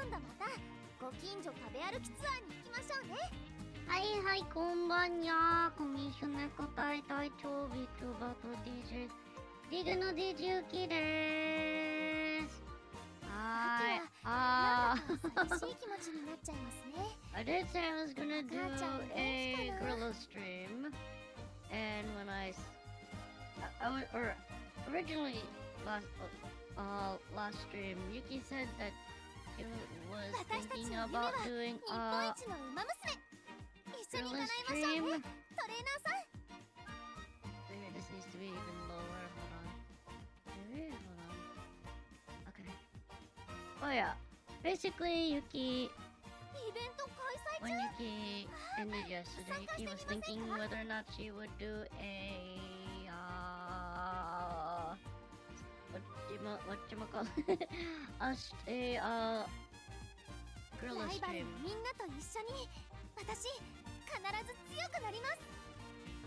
今度またご近所食べ歩きツアーに行きましょうね。はいはい、こんばんや。コミッショネ答え隊長 VTuber と DJ リグの DJ ユキでーす。はーい。なんだか寂しい気持ちになっちゃいますね。I did say I was gonna do a gorilla stream, and when I was, or originally last stream, Yuki said that he was thinking about doing 日本一のウマ娘。一緒に叶えましょうね、トレーナーさん。Maybe this needs to be even lower. Hold on. Maybe hold on. Okay. Oh yeah. Basically, Yuki. イベント開催 When 中。 Yuki ended yesterday, Yuki was thinking whether or not she would do a whatchamacallit? a gorilla ライバル stream. のみんなと一緒に私必ず強くなります。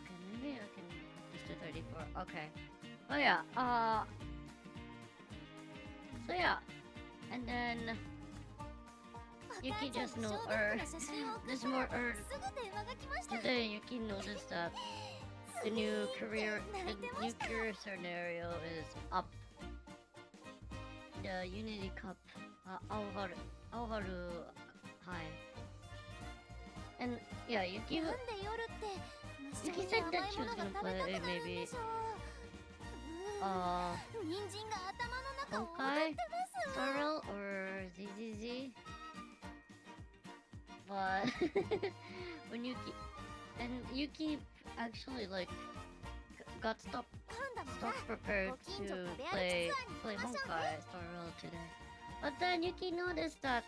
Okay, maybe I can just do 34. Okay. Oh yeah. So yeah, and then Yuki just know, or there's more, or すぐ電話が来ました。 today Yuki noticed that the new career scenario is up. The Unity Cup, Aoharu High. And yeah, Yuki なんで夜って虫 Yuki に said 甘 that い she も was のが gonna 食べたく play なるんで maybe しょう。人参が頭の中を踊ってます。 Sorrel or ZZZ. But when Yuki actually like got stopped prepared to play Honkai Sorrel today. But then Yuki noticed that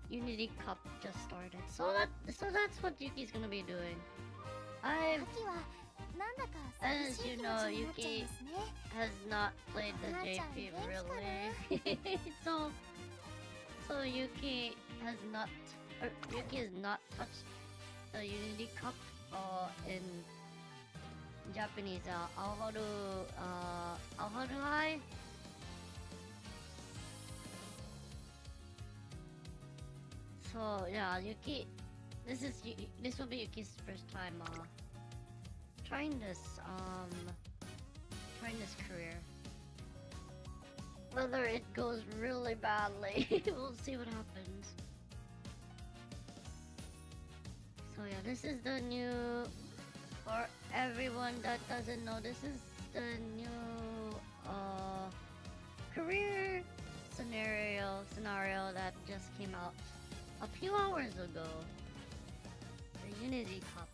Unity Cup just started. So that's what Yuki's gonna be doing. 秋はなんだか寂 As しい you 気持 know, ちになっちゃい Yuki ますね。 has not played the JP really. so Yuki has not touched the Unity Cup in Japanese Aoharu High. So yeah, Yuki, this will be Yuki's first time trying this career. Whether it goes really badly, we'll see what happens. So yeah, this is the new, for everyone that doesn't know, this is the new career scenario that just came out a few hours ago. The Unity Cup.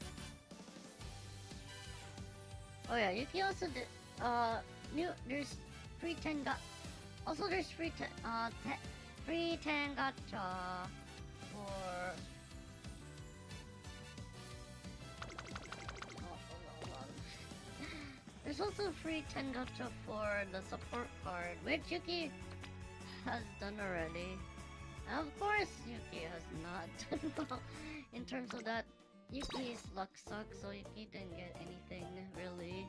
Oh yeah, Yuki also did there's free 10 also there's free 10 gacha for there's also free 10 gacha for the support card, which Yuki has done already. And of course Yuki has not done well in terms of that. Yuki's luck sucks, so Yuki didn't get anything really.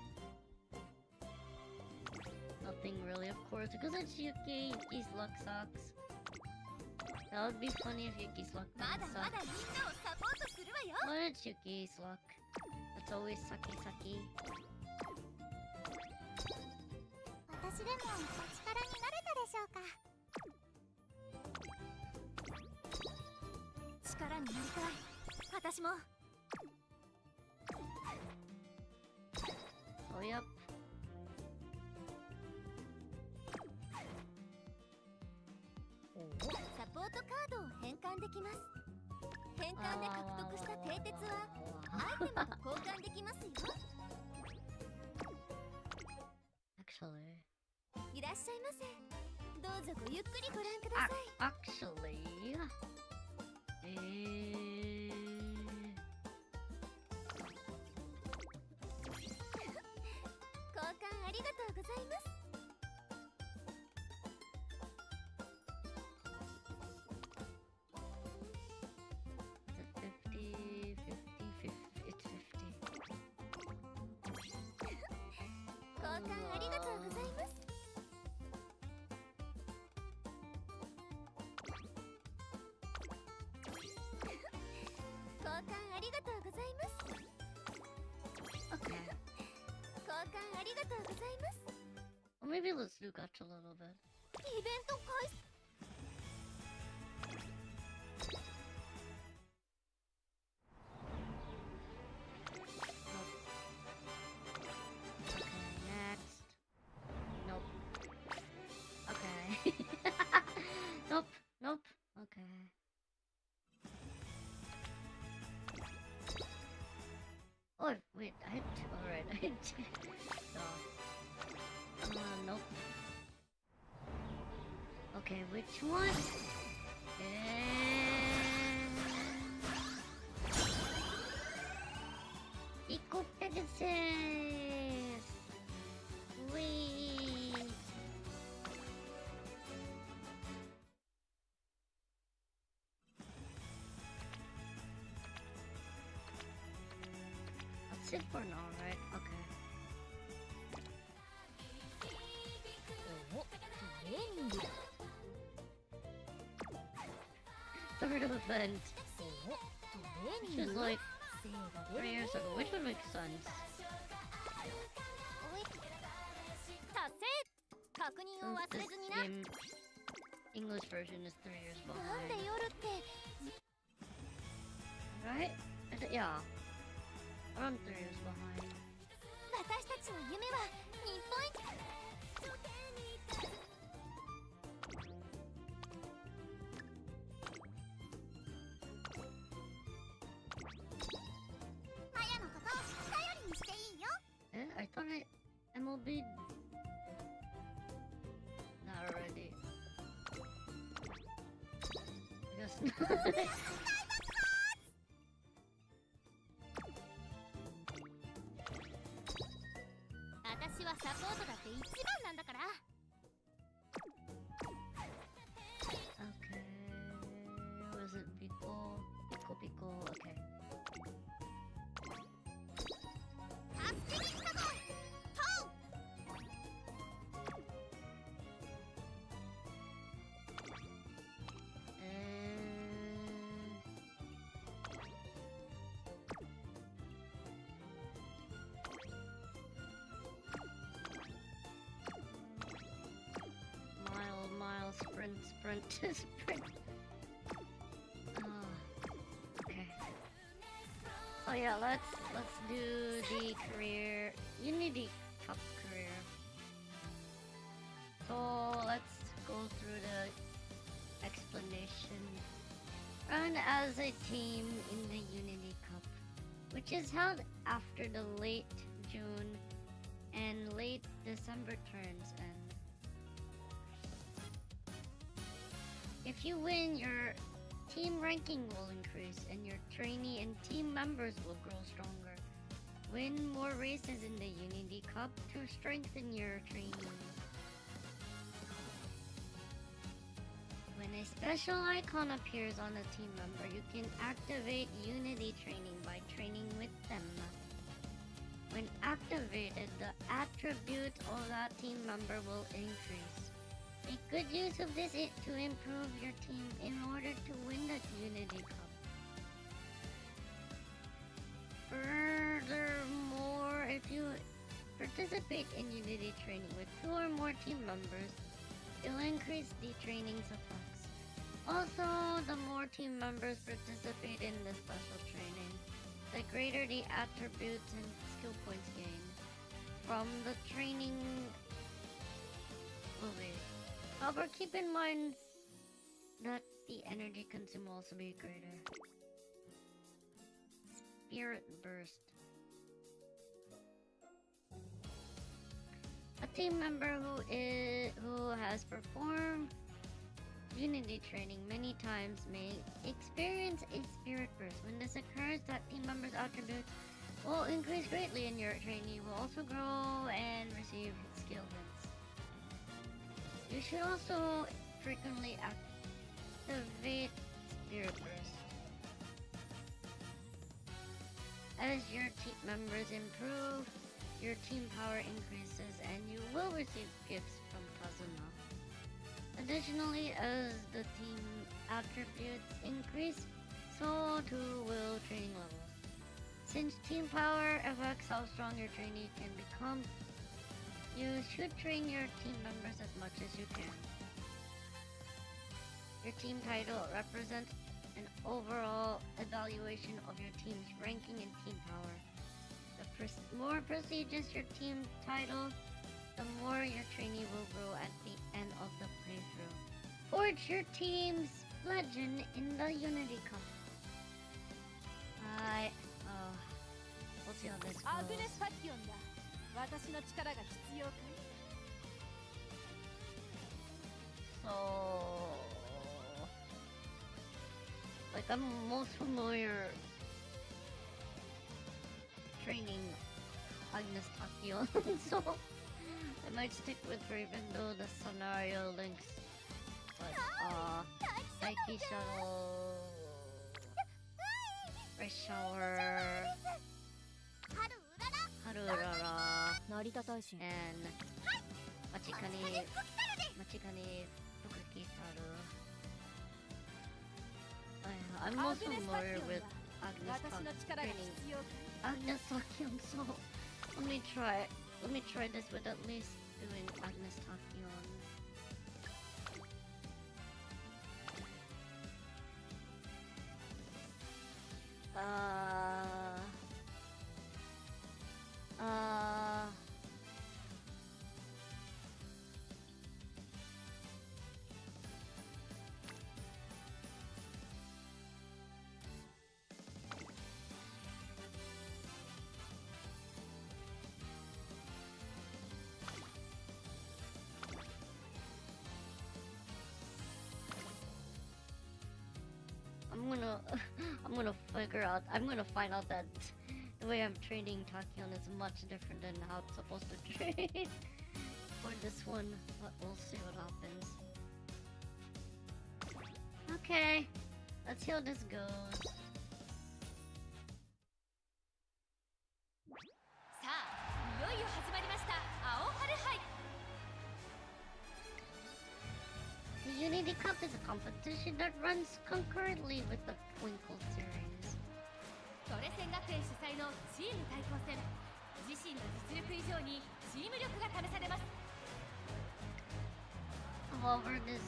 Nothing really, of course, because it's Yuki. Yuki's luck sucks. That would be funny if Yuki's luck didn't suck. But it's Yuki's luck. It's always sucky. 私でもお力になれたでしょうか。力になりたい。私も。Oh yep. サポートカードを変換できます。変換で獲得した蹄鉄はアイテムと交換できますよ。Actually. いらっしゃいませ。どうぞごゆっくりご覧ください。Actually. 交換ありがとうございます。交換ありがとうございます。ざいます。 Okay. 交換ありがとうございます。 Well, maybe let's do gacha a little bit. イベント開始。 Next. Nope. Okay. Nope. Nope. Okay. Oh, wait. I had two. Alright, I had two. So. Nope. Okay, which one? Eco Pegasus! Wait. That's it for now, right? Okay. お、トレーニング。 Third event. お、トレーニ Which ン is グ。 like 精が出 3 るね。 years ago, which would make sense. おい。達成。確認を Since 忘れ this ずにな。 game English version is 3 years なんで behind. 夜って。 Right? Yeah. Around 3 years behind. 私たちの夢は日本一。 マヤのこと頼りにしていいよ。 I thought MLB. Not already. I guess not. 私はサポートだって一番なんだから。 Okay. Was it Pico? Pico Pico. Okay. 助けに来たぞ。トウ。 Mile, sprint, sprint. Okay. Oh yeah, let's do the career Unity Cup career. So let's go through the explanation. Run as a team in the Unity Cup, which is held after the late June and late December turns end. If you win, your team ranking will increase and your trainee and team members will grow stronger. Win more races in the Unity Cup to strengthen your training. When a special icon appears on a team member, you can activate Unity training by training with them. When activated, the attributes of that team member will increase. Make good use of this to improve your team in order to win the Unity Cup. Furthermore, if you participate in Unity training with 2 or more team members, it will increase the training's effects. Also, the more team members participate in the special training, the greater the attributes and skill points gained from the training will be. However, keep in mind that the energy consumed will also be greater. Spirit Burst. A team member who has performed Unity training many times may experience a Spirit Burst. When this occurs, that team member's attributes will increase greatly and your trainee will also grow and receive skill hits. You should also frequently activate Spirit Burst. As your team members improve, your team power increases and you will receive gifts from Kazuma. Additionally, as the team attributes increase, so too will training levels. Since team power affects how strong your trainee can become, you should train your team members as much as you can. Your team title represents an overall evaluation of your team's ranking and team power. The more prestigious your team title, the more your trainee will grow at the end of the playthrough. Forge your team's legend in the Unity Cup. We'll see how this goes. アグネスパキオンだ。私の力が必要かい？ So, like, I'm most familiar training Agnes Takion, so I might stick with her even though the scenario links. But, Psyche Shuttle, Fresh Shower, Harurara, and Machikani Fukuki Haru. I'm most familiar with Agnes training Agnes Takion, so let me try this with at least doing Agnes Takion. I'm gonna find out that the way I'm training Takion is much different than how it's supposed to train for this one, but we'll see what happens. Okay, let's see how this goes. さあ、いよいよ始まりました青春杯。 The Unity Cup is a competition that runs concurrently with the Twinkle series. トレセン学園主催のチーム対抗戦。自身の実力以上にチーム力が試されます。 However, this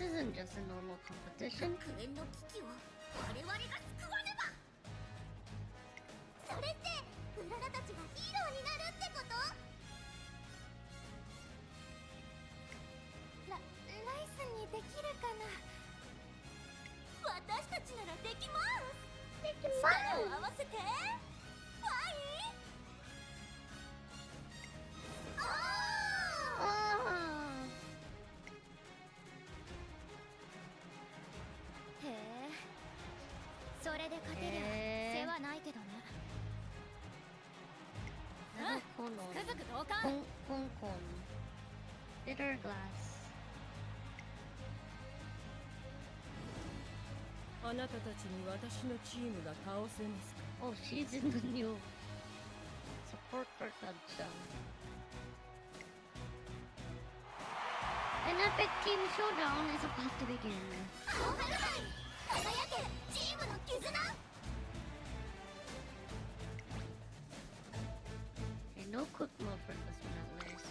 isn't just a normal competition. 学園の危機を我々が救わねば。それってウララたちがヒーローになるってこと？ライスにできるかな？私たちならできます。 力を合わせてファイへえ、それで勝てりゃ世話ないけどね。つくづく同感。香港 Bitter Glass. あなたたちに私のチームが倒せますか？ Oh, she's in the new support for touchdown. An epic team showdown is about to begin. 青春杯、輝けチームの絆。 Okay, no quick move for this one at least.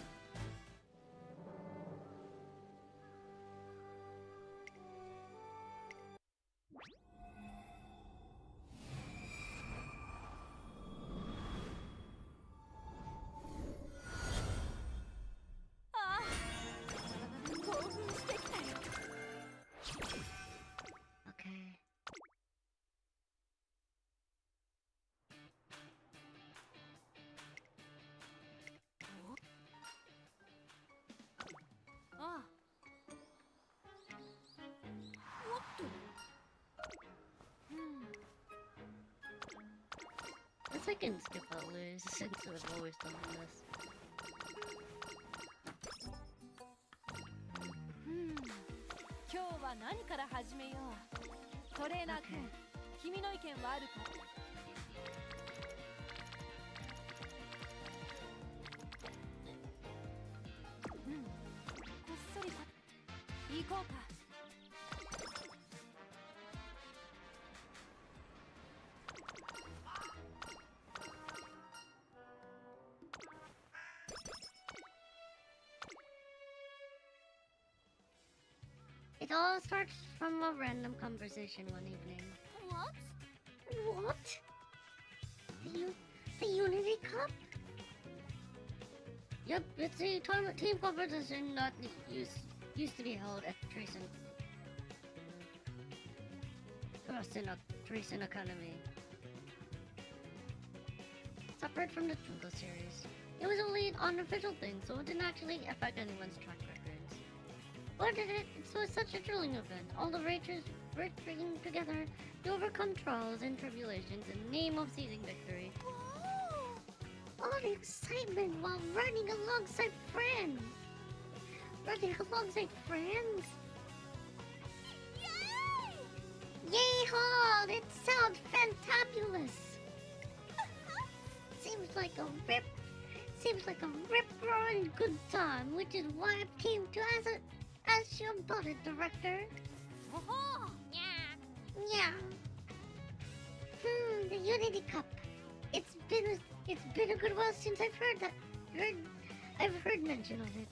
Okay. Guess I can skip at least since I've always done this. 今日は何から始めよう。トレーナー君、君の意見はあるか？こっそり行こうか。all starts from a random conversation one evening. What? What? The Unity Cup? Yep, it's a team competition that used to be held at Tracing Academy. Separate from the Twinkle series. It was only an unofficial thing, so it didn't actually affect anyone's track records. But it was such a thrilling event. All the racers working together to overcome trials and tribulations in the name of seizing victory. Whoa! All the excitement while running alongside friends. Yay! Yay-haw! It sounds fantabulous! Seems like a rip-roaring good time, which is why I came to ask you about it, Director. Whoa! Yeah. The Unity Cup. It's been a good while since I've heard mention of it.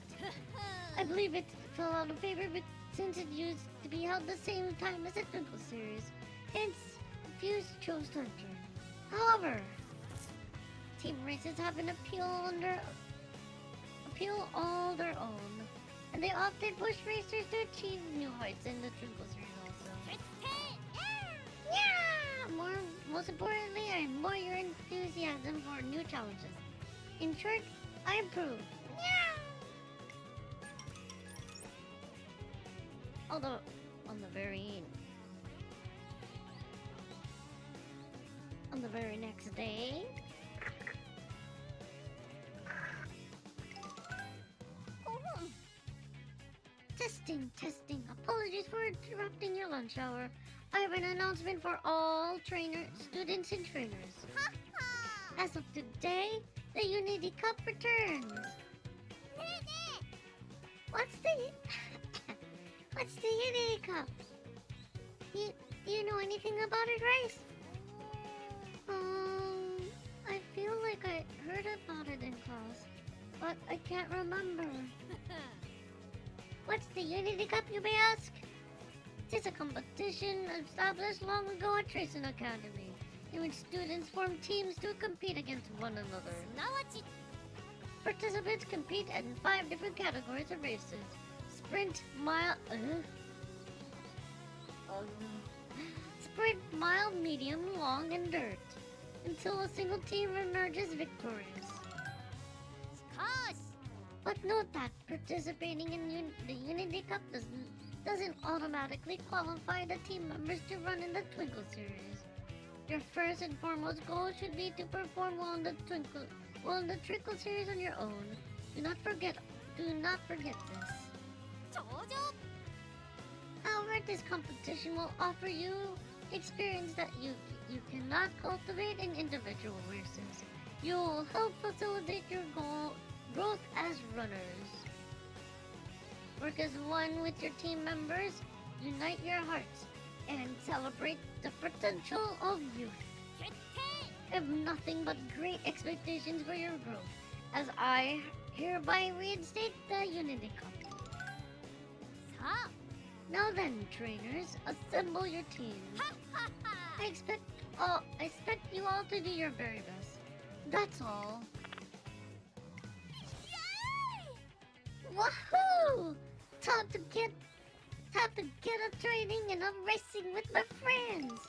I believe it fell out of favor since it used to be held the same time as the Twinkle series. Hence, a few chose to enter. However, team races have an appeal all their own, and they often push racers to achieve new heights in the Twinkle series also. Yeah! Most importantly, I admire your enthusiasm for new challenges. In short, I approve. Yeah! Although, on the very next day, Testing. Apologies for interrupting your lunch hour. I have an announcement for all students and trainers. As of today, the Unity Cup returns. What's the Unity Cup? Do you know anything about it, Rice? I feel like I heard about it in class, but I can't remember. What's the Unity Cup, you may ask? It is a competition established long ago at Tracing Academy, in which students form teams to compete against one another. Participants compete in 5 different categories of races. Sprint, mile, medium, long, and dirt, until a single team emerges victorious. But note that participating in the Unity Cup doesn't automatically qualify the team members to run in the Twinkle series. Your first and foremost goal should be to perform well in the Twinkle series on your own. Do not forget this. However, this competition will offer you experience that you cannot cultivate in individual races. You will help facilitate your growth as runners. Work as one with your team members, unite your hearts, and celebrate the potential of youth. I have nothing but great expectations for your growth, as I hereby reinstate the Unity Cup. Now then, trainers, assemble your teams. I expect you all to do your very best. That's all. Woohoo! Time to get a training and I'm racing with my friends.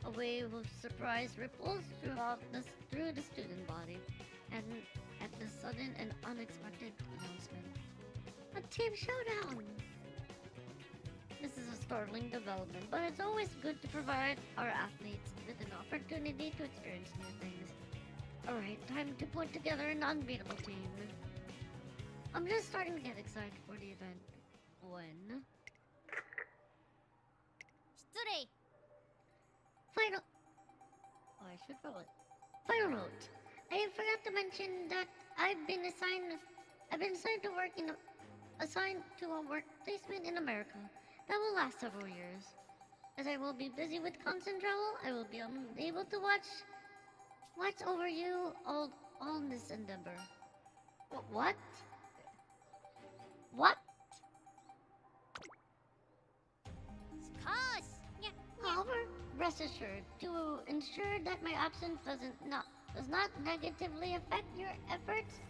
A wave of surprise ripples through the student body, and at the sudden and unexpected announcement, a team showdown. This is a startling development, but it's always good to provide our athletes with an opportunity to experience new things. Alright, time to put together an unbeatable team. I'm just starting to get excited for the event. When? Final note. I forgot to mention that I've been assigned to a work placement in America that will last several years. As I will be busy with constant travel, I will be unable to watch over you all in this endeavor. What? However, rest assured, to ensure that my absence does not negatively affect your efforts,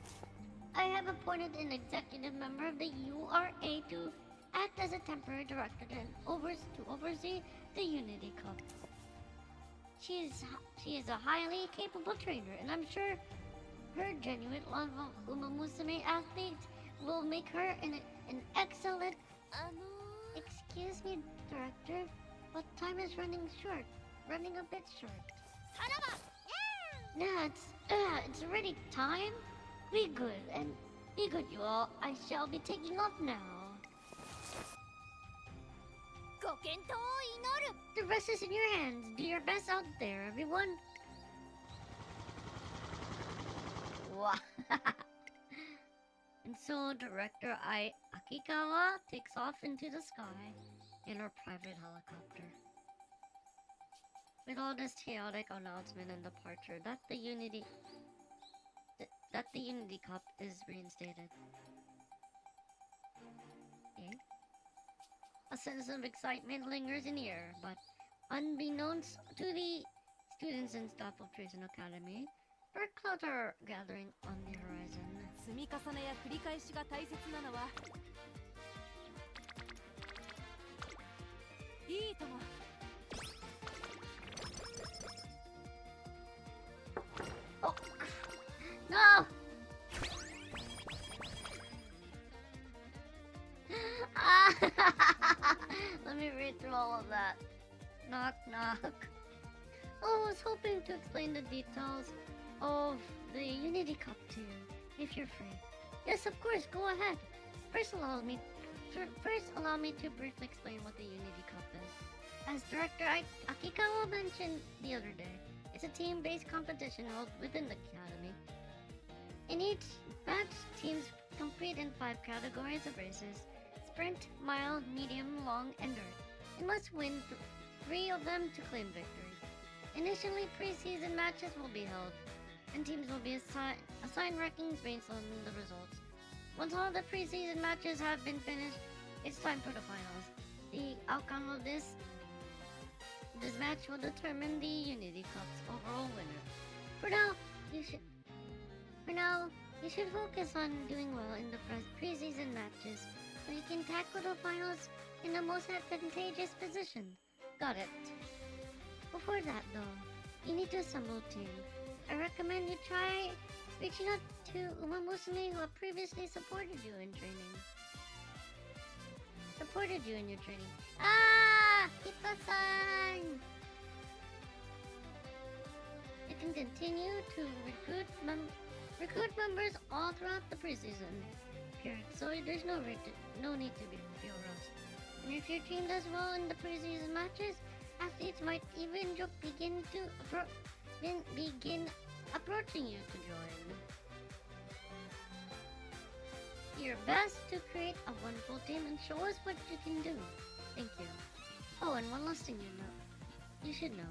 I have appointed an executive member of the URA to act as a temporary director to oversee the Unity Cup. She is a highly capable trainer, and I'm sure her genuine love of Umamusume athletes will make her an excellent... Excuse me, Director, but time is running a bit short. Now it's already time. Be good, you all. I shall be taking off now. ご健闘を祈る。 The rest is in your hands. Do your best out there, everyone. Wow. And so Director Akikawa takes off into the sky in her private helicopter. With all this chaotic announcement and departure, that the Unity Cup is reinstated. Okay. A sense of excitement lingers in the air, but unbeknownst to the students and staff of Treason Academy, dark clouds are gathering on the horizon. 積み重ねや繰り返しが大切なのは、いいとも。Oh no! Let me read through all of that. Knock knock. Oh, I was hoping to explain the details of the Unity Cup to you, if you're free. Yes, of course, go ahead. First allow me to briefly explain what the Unity Cup is. As Director Akikawa mentioned the other day, it's a team-based competition held within the academy. In each match, teams compete in 5 categories of races: sprint, mile, medium, long, and dirt, and must win 3 of them to claim victory. Initially, pre-season matches will be held, and teams will be assigned rankings based on the results. Once all the pre-season matches have been finished, it's time for the finals. The outcome of this match will determine the Unity Cup's overall winner. For now, you should focus on doing well in the pre-season matches, so you can tackle the finals in the most advantageous position. Got it. Before that, though, you need to assemble a team. I recommend you try reaching out to Umamusume, who have previously supported you in your training. Ah! Kita-san! You can continue to recruit members all throughout the preseason period, so there's no need to feel rushed. And if your team does well in the preseason matches, athletes might even begin approaching you to join. Do your best to create a wonderful team and show us what you can do. Thank you. Oh, and one last thing you should know.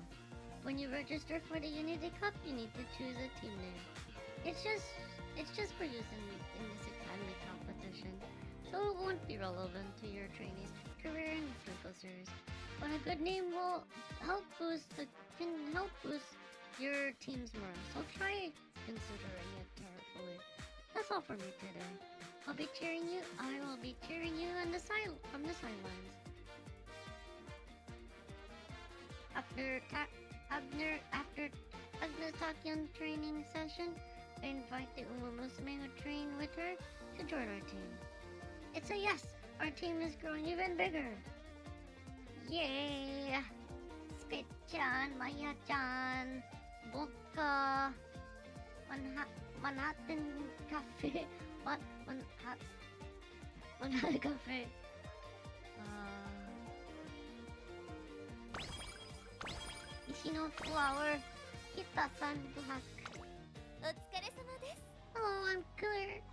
When you register for the Unity Cup, you need to choose a team name. It's just for use in this academy competition, so it won't be relevant to your trainee's career in the Simple Series. But a good name will can help boost your team's morale, so try considering it carefully. That's all for me today. I will be cheering you from the sidelines. After Agnes Takyan training session, I invite the Umamusume who train with her to join our team. It's a yes! Our team is growing even bigger! Yay! Spit-chan, Maya-chan, Vodka, Manhattan Cafe, Manhattan Cafe, Ishino Flower, Kita-san Black. お疲れ様です。 Oh,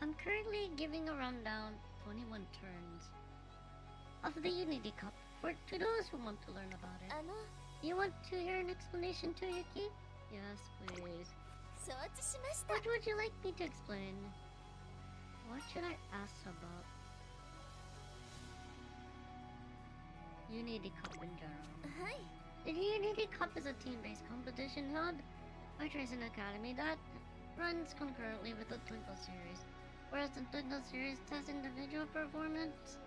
I'm currently giving a rundown 21 turns of the Unity Cup to those who want to learn about it. You want to hear an explanation too, Yuki? Yes, please. 承知しました。 What would you like me to explain? What should I ask about Unity Cup in general? はい。The Unity Cup is a team-based competition held by Trace Academy that runs concurrently with the Twinkle Series. Whereas the Twinkle Series tests individual performance,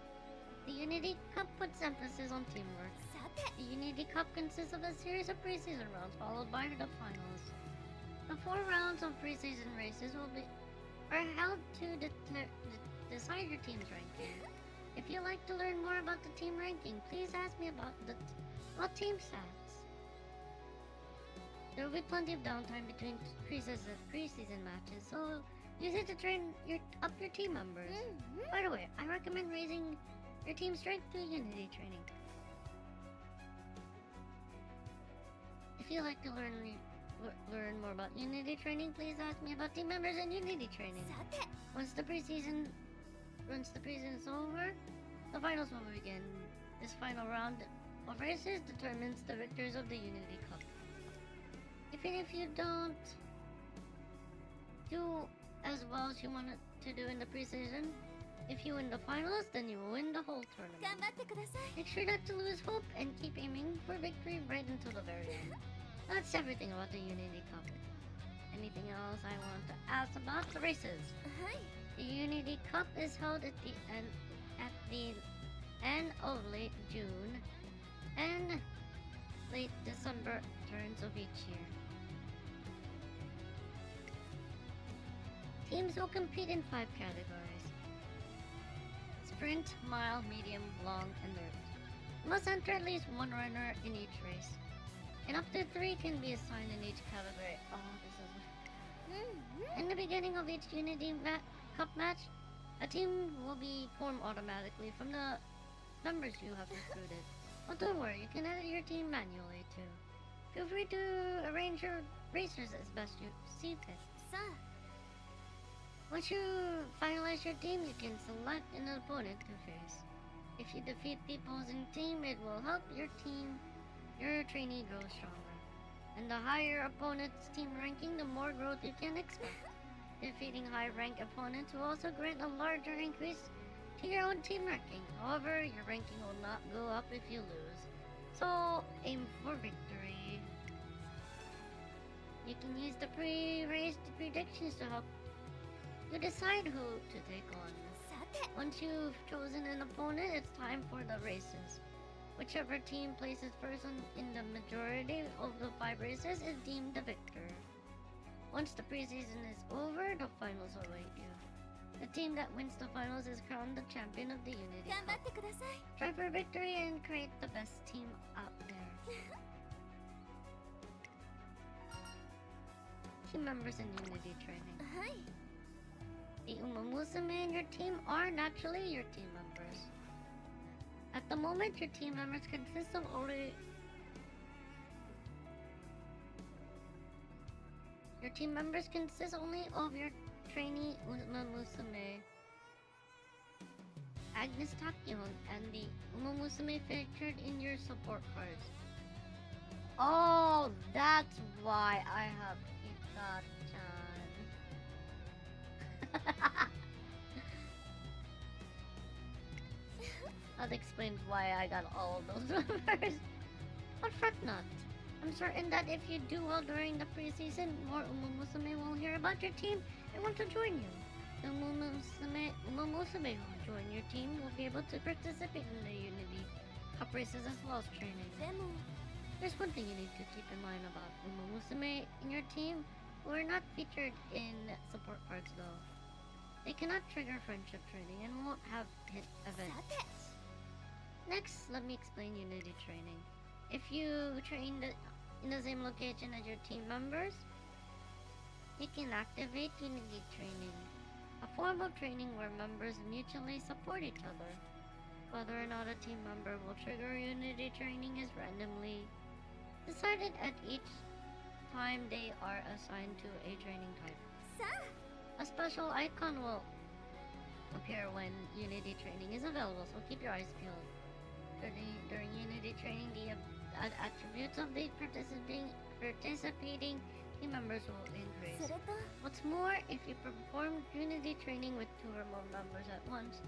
the Unity Cup puts emphasis on teamwork. さて The Unity Cup consists of a series of preseason rounds followed by the finals. The 4 rounds of preseason races are held to decide your team's ranking. If you'd like to learn more about the team ranking, please ask me about team stats. There will be plenty of downtime between preseason matches, so use it to train up your team members. By the way, I recommend raising your team strength through Unity training. If you'd like to learn more about Unity training, please ask me about team members and Unity training. さて Once the preseason is over, the finals will begin. This final round of races determines the victors of the Unity Cup. Even if you don't do as well as you wanted to do in the preseason, if you win the finals, then you will win the whole 頑 tournament. 張ってください Make sure not to lose hope and keep aiming for victory right until the very end. That's everything about the Unity Cup. Anything else I want to ask about the races? はい The Unity Cup is held at the end of late June and late December turns of each year. Teams will compete in 5 categories: sprint, mile, medium, long, and dirt. You must enter at least 1 runner in each race, and up to 3 can be assigned in each category. Oh, this is... In the beginning of each Unity Cup match, a team will be formed automatically from the members you have recruited. But don't worry, you can edit your team manually too. Feel free to arrange your racers as best you see fit. さあ Once you finalize your team, you can select an opponent to face. If you defeat the opposing team, it will help your trainee grow stronger. And the higher opponent's team ranking, the more growth you can expect. Defeating high-ranked opponents will also grant a larger increase to your own team ranking. However, your ranking will not go up if you lose. So, aim for victory. You can use the pre-race predictions to help you decide who to take on. さて Once you've chosen an opponent, it's time for the races. Whichever team places first in the majority of the 5 races is deemed the victor. Once the preseason is over, the finals await you. The team that wins the finals is crowned the champion of the Unity 頑張 Cup. ってください Try for victory and create the best team out there. Team members in Unity training. はい The Umamusume in your team are naturally your team members. At the moment, your team members consist of only... Your team members consist only of your trainee Umamusume, Agnes Takyong, and the Umamusume featured in your support cards. Oh, that's why I have Ika-chan. That explains why I got all of those numbers. But fret not. I'm certain that if you do well during the preseason, more Umamusume will hear about your team and want to join you. The Umamusume who will join your team will be able to participate in the Unity Cup races as well as training. でも There's one thing you need to keep in mind about Umamusume in your team who are not featured in support cards though. They cannot trigger friendship training and won't have hit さ events. て Next, let me explain Unity training. If you train in the same location as your team members, you can activate Unity training, a form of training where members mutually support each other. Whether or not a team member will trigger Unity training is randomly decided at each time they are assigned to a training type. さあ A special icon will appear when Unity training is available, so keep your eyes peeled. During Unity training, the attributes of the participating team members will そ increase. れと What's more, if you perform Unity training with 2 or more members at once,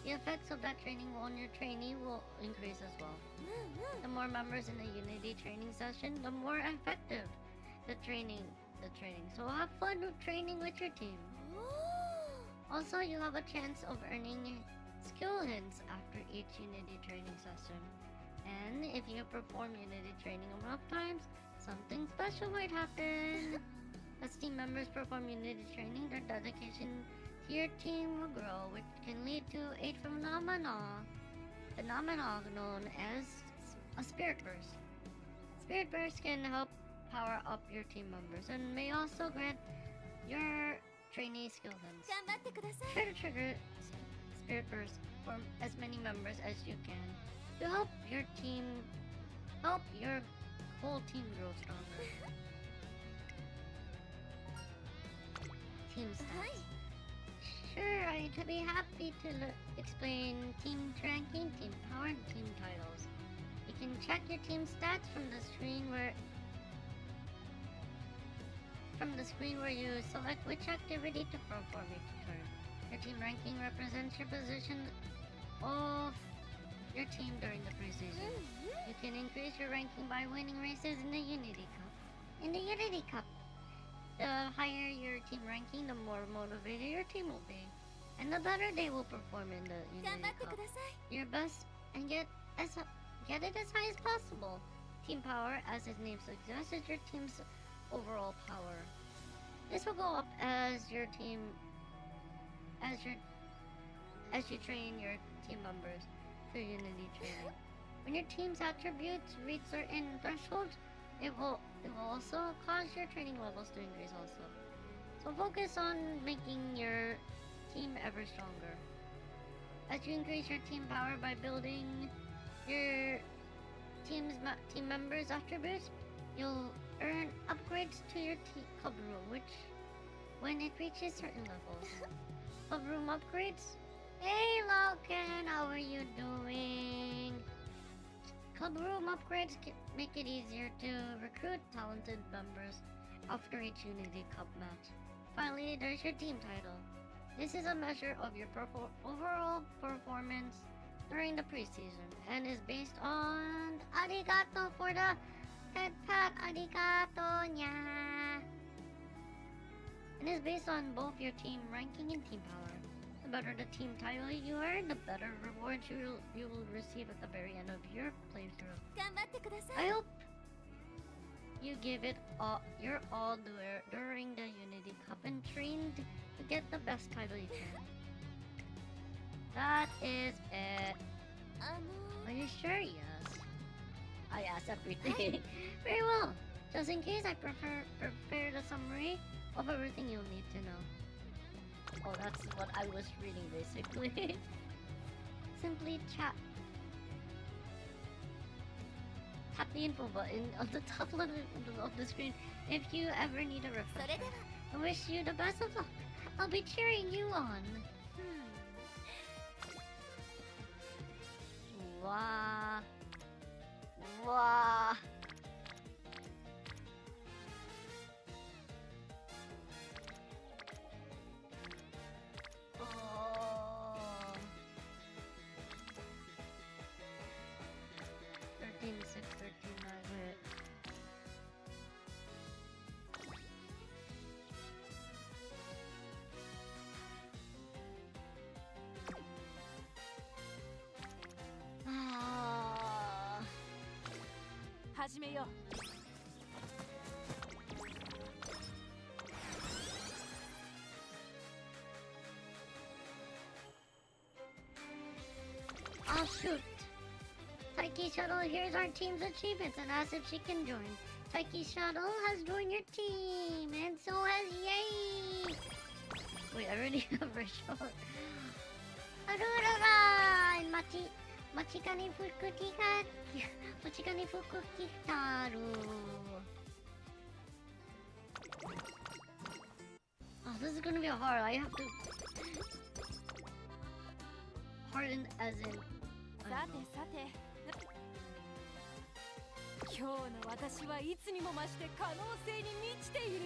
The effects of that training on your trainee will increase as well. The more members in the Unity training session, the more effective the training. So have fun with training with your team. Also, you have a chance of earning skill hints after each Unity training session. And if you perform Unity training enough times, something special might happen. As team members perform Unity training, their dedication to your team will grow, which can lead to a phenomenon known as a spirit burst. Spirit burst can help power up your team members and may also grant your trainee skill hints. 頑張ってください。 Try to trigger spirit burst for as many members as you can to help your whole team grow stronger. Team stats. Sure, I'd be happy to explain team ranking, team power, and team titles. You can check your team stats from the screen where you select which activity to perform each turn. Your team ranking represents your position of your team during the preseason. You can increase your ranking by winning races in the Unity Cup. The higher your team ranking, the more motivated your team will be, and the better they will perform in the 頑 Unity 張って Cup. ください。 Your best and get it as high as possible. Team power, as its name suggests, is your team's overall power. This will go up as you train your team members through Unity training. When your team's attributes reach certain thresholds, it will also cause your training levels to increase also. So focus on making your team ever stronger. As you increase your team power by building your team members' attributes, you'll earn upgrades to your club room, which when it reaches certain levels. Club room upgrades? Hey Logan, how are you doing? Club room upgrades make it easier to recruit talented members after each Unity Cup match. Finally, there's your team title. This is a measure of your overall performance during the preseason and is based on arigato for the head pat, arigato nya. And is based on both your team ranking and team power. The better the team title you earn, the better rewards you will receive at the very end of your playthrough. 頑張ってください。 I hope you give it your all during the Unity Cup and train to get the best title you can. That is it. Are you sure? Yes. I asked everything. Very well. Just in case, I prepared a summary of everything you'll need to know. Oh, that's what I was reading basically. Simply tap the info button on the top left of the screen if you ever need a それ refresher. では I wish you the best of luck. I'll be cheering you on. Wow. Wow. Oh. 13, 6, 13, 9, wait. Ah. 始めよう。 Oh shoot! Taiki Shuttle hears our team's achievements and asks if she can join. Taiki Shuttle has joined your team, and so has Yay! Wait, I already have her short. Arurara! And Machika ni fuku kitaru. Oh, this is gonna be hard. I have to harden as in. さてさて。今日の私はいつにも増して可能性に満ちている。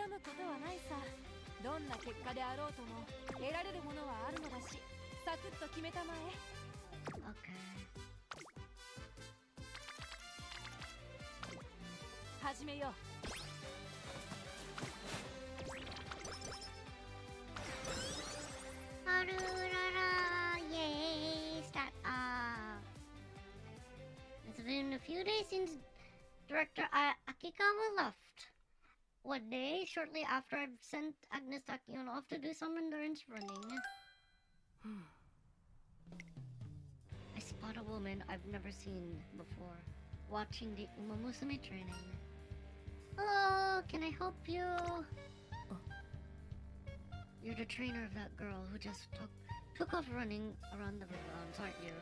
むことはないさ。どんな結果であろうとも得られるものはあるのだし、サクッと決めたまえ。 Okay. 始めよう。Arurara, yay! Start up. It's been a few days since Director Akikawa left. One day, shortly after I've sent Agnes Takion off to do some endurance running, I spot a woman I've never seen before, watching the Umamusume training. Hello, can I help you? You're the trainer of that girl who just took off running around the grounds, aren't you?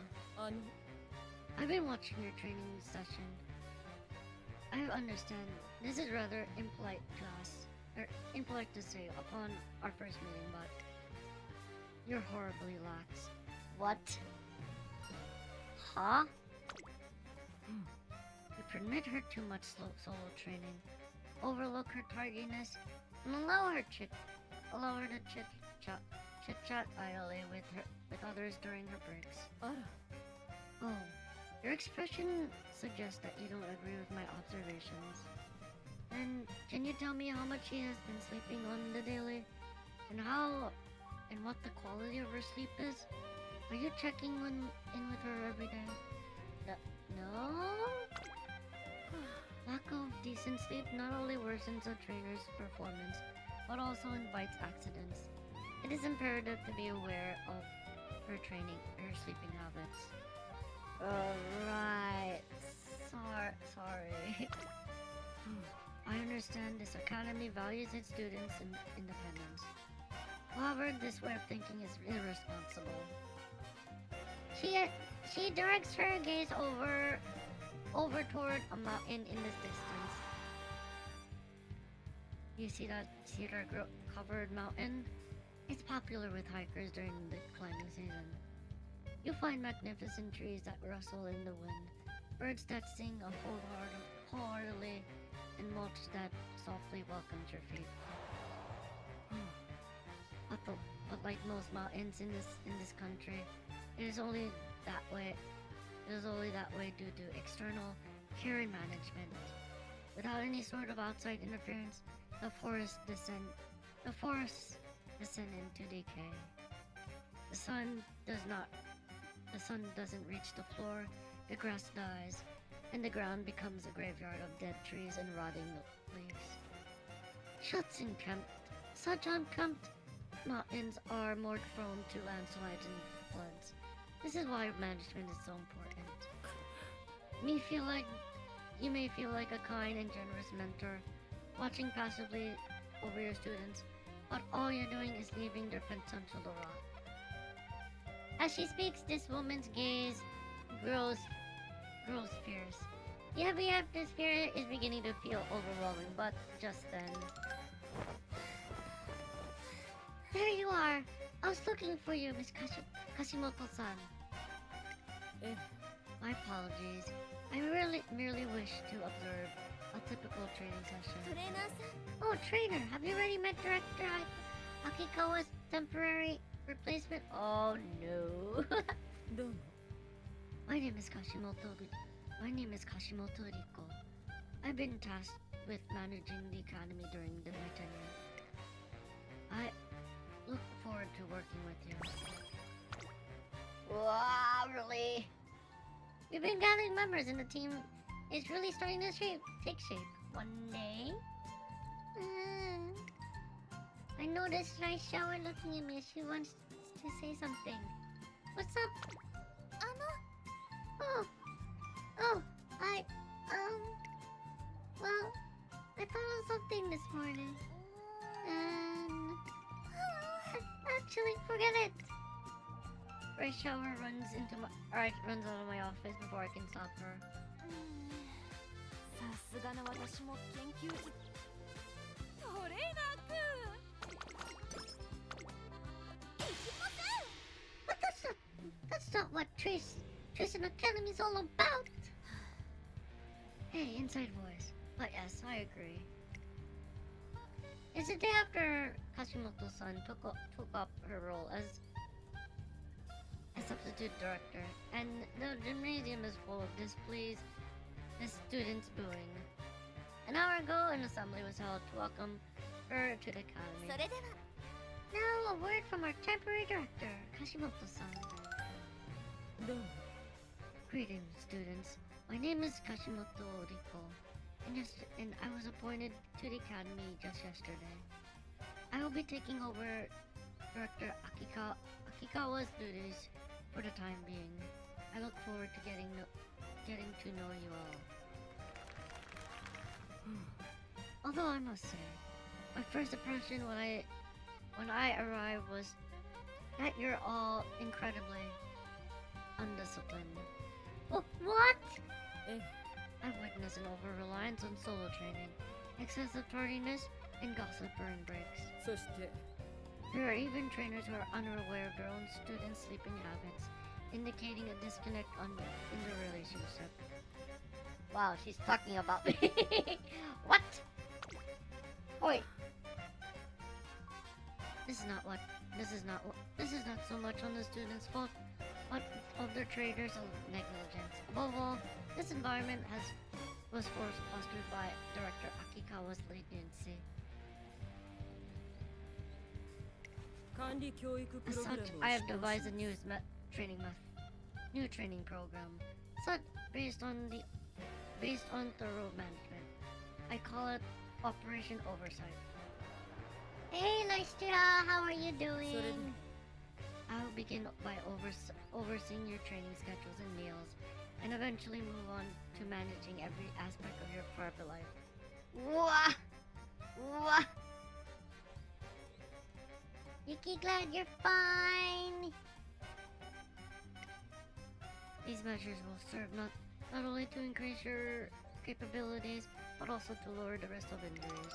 I've been watching your training session. I understand this is rather impolite to us, or impolite to say upon our first meeting, but you're horribly lax. What? Huh? You permit her too much solo training, overlook her tardiness, and allow her to chit-chat idly with others during her breaks. Oh, your expression suggests that you don't agree with my observations. Then, can you tell me how much she has been sleeping on the daily? And what the quality of her sleep is? Are you checking in with her every day? No? Lack of decent sleep not only worsens a trainer's performance, but also invites accidents. It is imperative to be aware of her sleeping habits. Right. Sorry. I understand this academy values its students' independence. However, this way of thinking is irresponsible. She directs her gaze over toward a mountain in the distance. You see that cedar-covered mountain? It's popular with hikers during the climbing season. You find magnificent trees that rustle in the wind, birds that sing wholeheartedly, and mulch that softly welcomes your feet. But like most mountains in this country, it is only that way due to external care and management. Without any sort of outside interference, the forests descend into decay. The sun doesn't reach the floor, the grass dies, and the ground becomes a graveyard of dead trees and rotting leaves. Such unkempt mountains are more prone to landslides and floods. This is why management is so important. You may feel like a kind and generous mentor, watching passively over your students, but all you're doing is leaving their potential to rot. As she speaks, this woman's gaze grows fierce. The heavy atmosphere is beginning to feel overwhelming, but just then... There you are! I was looking for you, Miss Kashimoto-san. My apologies. I merely wish to observe a typical training session. トレーナーさん、 Oh, trainer, have you already met Director Akikawa's temporary replacement? Oh no. どうも。 My name is Kashimoto Riko. I've been tasked with managing the academy during my tenure. I look forward to working with you. Wow, really? We've been gathering members and the team is really starting to take shape. One day... I noticed Raisha looking at me. She wants to say something. What's up? Well, I thought of something this morning. And... Actually, forget it. Raisha runs out of my office before I can stop her. さすがの私も研究室。トレーナーくん。 But that's not what Tristan Academy is all about. Hey, inside voice. But yes, I agree. It's the day after Kashimoto-san took up her role as a substitute director, and the gymnasium is full of displeased students booing. An hour ago, an assembly was held to welcome her to the そ academy. れでは Now, a word from our temporary director, Kashimoto-san. どうも Greetings, students. My name is Kashimoto Riko, and I was appointed to the academy just yesterday. I will be taking over Director Akikawa's duties for the time being. I look forward to getting to know you all. Although I must say, my first impression when I arrived was that you're all incredibly undisciplined. What? え I've witnessed an over-reliance on solo training, excessive tardiness, and gossip during breaks. そして There are even trainers who are unaware of their own students' sleeping habits, indicating a disconnect in the relationship. Wow, she's talking about me. What? Wait. This is not so much on the students' fault, but of the traders' negligence. Above all, this environment was fostered by Director Akikawa's leniency. 管理教育プ As ログラム such, を I have 指導 devised し a new training program, based on thorough management. I call it Operation Oversight. Hey, Lystra, how are you doing? Sorry. I will begin by overseeing your training schedules and meals, and eventually move on to managing every aspect of your private life. Wah! Wah! Yuki, glad you're fine. These measures will serve not only to increase your capabilities, but also to lower the risk of injuries.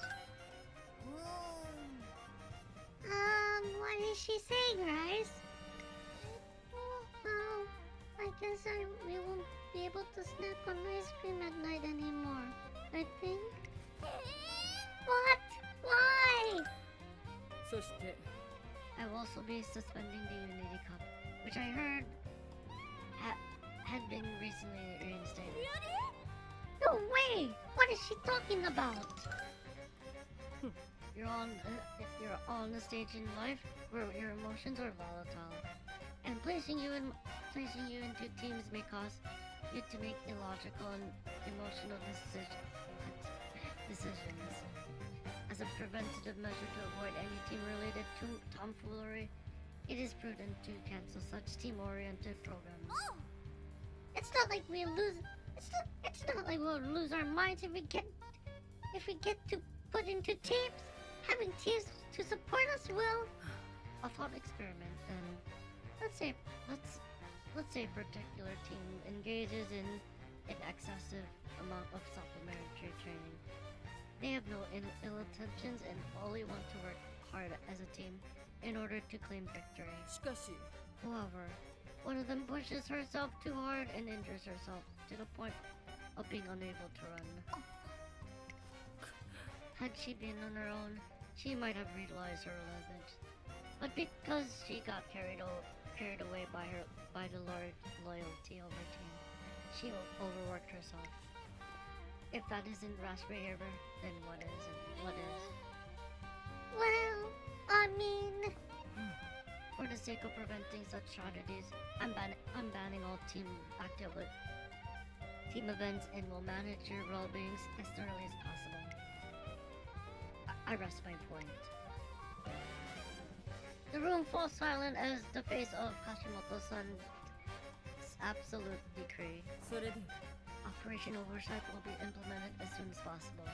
What is she saying, guys? Oh, I guess we won't be able to snack on ice cream at night anymore. I think. What? Why? そして I will also be suspending the Unity Cup, which I heard had been recently reinstated. No way! What is she talking about? You're all in a stage in life where your emotions are volatile, and placing you into teams may cause you to make illogical and emotional decisions. As a preventative measure to avoid any team-related tomfoolery, it is prudent to cancel such team-oriented programs. It's not like we'll lose our minds if we get to put into teams. Having teams to support us will. A thought experiment then. Let's say a particular team engages in an excessive amount of supplementary training. They have no ill intentions and only want to work hard as a team in order to claim victory. しかし However, one of them pushes herself too hard and injures herself to the point of being unable to run. Had she been on her own, she might have realized her limits. But because she got carried away by the loyalty of her team, she overworked herself. If that isn't rash behavior, then what is? Well, I mean, for the sake of preventing such tragedies, I'm banning all team events and will manage your well-being as thoroughly as possible. I rest my point. The room falls silent as the face of Kashimoto-san's absolute decree. それで Operation Oversight will be implemented as soon as possible.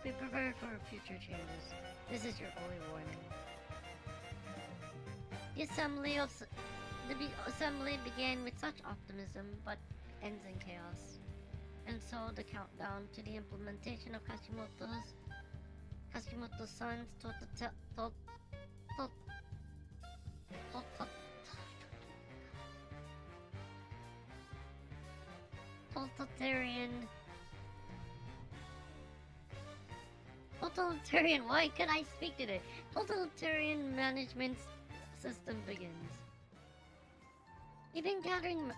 Be prepared for future changes. This is your only warning. The assembly began with such optimism, but ends in chaos. And so the countdown to the implementation of Kashimoto-san's totalitarian. Why could I speak today? Totalitarian management system begins. We've been gathering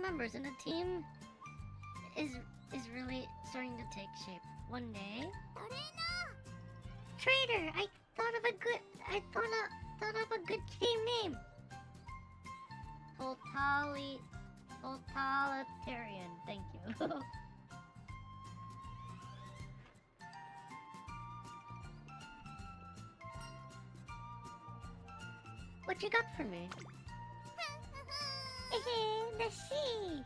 members, and the team is really starting to take shape. One day, トレー traitor! I thought of a good team name. Totalitarian. Thank you. What you got for me? Let's see.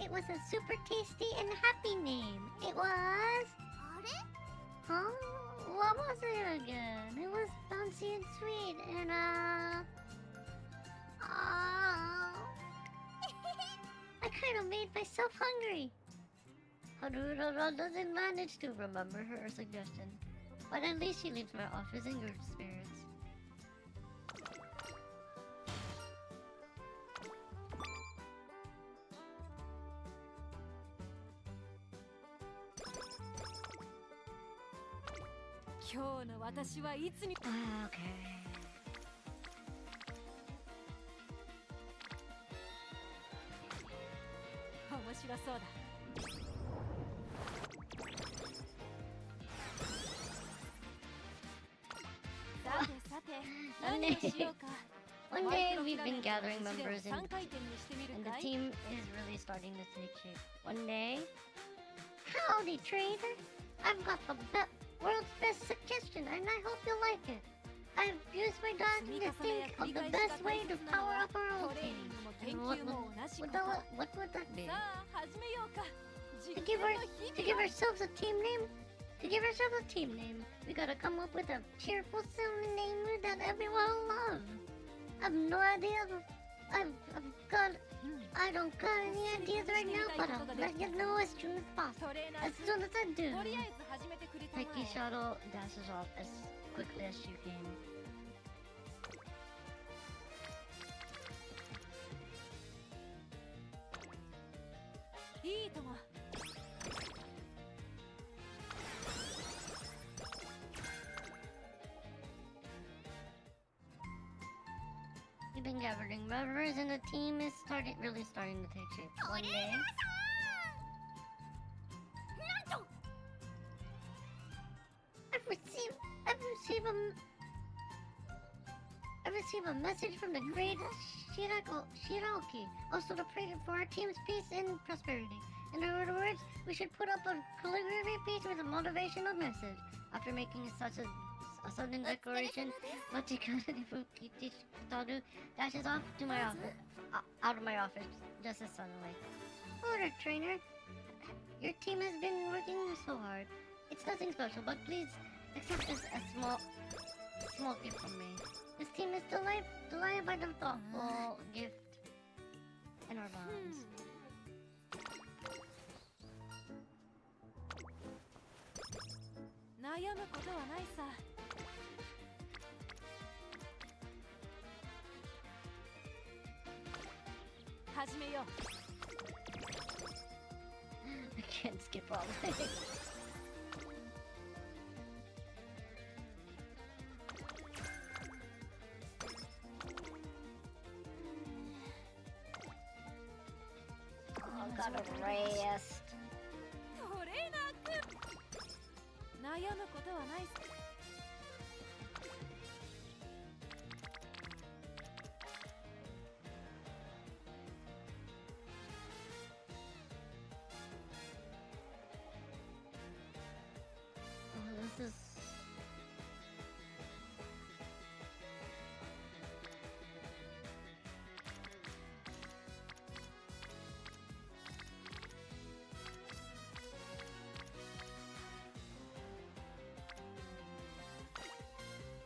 It was a super tasty and happy name. It was. あれ Huh? What was it again? It was bouncy and sweet and I kind of made myself hungry. Harura doesn't manage to remember her suggestion, but at least she leaves my office in good spirits. Okay. 面白そうだ。さてさて、何をしようか。 One day we've been gathering members 3回転にしてみる and the かい？ team is really starting to take shape. One day, howdy trader! I've got the world's best suggestion and I hope you like it. I've used my dodging to think of the best way to power up our own トレーニ team. ングも研 And 究も同じこと。 what would that be? さあ、始めようか。 To 実 give, 験 our, の to 日 give 々。 ourselves a team name? To give ourselves a team name, we gotta come up with a cheerful sounding name that everyone will love. I've no idea. I don't got any ideas right now, but I'll let you know as soon as possible. トレーナー As soon as I do. とりあえず始めてくれたま Taiki え。 Shuttle dashes off as quickly as she can. いいとも。 We've been gathering members and the team is really starting to take shape. One day, なんと I've received a message from the great Shirauki, also the prayer for our team's peace and prosperity. In other words, we should put up a calligraphy piece with a motivational message. After making such a sudden declaration, Machikari Fukitaru dashes off to my office, out of my office just as suddenly. Order trainer, your team has been working so hard. It's nothing special, but please accept this a small gift from me. This team is delighted by the thoughtful gift and our bonds. 悩むことはないさ。始めよう。 I can't skip all the way. Oh, got a rest. トレーナーくん。悩むことはないさ。 Oh, this is...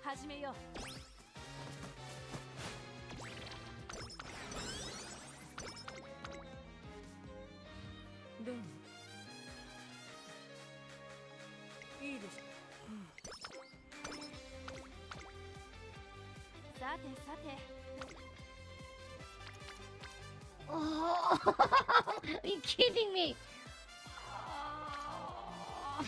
始めよう。 どうもいいですさてさて。 Oh, are you kidding me? Oh.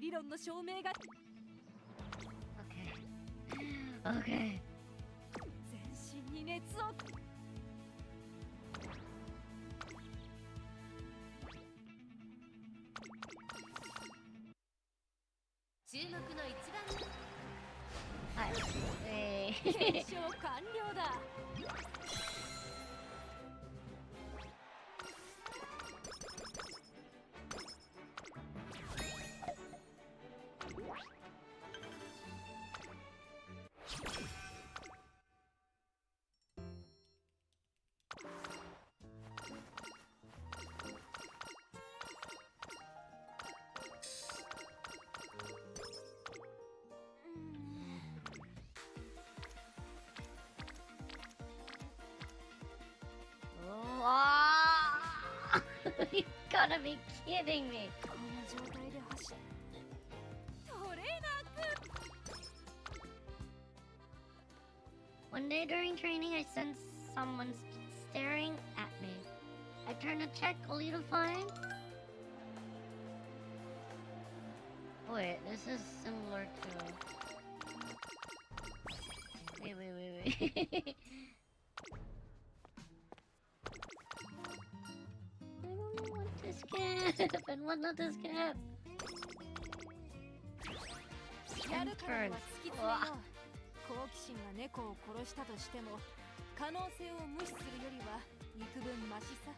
理論の証明が Okay. 全身に熱を注目の一番検証完了だ。You gotta be kidding me. こんな状態で走るトレーナーくん。 One day during training, I sensed someone staring at me. I turned to check, only to find. Wait, this is similar to. Wait. And what not to skip? やるからには突き詰めよう。好奇心が猫を殺したとしても可能性を無視するよりは幾分マシさ。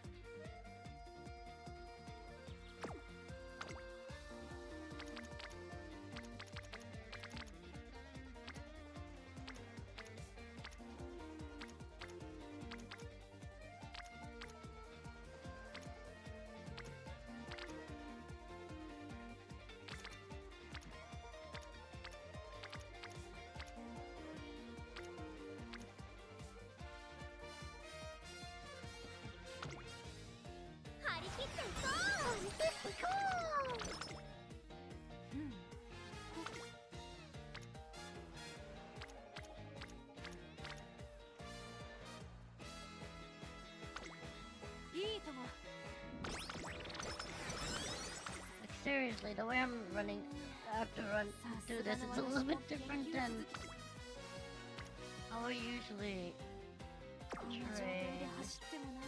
張り切っていこう。うんいいとも。 Like seriously, the way I'm running, I have to run do this. It's a little bit different than how I usually こんな状態で train. 走ってもな。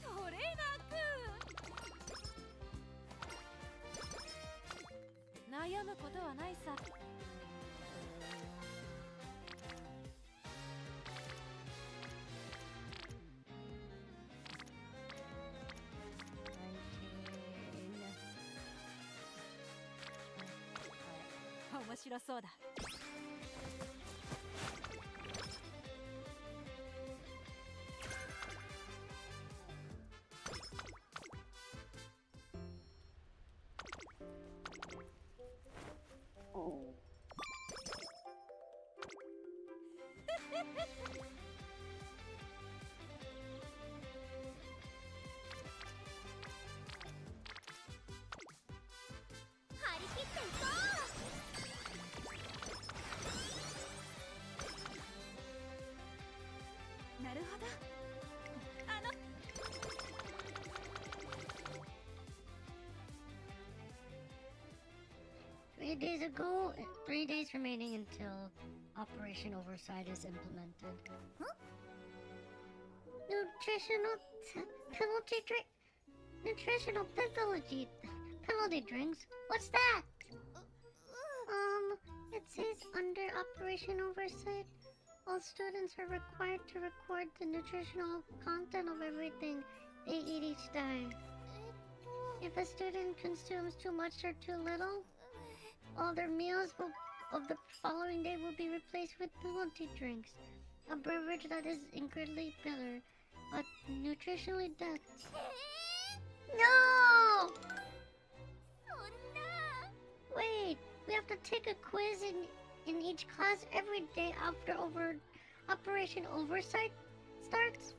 トレーナーくん。悩むことはないさ。 面白そうだ。 張り切っていこう。なるほど。 3 days ago, 3 days remaining until Operation Oversight is implemented. Nutritional penalty drink. Nutritional penalty drinks. What's that? It says under Operation Oversight, all students are required to record the nutritional content of everything they eat each day. If a student consumes too much or too little, all their meals of the following day will be replaced with penalty drinks. A beverage that is incredibly bitter, but nutritionally dense. No! そんな。 Wait, we have to take a quiz in each class every day after Operation Oversight starts.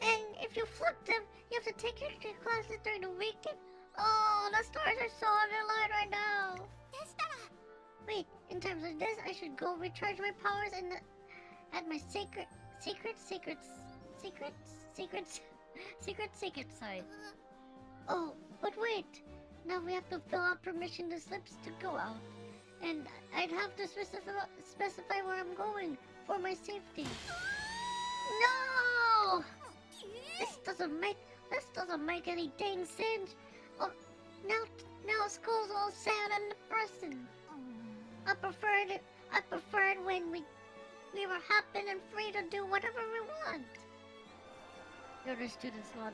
And if you flip them, you have to take extra classes during the weekend. Oh, the stars are so underlined right now. でしたら。 Wait, in terms of this, I should go recharge my powers at my secret side. Oh, But wait, now we have to fill out permission slips to go out. And I'd have to specify where I'm going for my safety. No! This doesn't make any dang sense. Oh, now school's all sad and depressing. I preferred when we were happy and free to do whatever we want. The other students nod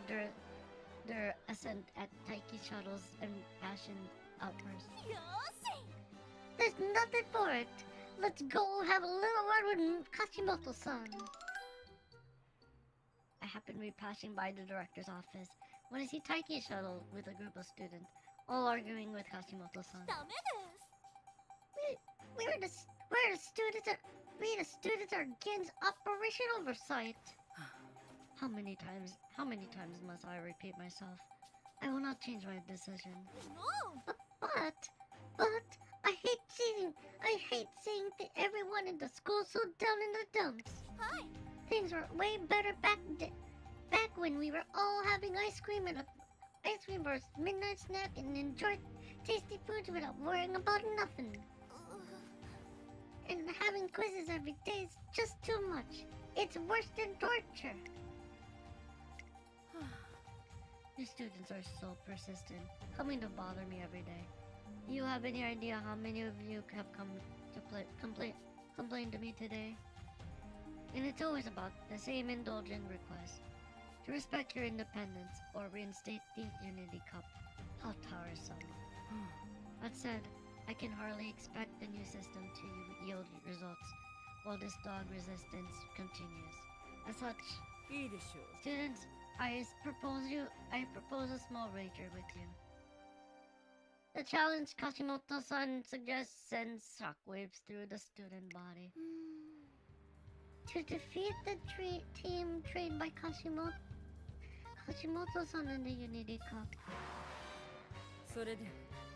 their assent at Taiki Shuttle's impassioned outburst. There's nothing for it. Let's go have a little word with Kashimoto-san. I happened to be passing by the director's office when I see Taiki Shuttle with a group of students, all arguing with Kashimoto-san. We the students are against Operation Oversight. How many times must I repeat myself? I will not change my decision. But I hate seeing everyone in the school so down in the dumps. Things were way better back when we were all having ice cream for midnight snack and enjoyed tasty foods without worrying about nothing. And having quizzes every day is just too much. It's worse than torture. You students are so persistent, coming to bother me every day. Do you have any idea how many of you have come to complain to me today? And it's always about the same indulgent request. To respect your independence or reinstate the Unity Cup. How tiresome. That said, I can hardly expect the new system to yield results while this dog resistance continues. As such, students, I propose a small wager with you. The challenge Kashimoto-san suggests sends shockwaves through the student body. To defeat the team trained by Kashimoto-san in the Unity Cup,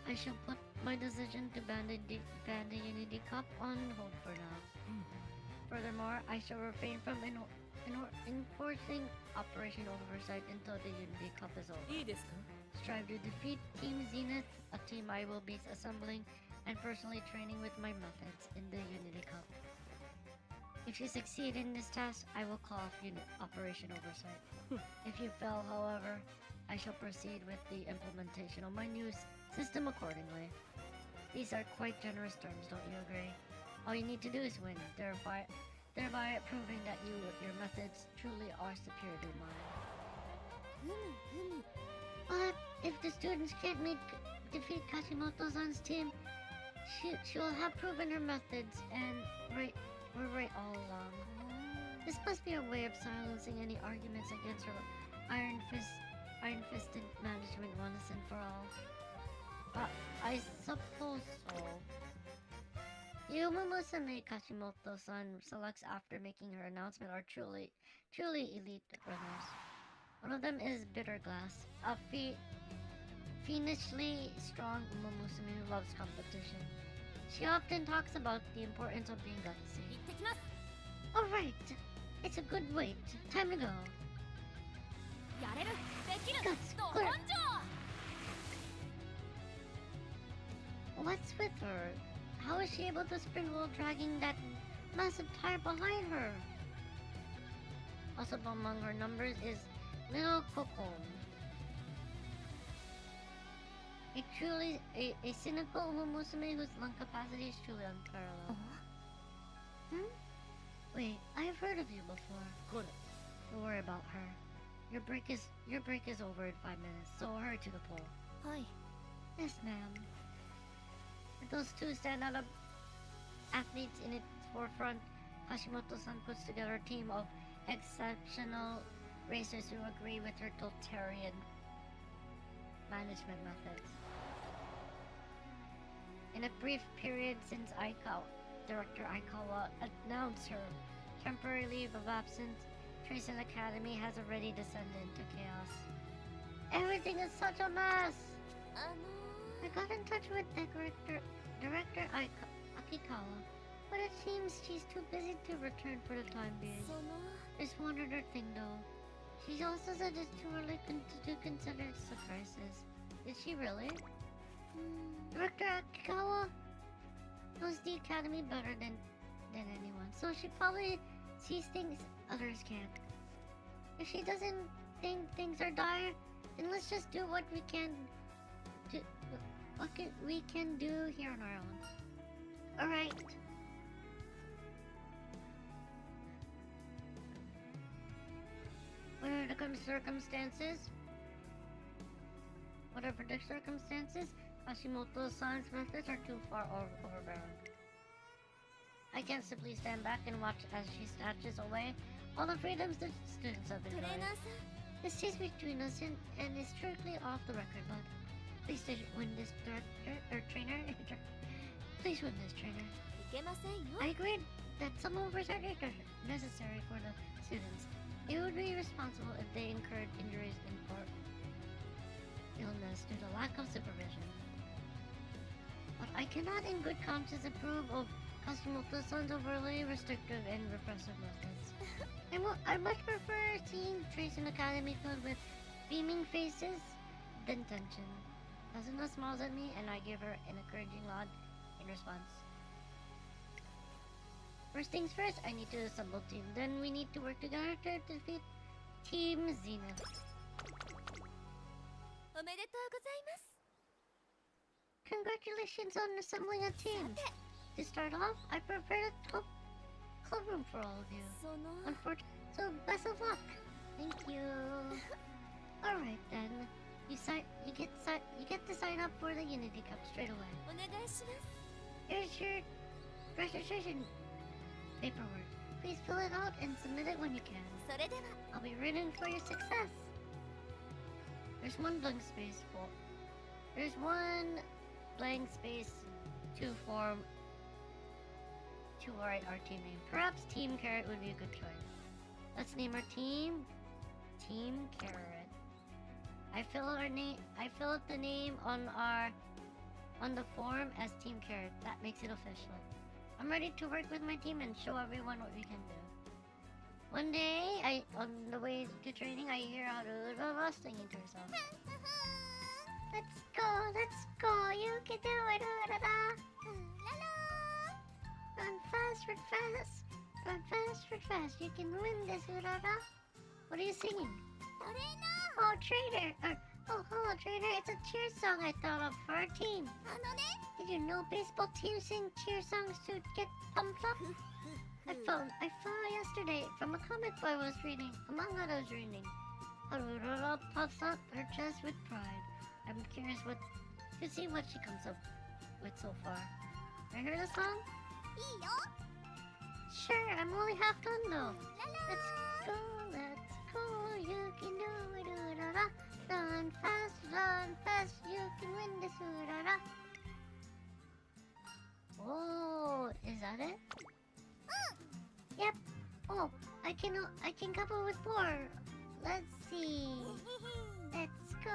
I shall put my decision to ban the Unity Cup on hold for now. Furthermore, I shall refrain from enforcing Operation Oversight until the Unity Cup is over. Strive to defeat Team Zenith, a team I will be assembling and personally training with my methods in the Unity Cup. If you succeed in this task, I will call off Operation Oversight. If you fail, however, I shall proceed with the implementation of my new system accordingly. These are quite generous terms, don't you agree? All you need to do is win, thereby proving that your methods truly are superior to mine. But if the students can't defeat Kashimoto-san's team, she will have proven her methods and we're right all along. This must be a way of silencing any arguments against her iron-fisted management once and for all. I suppose so. Umamusume Kashimoto-san selects after making her announcement are truly elite runners. One of them is Bitter Glass, a fiendishly strong Umamusume who loves competition. She often talks about the importance of being gutsy. Alright, it's a good wait. Time to go. Guts, clear. What's with her? How is she able to sprint while dragging that massive tire behind her? Also among her numbers is Little Kokon. A cynical Umamusume whose lung capacity is truly unparalleled. Wait, I've heard of you before. Don't worry about her. Your break is over in 5 minutes, so hurry to the poll. Yes, ma'am. With those two stand-out athletes in its forefront, Kashimoto-san puts together a team of exceptional racers who agree with her totalitarian management methods. In a brief period since Director Aikawa announced her temporary leave of absence, Trace's Academy has already descended into chaos. Everything is such a mess! I got in touch with Director Akikawa, but it seems she's too busy to return for the time being. Just one other thing though. She also said it's too early to consider it's a crisis. Is she really? Director Akikawa knows the academy better than anyone, so she probably sees things others can't. If she doesn't think things are dire, then let's just do what we can do here on our own. Alright. Whatever the circumstances, Hashimoto-san's methods are too far overbearing. I can't simply stand back and watch as she snatches away all the freedoms the students have トレー enjoyed. ナーさん This stays between us and is strictly off the record, but please win this director or trainer. Please win this trainer. いけませんよ I agreed that some oversight is necessary for the students. It would be responsible if they incurred injuries or illness due to lack of supervision. But I cannot in good conscience approve of Hashimoto-san's overly restrictive and repressive methods. I much prefer seeing Trace in Academy filled with beaming faces than tension. Asuna smiles at me and I give her an encouraging nod in response. First things first, I need to assemble team. Then we need to work together to defeat Team Zenith. おめでとうございます Congratulations on assembling a team. To start off, I prepared a top clubroom for all of you. その So best of luck. Thank you. Alright then. You get to sign up for the Unity Cup straight away. お願いします Here's your registration paperwork. Please fill it out and submit it when you can. それでは I'll be rooting for your success. There's one blank space to write our team name. Perhaps Team Carrot would be a good choice. Let's name our team Team Carrot. I fill out the name on the form as Team Carrot. That makes it official. I'm ready to work with my team and show everyone what we can do. One day, on the way to training, I hear Harura singing to herself. Let's go, you can do it, Harura. Run fast, you can win this, Harura. What are you singing? トレーナ Oh, trainer! Hello, trainer. It's a cheer song I thought of for our team. ーあのね Did you know baseball teams sing cheer songs to get pumped up? I found yesterday from a comic book I was reading. Among others reading. Harura puffs out her chest with pride. I'm curious to see what she comes up with so far. I heard the song? いいよ Sure, I'm only half done though. ララ Let's go, you can do it, Urara. Run fast, you can win this, Urara. Oh, is that it? Yep. Oh, I can come up with more. Let's see. Let's go.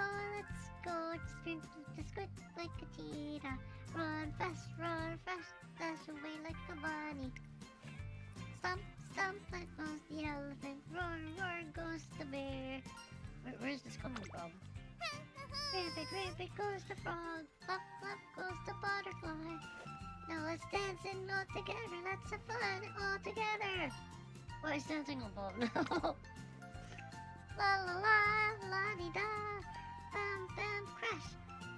Just quick like a cheetah. Run fast, dash away like a bunny. Stomp like goes the elephant. Roar goes the bear. Where's this coming from? Rabbit goes the frog. Flop goes the butterfly. Now let's dance and all together. Let's have fun all together. Why is dancing above now? La la la la di da. Bam bam crash.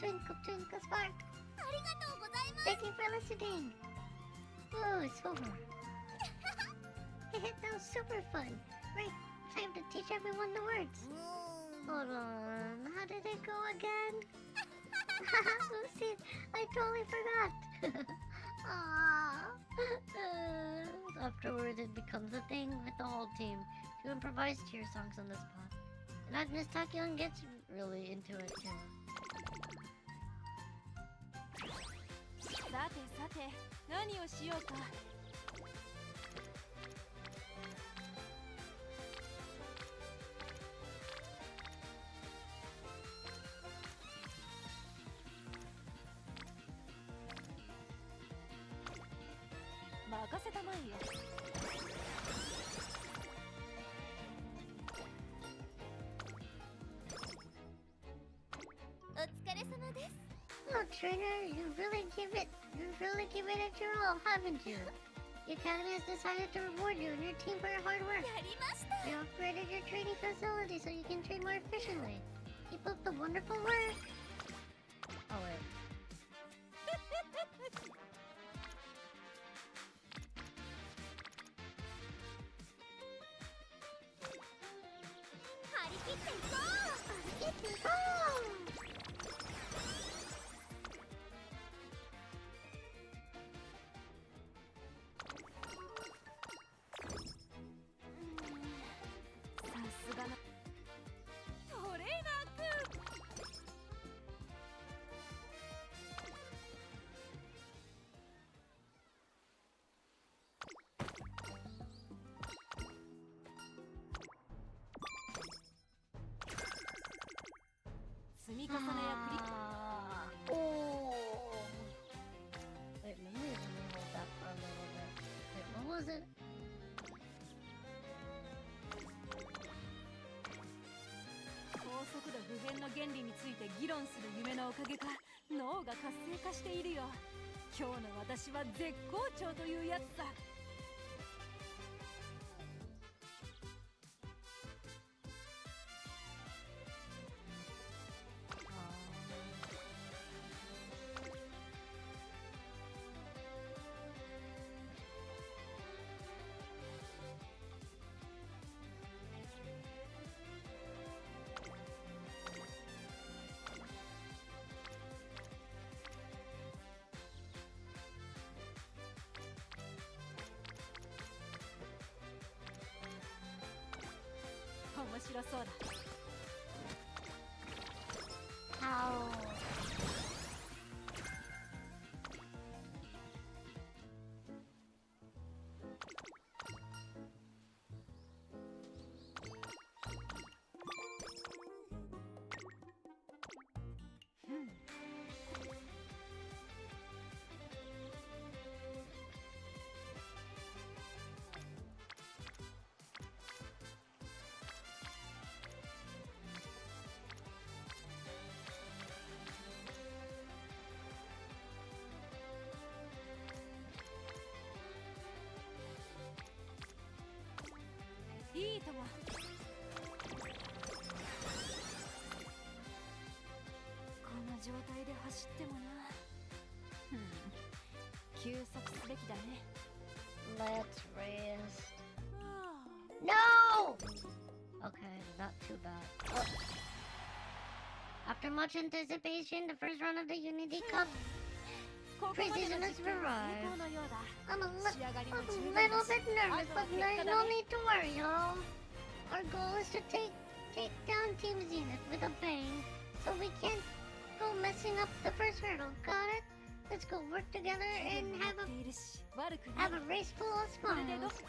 Twinkle twinkle spark. ありがとうございます Thank you for listening. Oh, it's over. That was super fun. Right, time to teach everyone the words. うーん Hold on, how did it go again? Oopsie, I totally forgot. Afterwards, it becomes a thing with the whole team to improvise cheer songs on the spot. And Agnes Takion gets really into it too. さてさて何をしようか任せたまえよお疲れ様 trainer, you really give it your all, haven't you? The Academy has decided to reward you and your team for your hard work. やりました。 We upgraded your training facility so you can train more efficiently. Keep up the wonderful work. Oh wait. 張り切っていこう。張り切っていこう。さすがのトレーナーくん。積み重ねや繰り Oh. Wait, let me hold that for a little bit. Wait, what was it? 高速度不変の原理について議論する夢のおかげか脳が活性化しているよ。今日の私は絶好調というやつさ。面白そうだ。 Ow.いいとも。こんな状態で走ってもな。休息すべきだね。 Let's rest. ああ No! Okay, not too bad. Oh. After much anticipation, the first round of the Unity Cup ここまでの preseason has 実験は成 arrived. 功のようだ。 I'm a 仕上がりも little 十分 bit だし nervous, but no need to worry, y'all. Our goal is to take down Team Zenith with a bang, so we can't go messing up the first hurdle. Got it? Let's go work together 気 and 分になっているし悪くない have a race full of これでど smiles.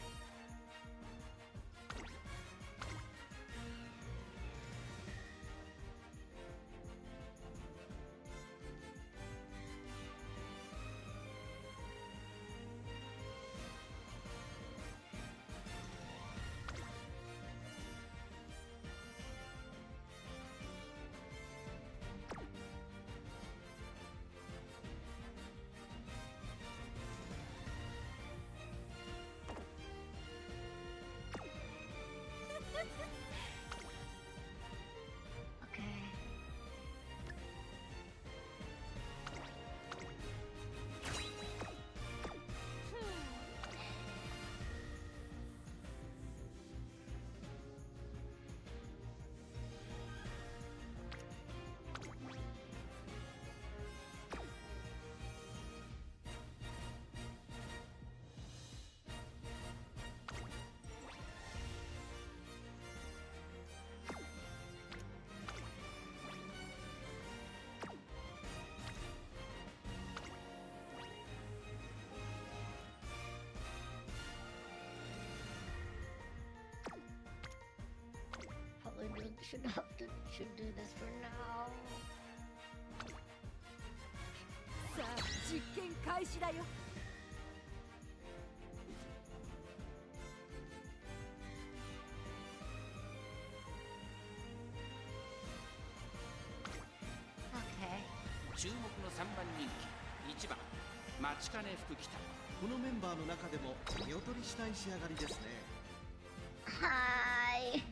Okay. Probably should do this for now. さあ実験開始だよ。 Okay. 注目の3番待ちかね服着た。このメンバーの中でも見劣りしない仕上がりですね。Hi.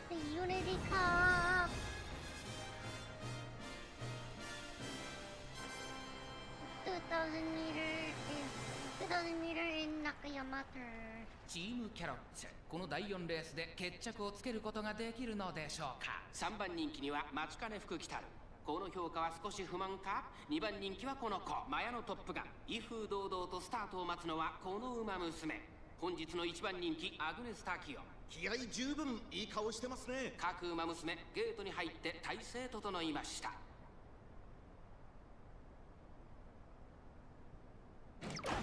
The Unity Cup. 2000 meter in Nakayama turn. チームキャロッツ、この第4レースで決着をつけることができるのでしょうか。3番人気には待ちかね福来たる。この評価は少し不満か。2番人気はこの子マヤのトップガン。威風堂々とスタートを待つのはこの馬娘。本日の1番人気アグネス・タキオ。気合十分いい顔してますね。各馬娘ゲートに入って体勢整いました。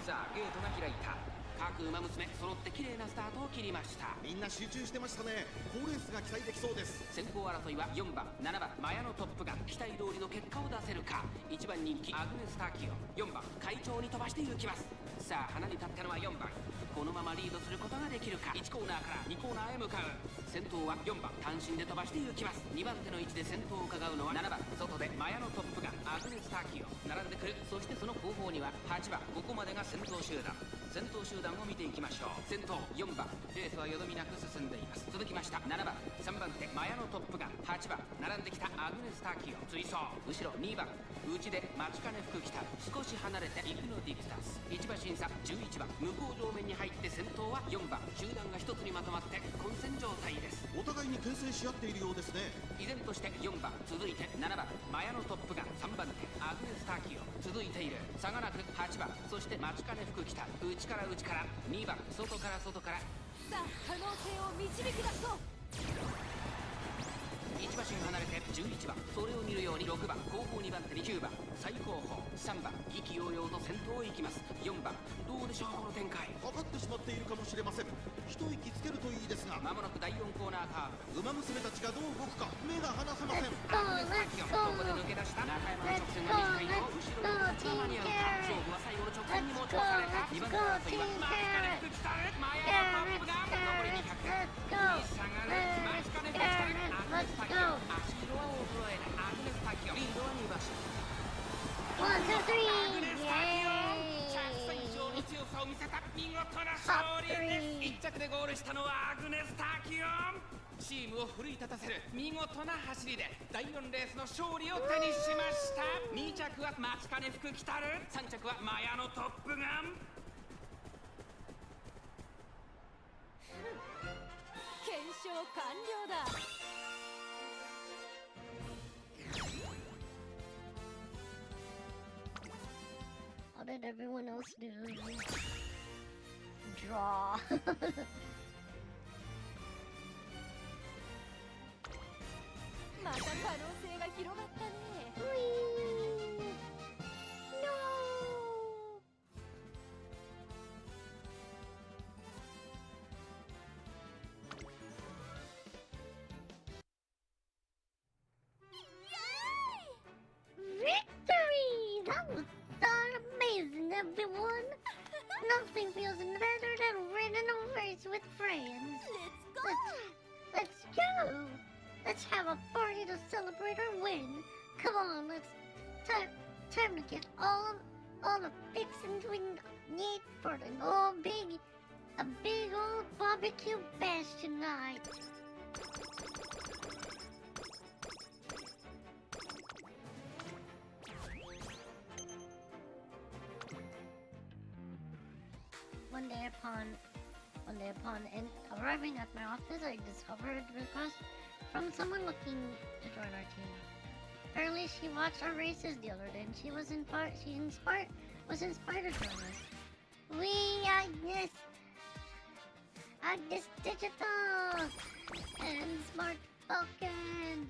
さあゲートが開いた。各馬娘揃って綺麗なスタートを切りました。みんな集中してましたね。好レースが期待できそうです。先行争いは4番7番マヤのトップガン。期待通りの結果を出せるか。1番人気アグネス・タキオ、4番会長に飛ばして行きます。さあ花に立ったのは4番。このままリードすることができるか。1コーナーから2コーナーへ向かう。先頭は4番単身で飛ばして行きます。2番手の位置で先頭を伺うのは7番外でマヤのトップガンアグネス・タキオ並んでくる。そしてその後方には8番。ここまでが先頭集団。先頭集団を見ていきましょう。先頭4番。レースはよどみなく進んでいます。続きました7番3番手マヤのトップガン。8番並んできたアグネス・タキオ追走。後ろ2番内で待ちかね福来た。少し離れてイクノディクタス。1馬審査11番。向こう上面に入って先頭は4番。集団が一つにまとまって混戦状態です。お互いに牽制し合っているようですね。依然として4番続いて7番マヤのトップガン。3番手アグネス・タキオ続いている。差がなく8番。そして待ちかね福来た。内から内から2番外から外から。さあ可能性を導き出そう。1馬身離れて11番。それを見るように6番後方2番手に9番最後方3番意気揚々と先頭へ行きます。4番どうでしょうこの展開。かかってしまっているかもしれません。一息つけるといいですが。まもなく第4コーナーカーブ。馬娘たちがどう動くか目が離せません。アグネス・タキオここで抜け出した中山の直線が短いのを後ろの2つが間に合うか。勝負は最後の直線に持ち越された。2番手の争いは待ちかね福来たるマヤのトップが残り200。下がる待ちかね福来たるアグネス・タキオ。足色は衰えないアグネス・タキオ。リードは2馬身。1, 2, アグネ 3. ス・タキオ着差以上の強さを見せた見事な勝利です。1着でゴールしたのはアグネス・タキオ。チームを奮い立たせる見事な走りで第4レースの勝利を手にしました。2着は待ちかね福来たる。3着はマヤのトップガン。検証完了だ。How did everyone else do? Draw. また可能性が広がったね。No. Victory! That was amazing, everyone. Nothing feels better than winning a race with friends. Let's go! Let's go! Let's have a party to celebrate our win. Come on, time to get all the fixings we need for a big old barbecue bash tonight. One day upon arriving at my office, I discovered a request from someone looking to join our team. Apparently, she watched our races the other day, and she was inspired to join us. We Agnes Digital and Smart Falcon.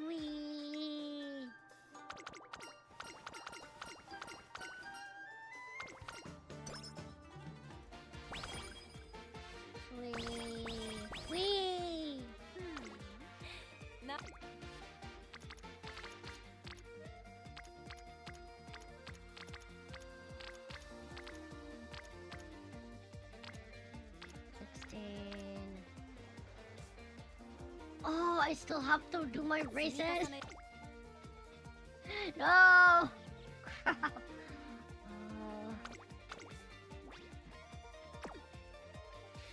We.な I still have to do my races. No. Crap.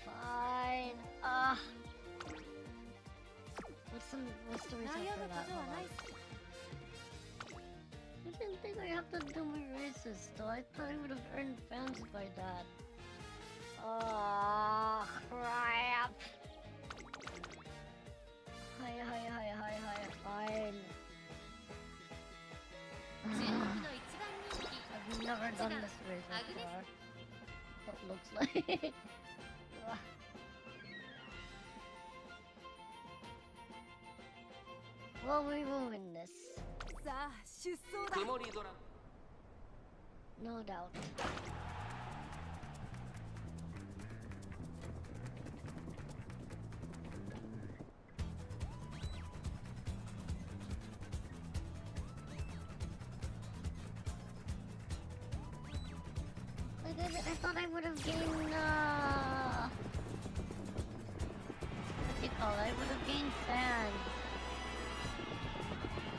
Fine. What's the result 悩 for むこ that? とは Hold ない on. I didn't think I have to do my races though. I thought I would have earned fans by that. Oh, crap. Hi, fine. 注目の一番人気 I've never done this race before. What it looks like. Well, we will win this. さあ出走だ。曇り空 No doubt. I thought I would have gained, what do you call it? I would have gained fans.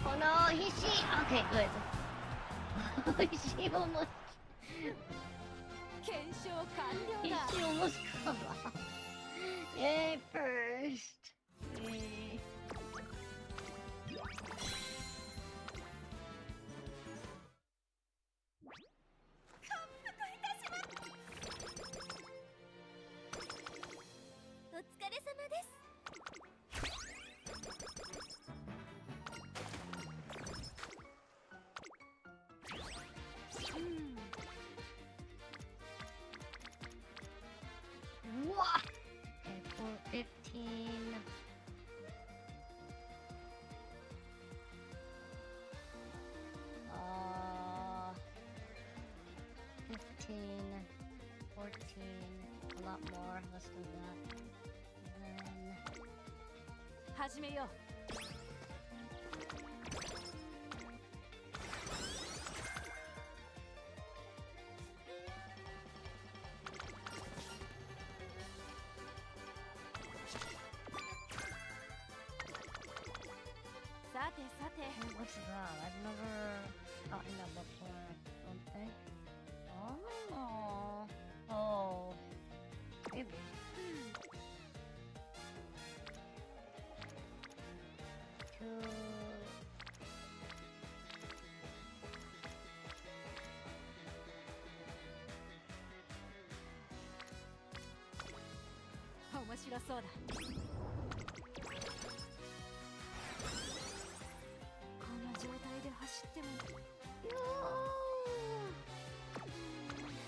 Oh no, she, okay, good. She almost, 検証完了だ。 she almost come off. Yay, first. Yay. What? Okay, 415. Uh, 15, 14, a lot more, less than that. And then 始めよう。さてさて。 what's that? I've never gotten that before, I don't think. Oh, maybe. Two. 面白そうだ。この状態で走っても No!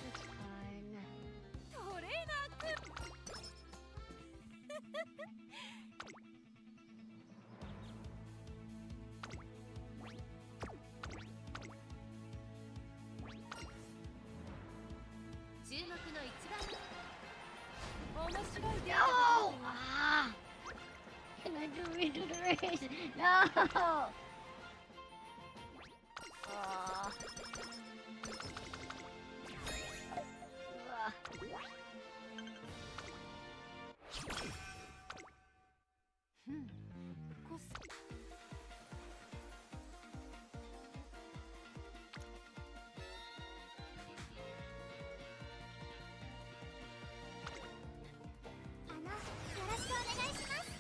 It's fine. トレーナーくん。注目の一番面白いデー No! タが Ah! Can I redo the race? No! Ah. Ah. コスよろしくお願いします。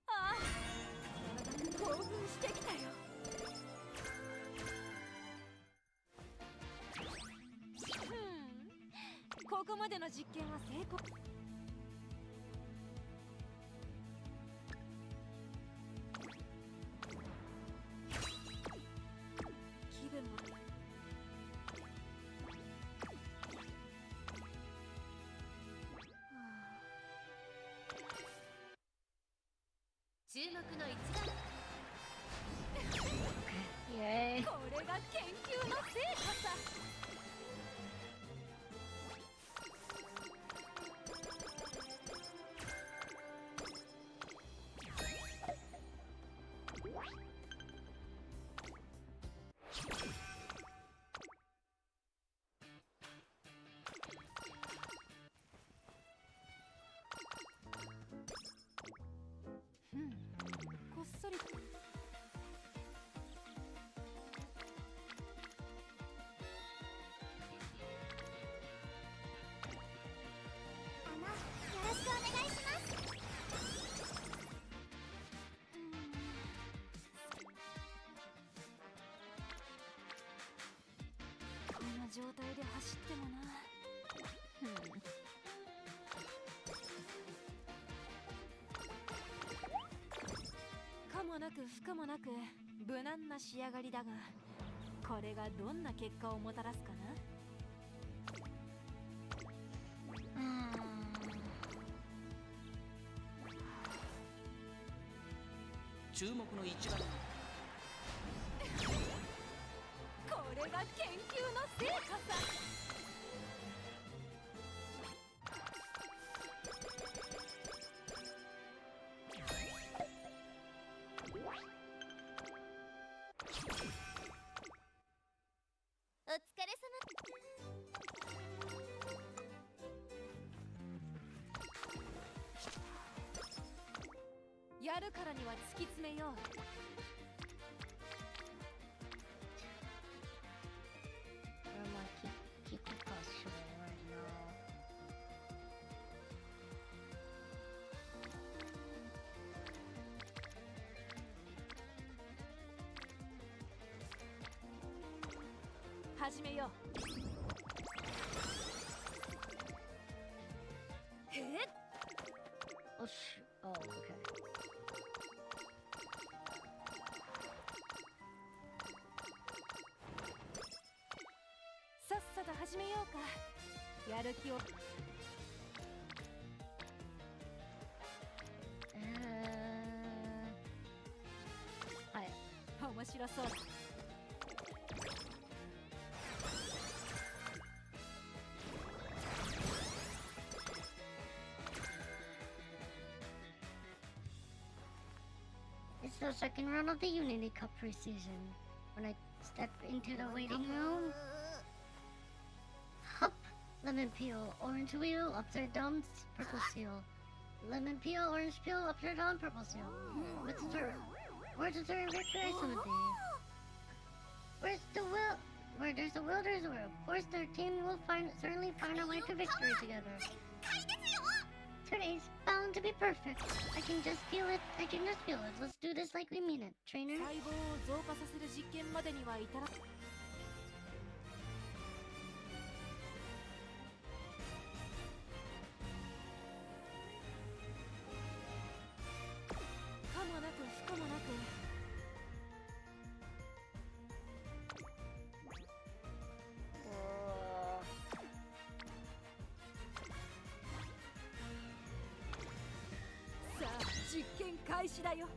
ああ興奮してきたよ。ここまでの実験は成功。気分も注目の一番 Yay. これが研究の成果さ。状態で走ってもな。可もなく不可もなく無難な仕上がりだが、これがどんな結果をもたらすかな。注目の一番これが研究の成果さ。お疲れ様。やるからには突き詰めよう。始めよう。Oh, oh, okay. さっさと始めようか。やる気を。はい。面白そうだ。It's the second round of the Unity Cup preseason. When I step into the waiting room, hop, lemon peel, orange wheel, upside down, purple seal. Lemon peel, orange peel, upside down, purple seal. Where's the third victory something? Where's the will? Where there's a will, there's a will. Of course, their team will certainly find a way to victory together. Today's bound to be perfect. I can just feel it. Let's do this like we mean it, trainer. 細胞を増加させる実験までには至ら。可もなく不可もなく。さあ実験開始だよ。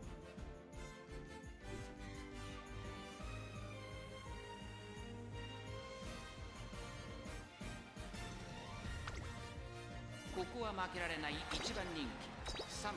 ここは負けられない一番人気3番。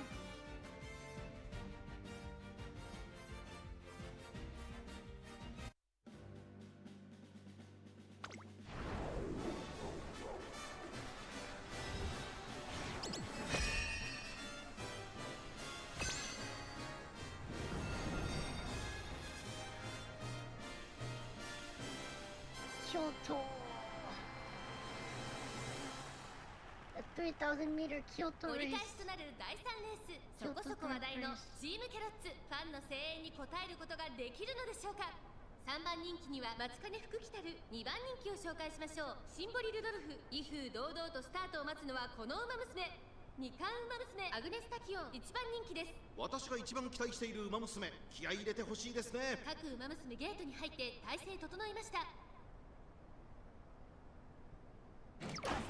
Kyoto. A 3,000-meter Kyoto 折り race. 返しとなる第3レース、そこそこ話題のチームキャロッツ。ファンの声援に応えることができるのでしょうか。3番人気には松金福来たる2番人気を紹介しましょう。シンボリルドルフ。威風堂々とスタートを待つのはこの馬娘。2冠馬娘アグネスタキオン1番人気です。私が一番期待している馬娘、気合い入れてほしいですね。各馬娘ゲートに入って体勢整いました。さ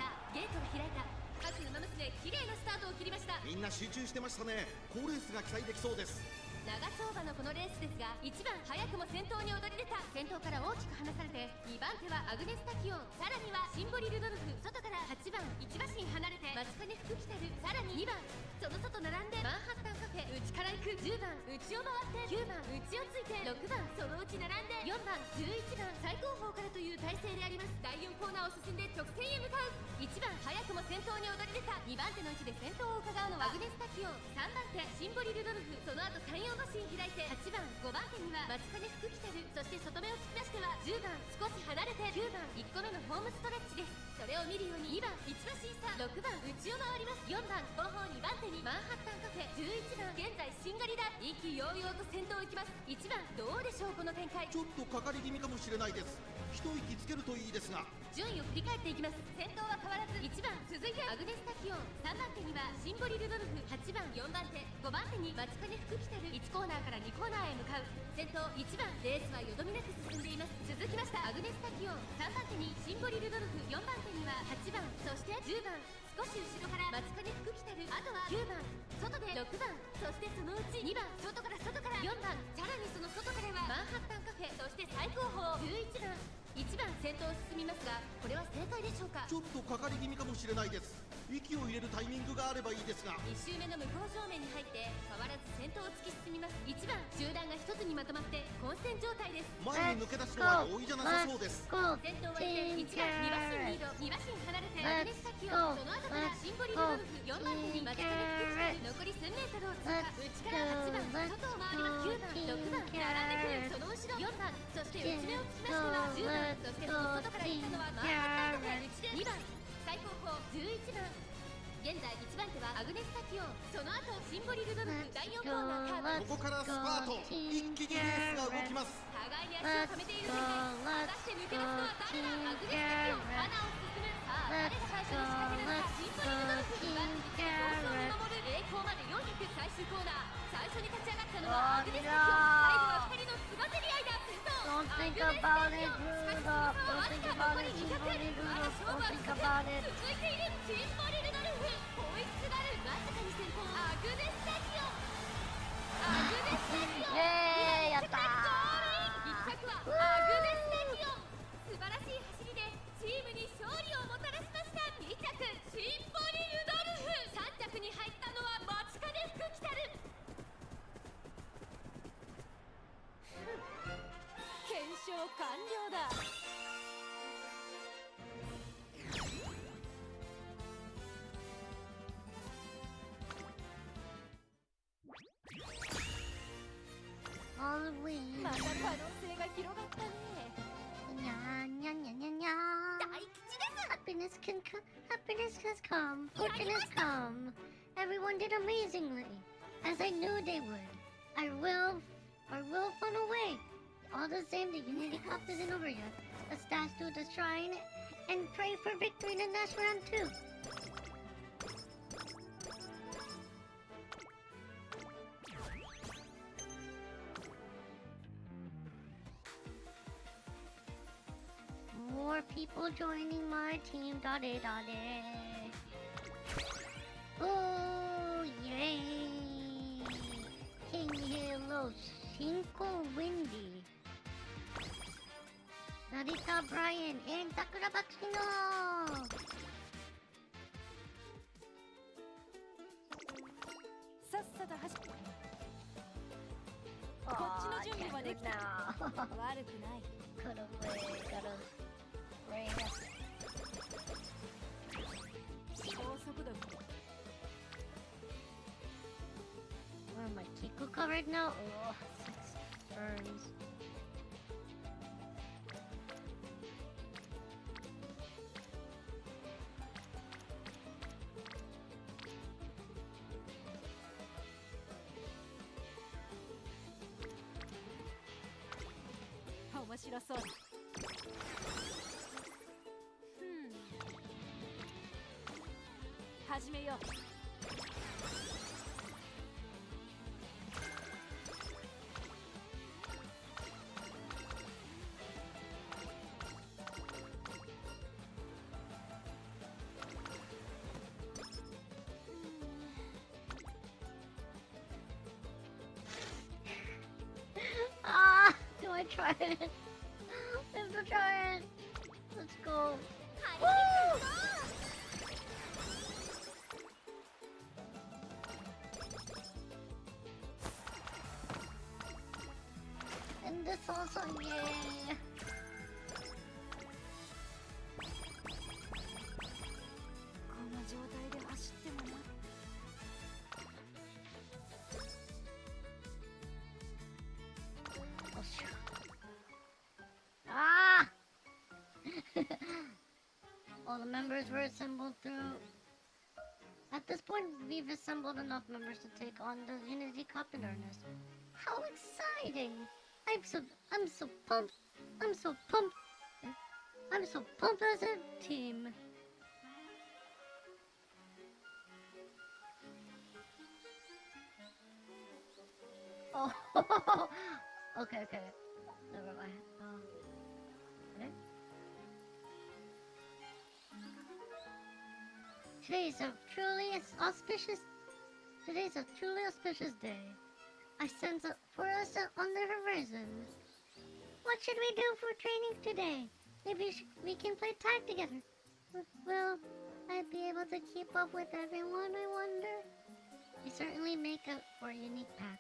あゲートが開いた。各馬娘綺麗なスタートを切りました。みんな集中してましたね。好レースが期待できそうです。長丁場のこのレースですが、1番早くも先頭に躍り出た。先頭から大きく離されて2番手はアグネスタキオン、さらにはシンボリルドルフ。外から8番1馬身離れて松金福来たる、さらに2番その外並んでマンハッタンカフェ。内から行く10番内を回って9番内をついて6番そのうち並んで4番11番最高峰からという体勢であります。第4コーナーを進んで直線へ向かう。1番早くも先頭に躍り出た。2番手の位置で先頭を伺うのはアグネスタキオン、3番手シンボリルドルフ。その後3、4馬身開いて8 8番5番手には松金福来る、そして外目を突き出しては10番少し離れて9番1個目のホームストレッチです。それを見るように2番1馬審査、6番内を回ります。4番後方2番手にマンハッタンカフェ、11番現在しんがりだ、意気揚々と先頭を行きます。1番どうでしょうこの展開。ちょっとかかり気味かもしれないです。一息つけるといいですが。順位を振り返っていきます。先頭は変わらず1番、続いてアグネスタキオン、3番手にはシンボリルドルフ、8番4番手5番手に松金福来る、1コーナーから2コーナーへ向かう。先頭1番、レースはよどみなく進んでいます。続きましたアグネスタキオン、3番手にシンボリルドルフ、4番手には8番、そして10番少し後ろから松金福来る、あとは9番外で6番、そしてそのうち2番外から4番、さらにその外からはマンハッタンカフェ、そして最高峰11番1番先頭を進みますが、これは正解でしょうか。ちょっとかかり気味かもしれないです。息を入れるタイミングがあればいいですが。1周目の向こう正面に入って変わらず先頭を突き進みます。1番集団が一つにまとまって混戦状態です。前に抜け出すのは容易じゃなさそうです。先頭は1番2馬身リード、2馬身離れてアグネスタキオン、その後からシンボリルドルフ、4番手に松金福来る、残り1000メートルを通過。内から8番外を回ります。9番6番並んでくる、その後ろ4番、そして内目をつきましては10番、そしてその外から行ったのはマンハッタンカフェ、内で2番最高峰11番、現在1番手はアグネスタキオン、その後シンボリルドルフ、第4コーナーカーブ、ここからスパート、一気にレースが動きます。互いに足を溜めている展開。果たして抜け出すのは誰だ。アグネスタキオン花を進む。さあ誰が最初に仕掛けるのか。シンボリルドルフは一番上を見守る。栄光まで400、最終コーナー最初に立ち上がったのはアグネスタキオン、最後は2人のつばぜり合いだ。先頭 Don't think about it, Rudolph. Don't think about it, Shimori Rudolph. Don't think about it. 続いているシンボリルドルフ、ホイッスがある、まさかに先頭アグネスタキオン、アグネスタキオン、やった1着はアグネスタキオン、素晴らしい走りでチームに勝利をもたらしました。2着シンボリルドルフ、3着に入ったのは松金福来る。検証完了だ。また可能性が広がったね。大吉です。 Happiness has come. Fortune has come. Everyone did amazingly, as I knew they would. I will fun away. All the same, the Unity Cup isn't over yet. Let's dash to the shrine and pray for victory in the next round too. More people joining my team. Dade. Oh, yay! King Halo, Shinko Windy, Narita Brian, and Sakura Bakshino! さっさと走っこっちの準備はできた。悪くない。高速度。 Where am I? Kiku covered now? Oh, 6 turns. Oh, 面白そうだ。始めよう。Do I try it? I have to try it. Let's go. Woo! And this also, yay! All the members were assembled through... At this point, we've assembled enough members to take on the Unity Cup in earnest. How exciting! I'm so pumped. I'm so pumped as a team. Oh, okay. Never mind. Okay. Today's a truly auspicious day. I sense for us on the horizon. What should we do for training today? Maybe we can play tag together. Will I be able to keep up with everyone, I wonder? We certainly make up for a unique pack.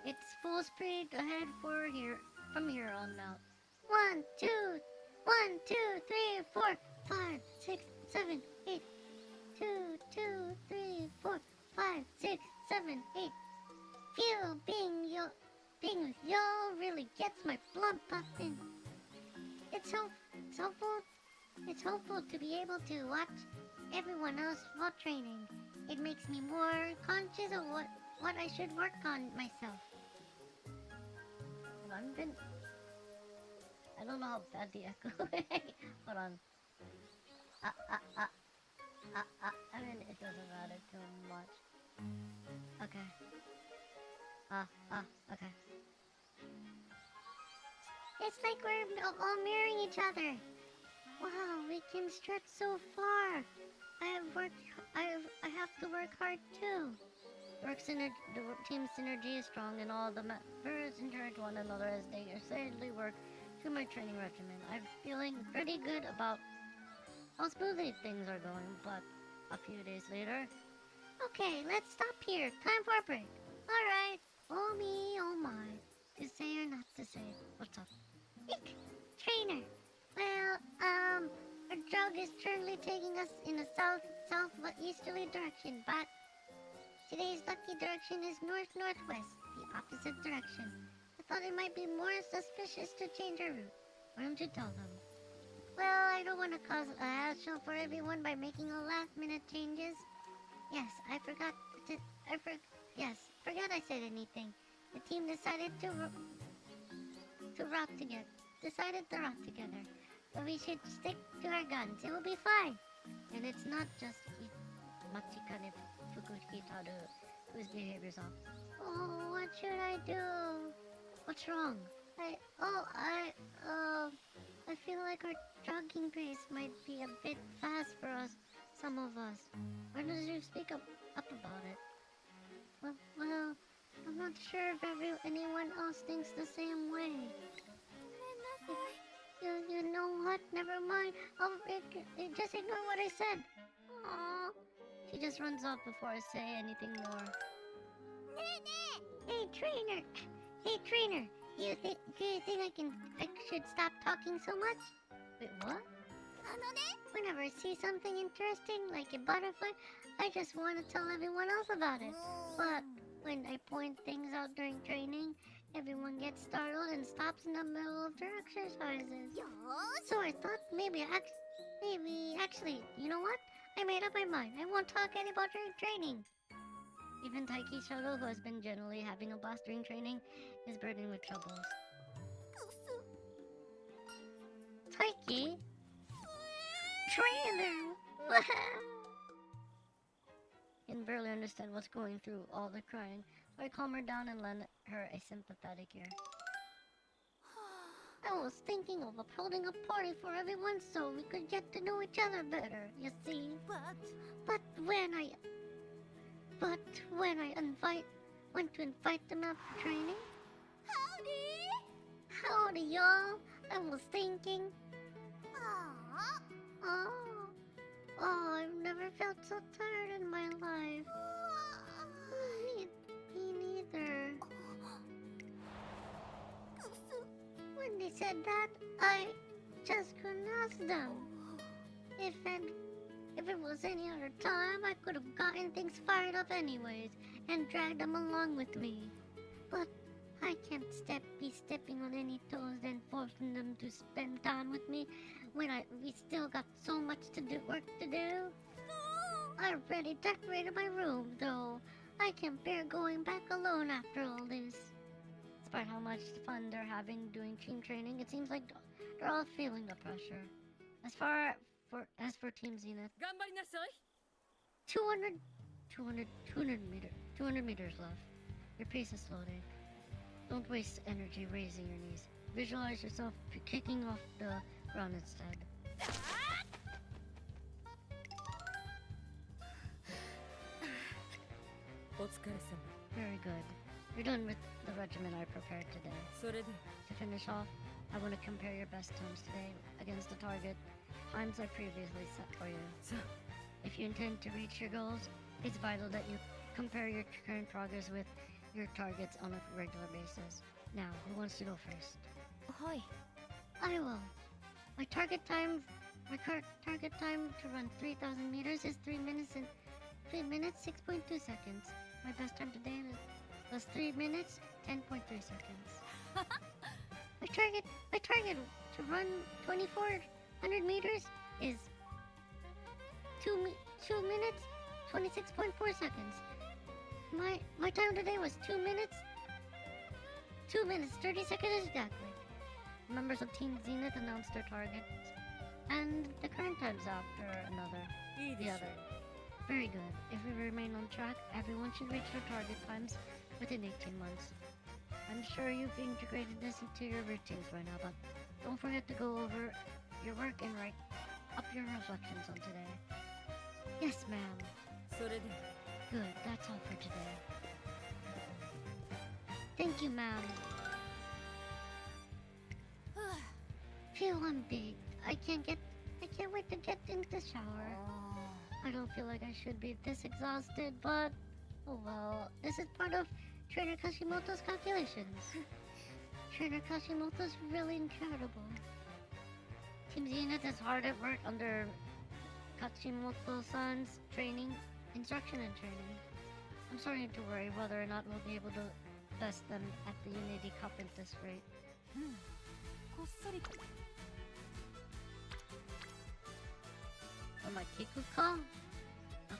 It's full speed ahead from here on out. 1, 2, 3, 4, 5, 6, 7, 8. 2, 3, 4, 5, 6, 7, 8. Phew, being with y'all really gets my blood pumping. It's helpful to be able to watch everyone else while training. It makes me more conscious of what I should work on myself. I don't know how bad the echo is. Hold on. I mean, it doesn't matter too much. Okay. Okay. It's like we're all mirroring each other. Wow, we can stretch so far. I have to work hard too. The team synergy is strong and all the members encourage one another as they excitedly work through my training regimen. I'm feeling pretty good about how smoothly things are going, but a few days later... Okay, let's stop here. Time for a break. Alright. Oh me, oh my. To say or not to say. What's up? Eek! Trainer! Well, our drug is currently taking us in a south-southeasterly direction, but today's lucky direction is north-northwest, the opposite direction. I thought it might be more suspicious to change our route. Why don't you tell them? Well, I don't want to cause a hassle for everyone by making a last-minute changes. Yes, forgot I said anything. The team decided to rock together. But we should stick to our guns. It will be fine. And it's not just Machikane Fukukitaru whose behavior's off. Oh, what should I do? What's wrong? I feel like our jogging pace might be a bit fast for us, some of us. Why don't you speak up about it? Well, I'm not sure if anyone else thinks the same way. You know what? Never mind. Just ignore what I said. Aww. She just runs off before I say anything more. Hey, trainer. You think I should stop talking so much? Wait, what? Whenever I see something interesting, like a butterfly, I just want to tell everyone else about it. But when I point things out during training, everyone gets startled and stops in the middle of their exercises. So I thought maybe actually, you know what? I made up my mind. I won't talk anymore during training. Even Taiki Shadow, who has been generally having a blast during training, is burdened with troubles. Taiki? Trailer! Can barely understand what's going through all the crying, so I calm her down and lend her a sympathetic ear. I was thinking of holding a party for everyone so we could get to know each other better, you see. But when I went to invite them out for training... Howdy, y'all. I was thinking... I've never felt so tired in my life. Me neither. When they said that, I just couldn't ask them. If it was any other time, I could have gotten things fired up anyways and dragged them along with me. But I can't be stepping on any toes and wanting them to spend time with me when we still got so much work to do. I already decorated my room, though. I can't bear going back alone after all this. Despite how much fun they're having doing team training, it seems like they're all feeling the pressure. As for Team Zenith, 頑張りなさい。 200 meters left. Your pace is slowing. Don't waste energy raising your knees. Visualize yourself kicking off the ground instead. Very good. You're done with the regimen I prepared today. それで To finish off, I want to compare your best times today against the target times I previously set for you. さあ If you intend to reach your goals, it's vital that you compare your current progress with your targets on a regular basis. Now, who wants to go first? はい。 I will. My target time to run 3,000 meters is 3 minutes 6.2 seconds. My best time today was 3 minutes 10.3 seconds. my target to run 2,400 meters is 2 minutes 26.4 seconds. My time today was 2 minutes 30 seconds exactly. Members of Team Zenith announced their targets and the current times after the other. Very good. If we remain on track, everyone should reach their target times within 18 months. I'm sure you've integrated this into your routines by now, but don't forget to go over your work and write up your reflections on today. Yes, ma'am. それで Good, that's all for today. Thank you, ma'am. Phew, I'm baked. I can't wait to get into the shower. I don't feel like I should be this exhausted, but oh well. This is part of Trainer Kashimoto's calculations. Trainer Kashimoto's really incredible. Team Zenith is hard at work under Kashimoto-san's instruction and training. I'm starting to worry whether or not we'll be able to best them at the Unity Cup at this rate. こっそり。 Oh, my Kikuka? Okay.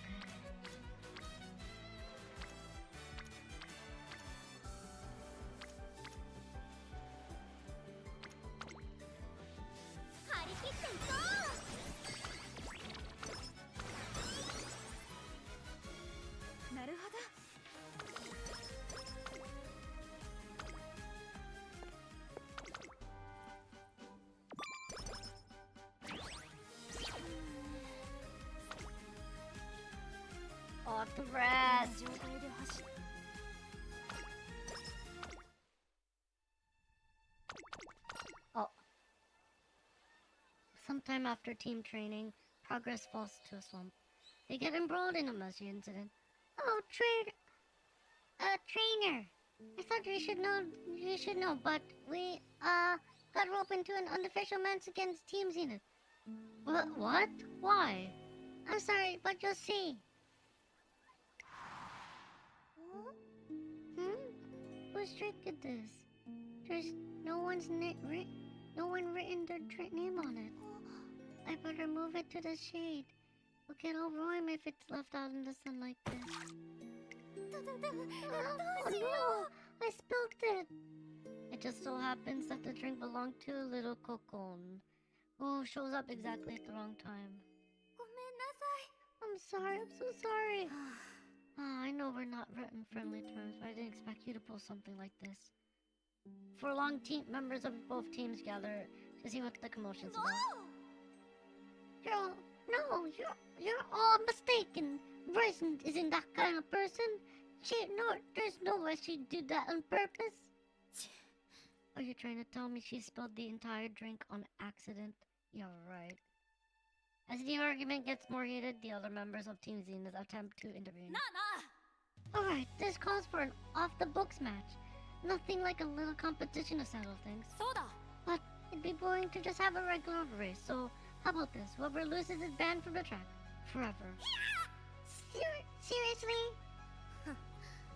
Oh, the rest. Oh. Sometime after team training, progress falls to a slump. They get embroiled in a messy incident. Oh, trainer. I thought you should know, but we, got roped into an unofficial match against Team Zenith. What? Why? I'm sorry, but you'll see. Whose trick is this? There's no one written their name on it. I better move it to the shade. Look, it'll ruin if it's left out in the sun like this. Oh no! I spilled it! It just so happens that the drink belonged to a little Kokon, who shows up exactly at the wrong time. I'm sorry, I'm so sorry. I know we're not written friendly terms, but I didn't expect you to pull something like this. For long, members of both teams gather to see what the commotion's about. You're all mistaken. Bryson isn't that kind of person. There's no way she'd do that on purpose. Are you trying to tell me she spilled the entire drink on accident? Yeah, right. As the argument gets more heated, the other members of Team Zenith attempt to intervene. Alright, this calls for an off-the-books match. Nothing like a little competition to settle things. But it'd be boring to just have a regular race, so how about this? Whoever loses is banned from the track. Forever. Seriously?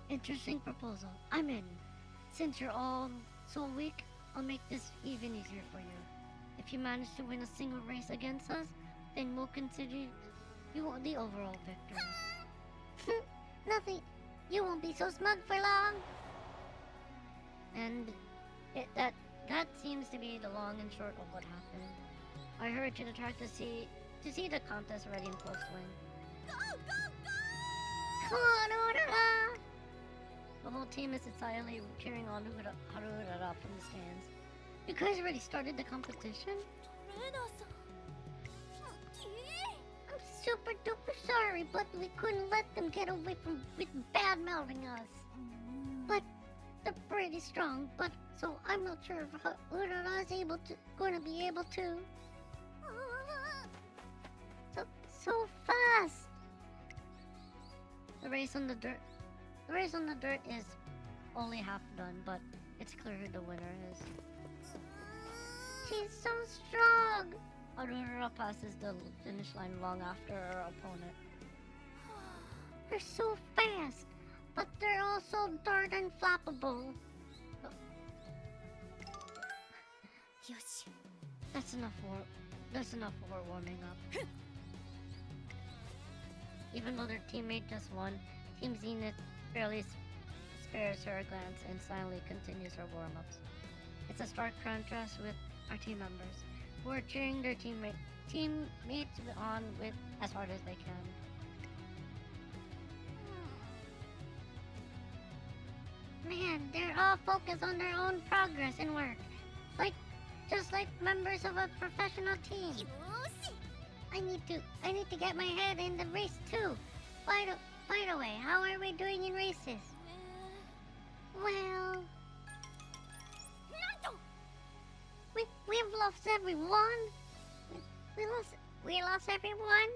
Interesting proposal. I'm in. Since you're all so weak, I'll make this even easier for you. If you manage to win a single race against us, then we'll consider you the overall victors. Nothing. You won't be so smug for long. And that seems to be the long and short of what happened. I hurried to the track to see the contest already in full swing. Go, go, go! Come on, Urara! The whole team is silently cheering on Harurara from the stands. You guys already started the competition? トレーナーさん。I'm super duper sorry, but we couldn't let them get away with bad mouthing us. But they're pretty strong, but so I'm not sure if Urara is going to be able to. So fast. The race on the dirt is only half done, but it's clear who the winner is. She's so strong. Arura passes the finish line long after her opponent. They're so fast, but they're also darn unflappable. Yoshi. That's enough for warming up. Even though their teammate just won, Team Zenith barely spares her a glance and silently continues her warm-ups. It's a stark contrast with our team members, who are cheering their teammates on with as hard as they can. Man, they're all focused on their own progress and work, just like members of a professional team. Yoshi. I need to get my head in the race too. By the way, how are we doing in races? Well, なんと we've lost everyone. We lost everyone.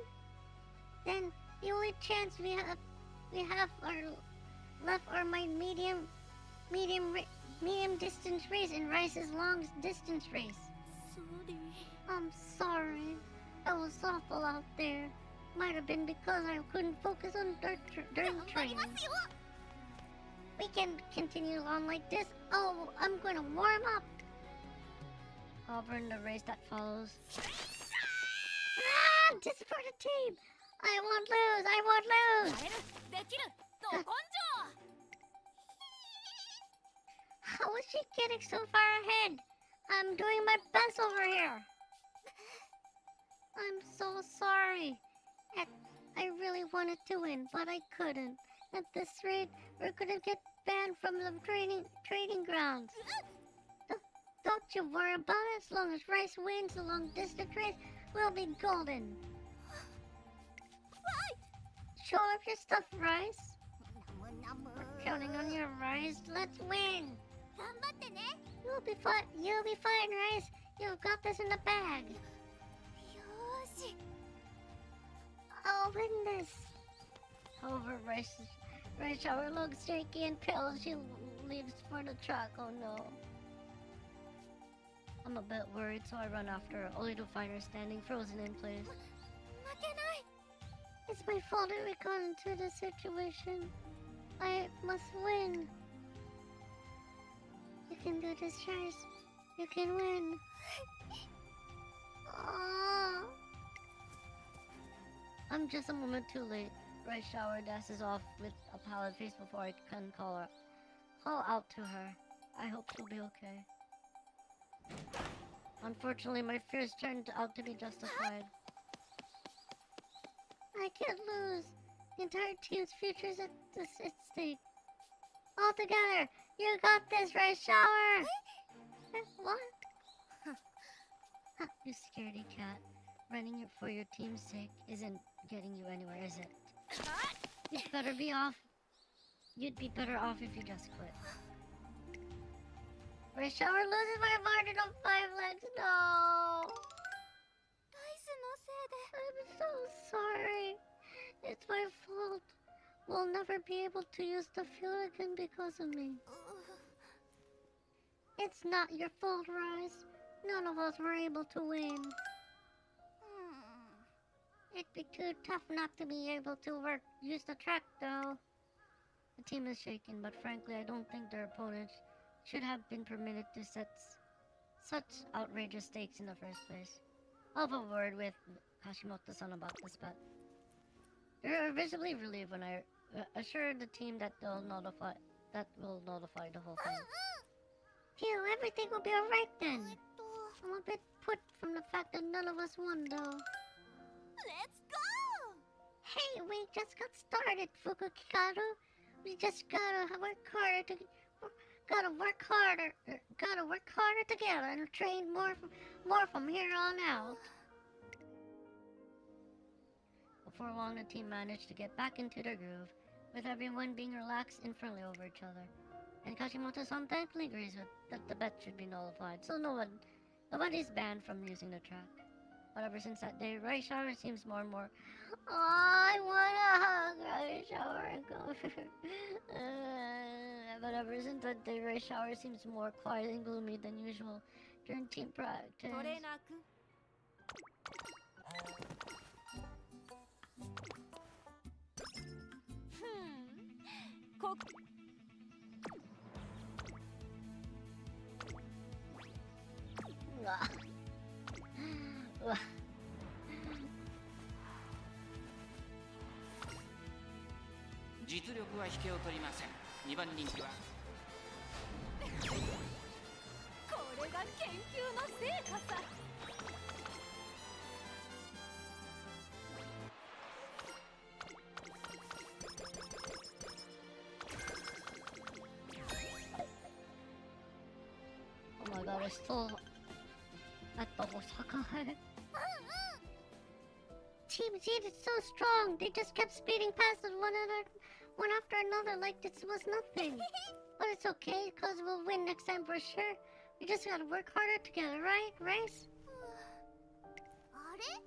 Then the only chance we have left are my medium distance race and Rice's long distance race. ソーリー。 I'm sorry. That was awful out there. Might have been because I couldn't focus on during 頑張り training. ますよ。 We can continue on like this. Oh, I'm gonna warm up. However, in the race that follows. Just for the team. I won't lose. I won't lose. やれる。できる。ど根性。 How is she getting so far ahead? I'm doing my best over here. I'm so sorry. I really wanted to win, but I couldn't. At this rate, we're gonna get banned from the training grounds. Don't you worry about it. As long as Rice wins the long distance race, we'll be golden. Show off your stuff, Rice. ナムナム。 We're counting on your Rice. Let's win. 頑張ってね。 You'll be fine, Rice. You've got this in the bag. よーし。 I'll win this. However, Rice Shower looks shaky and pale as she leaves for the track. Oh no. I'm a bit worried, so I run after her, only to find her standing frozen in place. 負けない。 It's my fault that we got into this situation. I must win. You can do this, Rice. You can win. Oh. I'm just a moment too late. Rice Shower dashes off with a pallid face before I can call out to her. I hope she'll be okay. Unfortunately, my fears turned out to be justified. I can't lose. The entire team's future is at stake. All together, you got this, Rice Shower! What? You scaredy cat. Running for your team's sake isn't getting you anywhere, is it? You'd be better off if you just quit. Rice Shower loses my margin of 5 legs. No! ダイスのせいで。 I'm so sorry. It's my fault. We'll never be able to use the fuel again because of me. It's not your fault, Rice. None of us were able to win. It'd be too tough not to be able to use the track, though. The team is shaken, but frankly, I don't think their opponents should have been permitted to set such outrageous stakes in the first place. I'll have a word with Hashimoto-san about this, but they're visibly relieved when I assured the team that will notify the whole thing. Phew, everything will be alright then. I'm a bit put from the fact that none of us won, though. Let's go! Hey, we just got started, Fukukikaru. We just gotta work harder together and train more from here on out. Before long, the team managed to get back into their groove, with everyone being relaxed and friendly over each other. And Kashimoto-san thankfully agrees with that the bet should be nullified, so nobody's banned from using the track. But ever since that day, Rice Shower seems more and more. Oh, I wanna hug Rice Shower and go. But ever since that day, Rice Shower seems more quiet and gloomy than usual during team practice. トレーナーくん 実力は引けを取りません。2番人気はこれが研究の成果さ。Oh my god, we're still at the Osaka high. Team Z is so strong. They just kept speeding past us one after another like this was nothing. But it's okay, cause we'll win next time for sure. We just gotta work harder together, right, Rice? あれ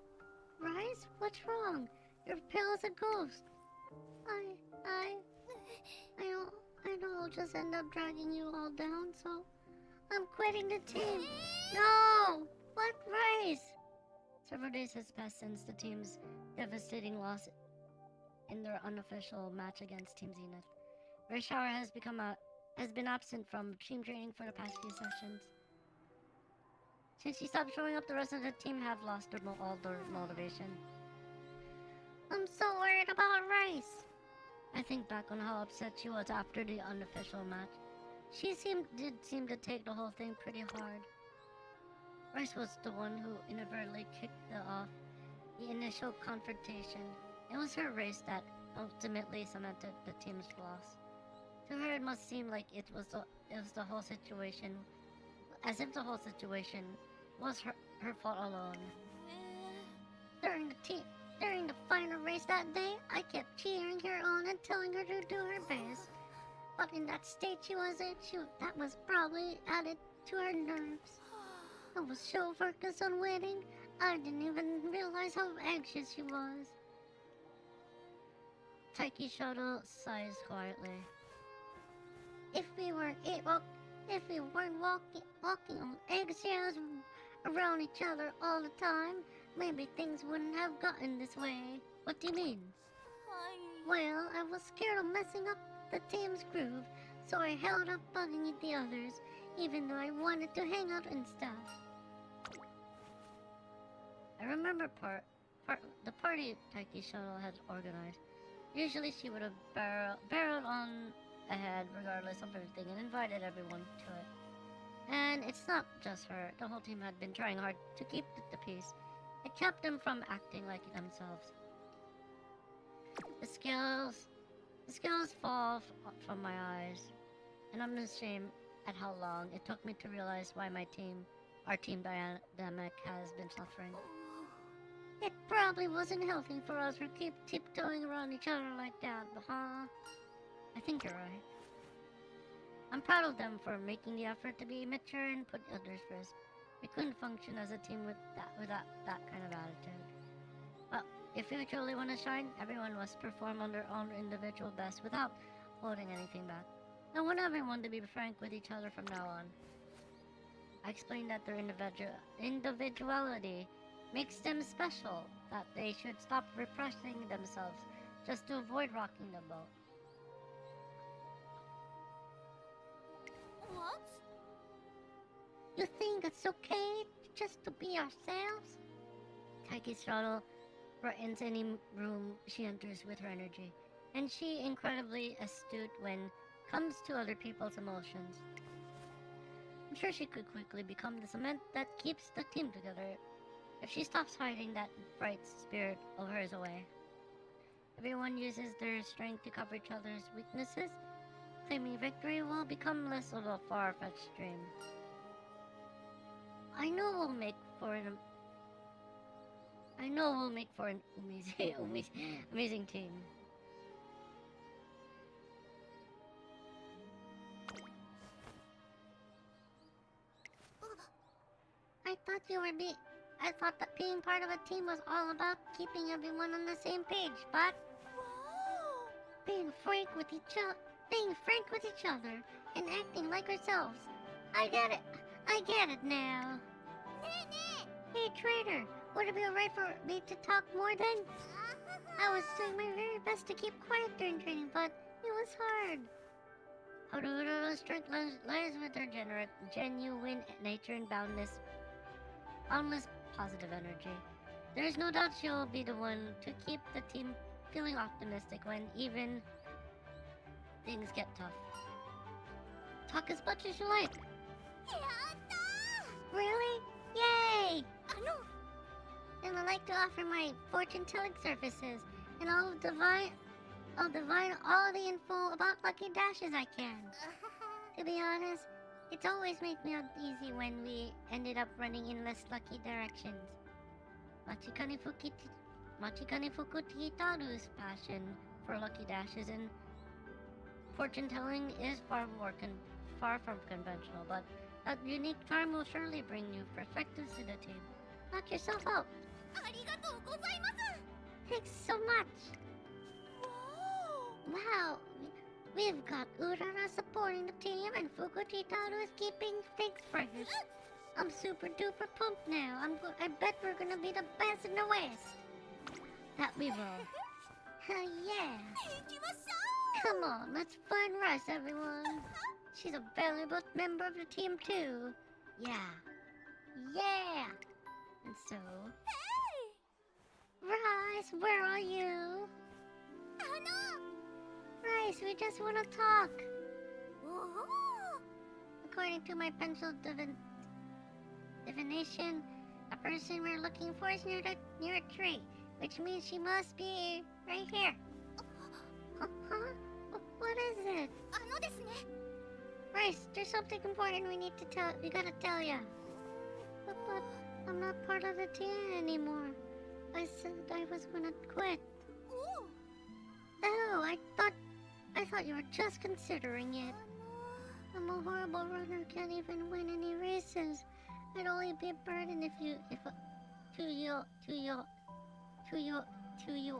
Rice, what's wrong? You're pale as a ghost. I know I'll just end up dragging you all down, so I'm quitting the team. No! What, Rice? Several days has passed since the team's devastating loss in their unofficial match against Team Zenith. Rice Shower has been absent from team training for the past few sessions. Since she stopped showing up, the rest of the team have lost all their motivation. I'm so worried about Rice. I think back on how upset she was after the unofficial match. She did seem to take the whole thing pretty hard. Rice was the one who inadvertently kicked off the initial confrontation. It was her race that ultimately cemented the team's loss. To her, it must seem like it was the whole situation, as if the whole situation was her fault alone. During the final race that day, I kept cheering her on and telling her to do her best. But in that state she was in, that was probably added to her nerves. I was so focused on winning, I didn't even realize how anxious she was. Taiki Shoto sighs quietly. If we weren't walking on eggshells around each other all the time, maybe things wouldn't have gotten this way. What do you mean? Well, I was scared of messing up the team's groove, so I held up bugging the others, even though I wanted to hang out and stuff. I remember the party Taiki Shoto had organized. Usually she would have barreled on ahead regardless of everything and invited everyone to it. And it's not just her, the whole team had been trying hard to keep the peace. It kept them from acting like themselves. The scales fall from my eyes, and I'm ashamed at how long it took me to realize why our team dynamic has been suffering. It probably wasn't healthy for us to keep tiptoeing around each other like that, huh? I think you're right. I'm proud of them for making the effort to be mature and put others first. We couldn't function as a team without that kind of attitude. But if we truly want to shine, everyone must perform on their own individual best without holding anything back. I want everyone to be frank with each other from now on. I explained that their individuality makes them special, that they should stop repressing themselves just to avoid rocking the boat. What? You think it's okay just to be ourselves? Taiki's throttle brightens any room she enters with her energy, and she incredibly astute when comes to other people's emotions. I'm sure she could quickly become the cement that keeps the team together if she stops hiding that bright spirit of hers away. Everyone uses their strength to cover each other's weaknesses. Claiming victory will become less of a far-fetched dream. I know we'll make for an amazing team. I thought that being part of a team was all about keeping everyone on the same page, but being frank with each other and acting like ourselves. I get it now. Hey, traitor, would it be alright for me to talk more then? I was doing my very best to keep quiet during training, but it was hard. Haruro's strength lies with her genuine nature and boundless positive energy. There is no doubt she'll be the one to keep the team feeling optimistic when even things get tough. Talk as much as you like. Really? Yay! Then I'd like to offer my fortune-telling services, and I'll divine all the info about Lucky Dashes I can. To be honest, it's always made me uneasy when we ended up running in less lucky directions. Machikane Fukutaru's passion for Lucky Dashes and fortune-telling is far from conventional, but that unique charm will surely bring new perspectives to the team. Knock yourself out. Thanks so much. Wow, we've got Urara supporting the team and Fukutaru is keeping things fresh. I'm super duper pumped now. I bet we're gonna be the best in the West. That we will. Hell yeah. Come on, let's find Rice, everyone. She's a valuable member of the team too. Yeah. And so... Rice, where are you? Rice, we just want to talk. According to my pencil divination, the person we're looking for is near a tree, which means she must be right here. Huh? What is it? Rice, there's something important we gotta tell ya. But I'm not part of the team anymore. I said I was gonna quit. Oh, I thought you were just considering it. I'm a horrible runner, can't even win any races. I'd only be a burden to you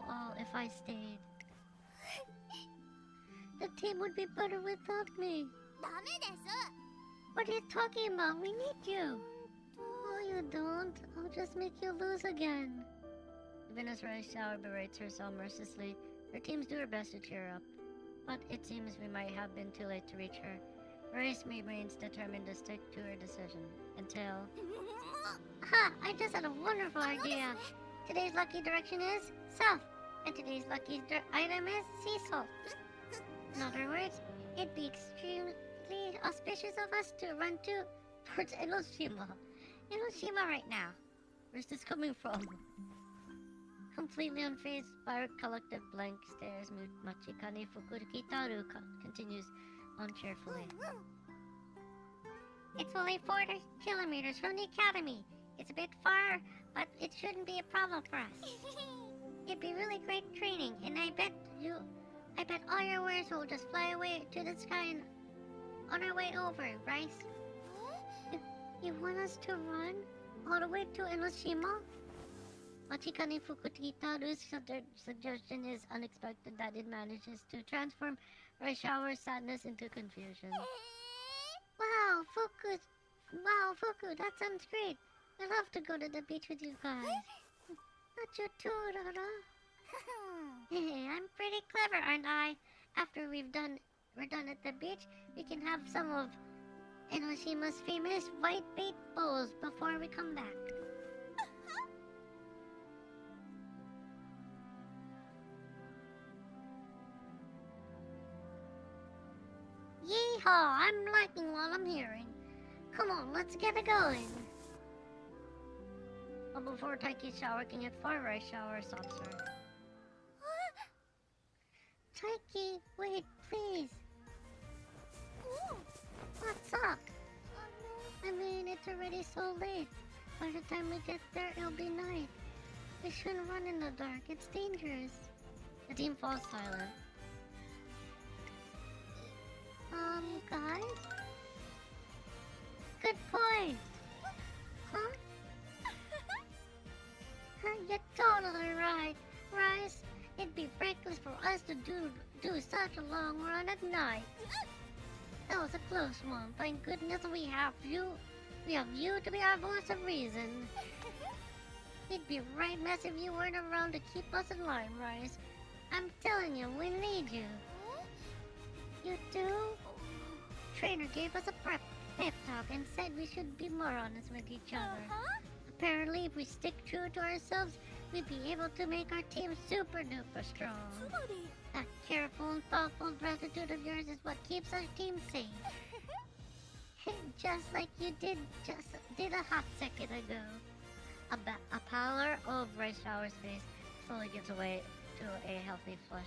all if I stayed. The team would be better without me. What are you talking about? We need you. Oh, you don't. I'll just make you lose again. Even as Rice Shower berates herself mercilessly, her teams do her best to cheer up. But it seems we might have been too late to reach her. Rice remains determined to stick to her decision until... Ha! I just had a wonderful idea! Today's lucky direction is south, and today's lucky item is sea salt. In other words, it'd be extremely auspicious of us to run towards Enoshima. Enoshima right now. Where's this coming from? Completely unfazed by her collective blank stares, Machikane Fukutaru continues on cheerfully. It's only 40 kilometers from the academy. It's a bit far, but it shouldn't be a problem for us. It'd be really great training, and I bet all your words will just fly away to the sky on our way over, Rice. You want us to run all the way to Enoshima? Machikane Fukutaru's suggestion is unexpected that it manages to transform Raishawa's sadness into confusion. Wow, Fuku, that sounds great. I'd love to go to the beach with you guys. Not you too, Rara. Hey, I'm pretty clever, aren't I? After we're done at the beach, we can have some of Enoshima's famous white bait bowls before we come back. Yeehaw! I'm liking what I'm hearing. Come on, let's get it going. But before Taiki's shower can get far, Rice shower stops her. Taiki, wait, please. What's up? I mean, it's already so late. By the time we get there, it'll be night. We shouldn't run in the dark. It's dangerous. The team falls silent. Guys? Good point. Huh? You're totally right, Rice. It'd be reckless for us to do such a long run at night. That was a close one. Thank goodness we have you. We have you to be our voice of reason. It'd be right mess if you weren't around to keep us in line, Rice. I'm telling you, we need you. You do? Trainer gave us a pep talk and said we should be more honest with each other. Apparently, if we stick true to ourselves, we'd be able to make our team super duper strong. That careful and thoughtful gratitude of yours is what keeps our team safe. Just like you did a hot second ago. A pallor of Rice Shower's face slowly gives way to a healthy flush.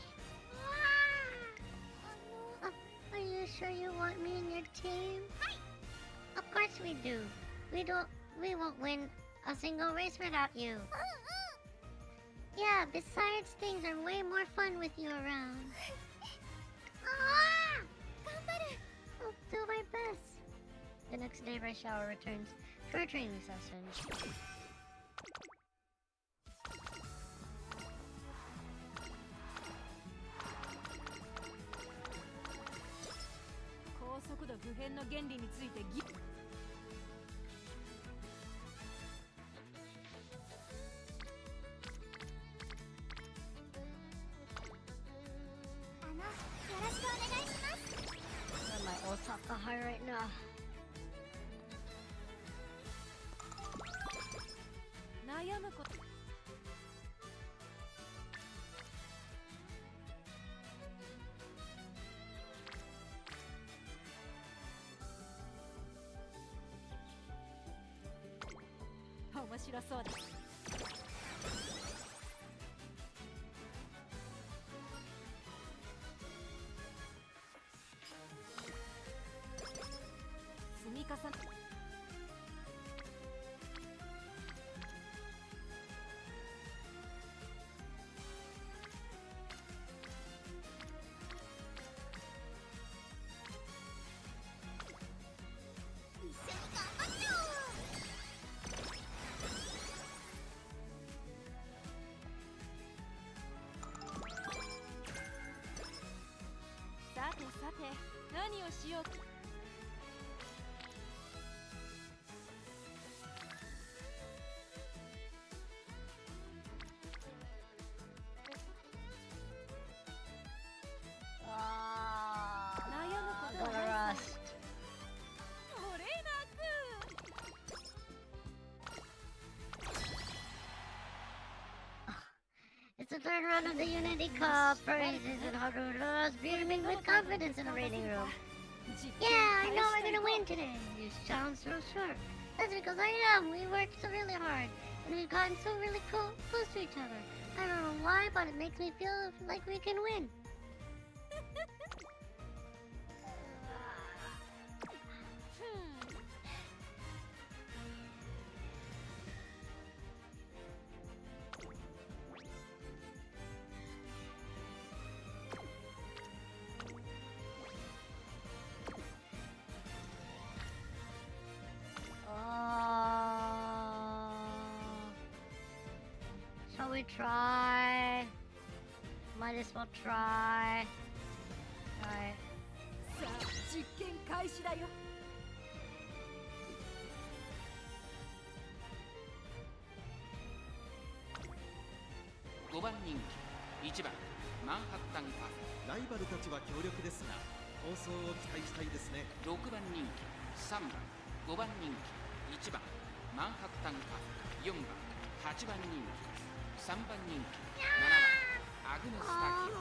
Are you sure you want me in your team? Of course we do. We won't win a single race without you. Yeah, besides, things are way more fun with you around. I'll do my best. The next day, Rice Shower returns to her training session. I'm my Osaka high right now. Gonna rust. It's the third round of the Unity Cup. Praises and Haruras beaming with confidence in the rating room. Yeah, I know we're gonna win today. You sound so sure. That's because I am. We worked so really hard, and we've gotten so really close to each other. I don't know why, but it makes me feel like we can win. Shall we try? Might as well try. Alright. さあ実験開始だよ。5番人気1番マンハッタンカフェ。ライバルたちは強力ですが、構想を期待したいですね。6番人気3番5番人気1番マンハッタンカフェ4番8番人気3番人気7番アグネスタキ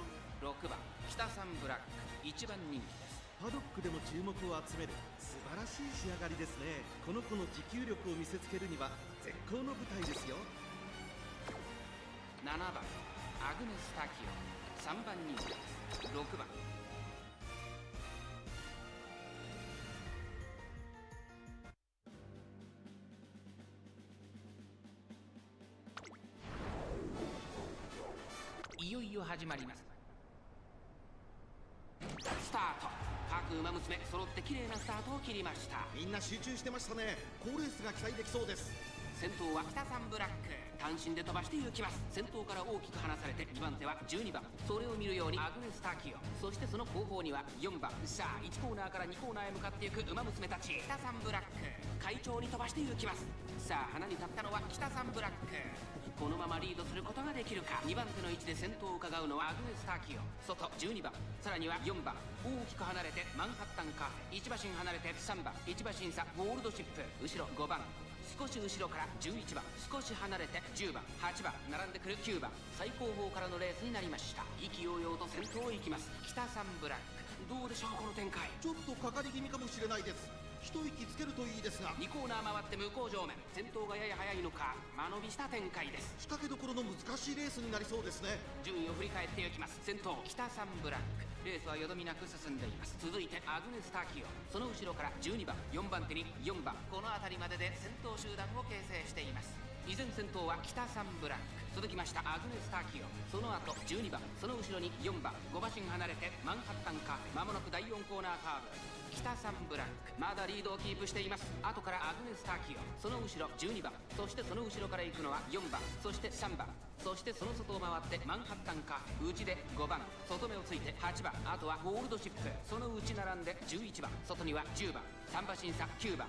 オ6番北さんブラック1番人気です。パドックでも注目を集める素晴らしい仕上がりですね。この子の持久力を見せつけるには絶好の舞台ですよ。7番アグネスタキオ3番人気です。6番いよいよ始まります。スタート。各馬娘揃って綺麗なスタートを切りました。みんな集中してましたね。好レースが期待できそうです。先頭は北さんブラック、単身で飛ばして行きます。先頭から大きく離されて2番手は12番、それを見るようにアグネスタキオ、そしてその後方には4番。さあ1コーナーから2コーナーへ向かっていく馬娘たち。北さんブラック快調に飛ばして行きます。さあ花に立ったのは北さんブラック。このままリードすることができるか。2番手の位置で先頭を伺うのはアグネスタキオ、外12番、さらには4番。大きく離れてマンハッタンカフェ、1馬身離れて3番、1馬身差ゴールドシップ、後ろ5番、少し後ろから11番、少し離れて10番、8番、並んでくる9番。最後方からのレースになりました。意気揚々と先頭を行きます。北さんブラック、どうでしょうこの展開。ちょっとかかり気味かもしれないです。一息つけるといいですが。2コーナー回って向こう上面、先頭がやや速いのか間延びした展開です。仕掛けどころの難しいレースになりそうですね。順位を振り返っていきます。先頭北さんブラック、レースはよどみなく進んでいます。続いてアグネスタキオ、その後ろから12番、4番手に4番。この辺りまでで先頭集団を形成しています。依然先頭は北さんブラック、続きましたアグネスタキオ、その後12番、その後ろに4番。5馬身離れてマンハッタンカフェ、間もなく第4コーナーカーブ。北さんブラックまだリードをキープしています。後からアグネスタキオ、その後ろ12番、そしてその後ろから行くのは4番、そして3番、そしてその外を回ってマンハッタンカフェ、内で5番、外目をついて8番、あとはゴールドシップ、その内並んで11番、外には10番、3馬身差9番。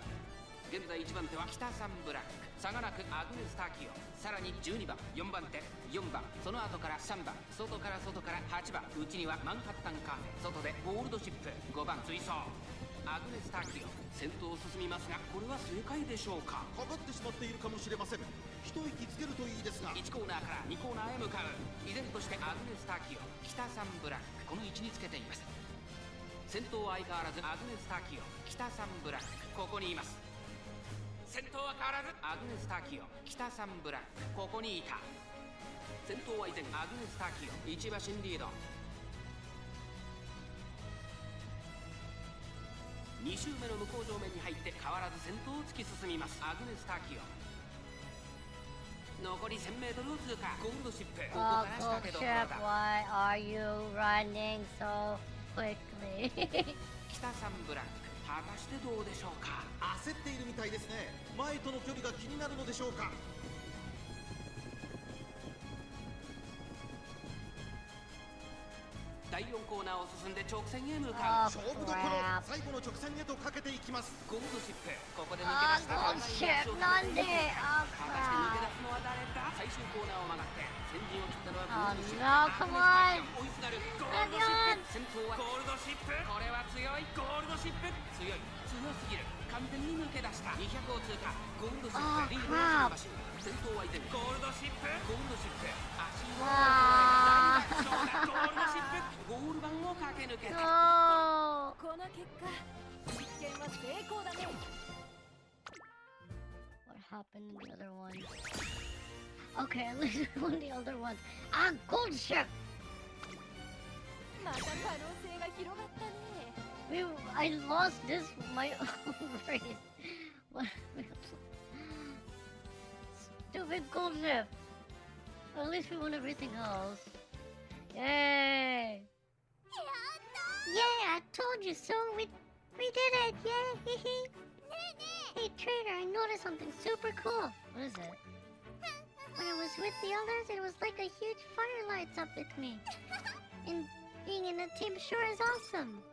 現在1番手は北さんブラック、差がなくアグネスタキオ、さらに12番、4番手4番、その後から3番、外から8番、内にはマンハッタンカフェ、外でゴールドシップ5番。追走アグネスタキオ、先頭を進みますがこれは正解でしょうか。かかってしまっているかもしれません。一息つけるといいですが。1コーナーから2コーナーへ向かう。依然としてアグネスタキオ、北さんブラック、この位置につけています。先頭は相変わらずアグネスタキオ、北さんブラック、ここにいます。先頭は変わらずアグネスタキオ、北さんブラック、ここにいた。先頭は依然アグネスタキオ、1馬身リード。2周目の向こう上面に入って変わらず先頭を突き進みますアグネスタキオ。残り 1000m を通過。ゴールドシップ、ここから仕掛けどころだ。 why are you running so quickly? 北さんブラック、果たしてどうでしょうか。焦っているみたいですね。前との距離が気になるのでしょうか。第4コーナーを進んで直線へ向かう。勝負どころ、最後の直線へとかけていきます。ゴールドシップ、ここで抜け出した。なんで果たして抜け出すのは誰だ。最終コーナーを曲がって先陣を切ったのはゴールドシップ。追いすがるゴールドシップ。先頭はゴールドシップ、これは強い。ゴールドシップ強い、強すぎる。完全に抜け出した。200を通過。ゴールドシップリードをしまし、先頭は依然ゴールドシップ。ゴールドシップ足を大爆笑だ。ゴールドシップゴール板を駆け抜けた。この結果実験は成功だね。 What happened in the other one? Okay, at least we won the other ones. Ah, gold ship! また可能性が広がったね。I lost this my own race. What? Stupid gold ship. At least we won everything else. Yay! Yeah, I told you so. We did it! Yay! Hey trader, I noticed something super cool. What is it? When I was with the others, it was like a huge fire lights up with me. And being in a team sure is awesome.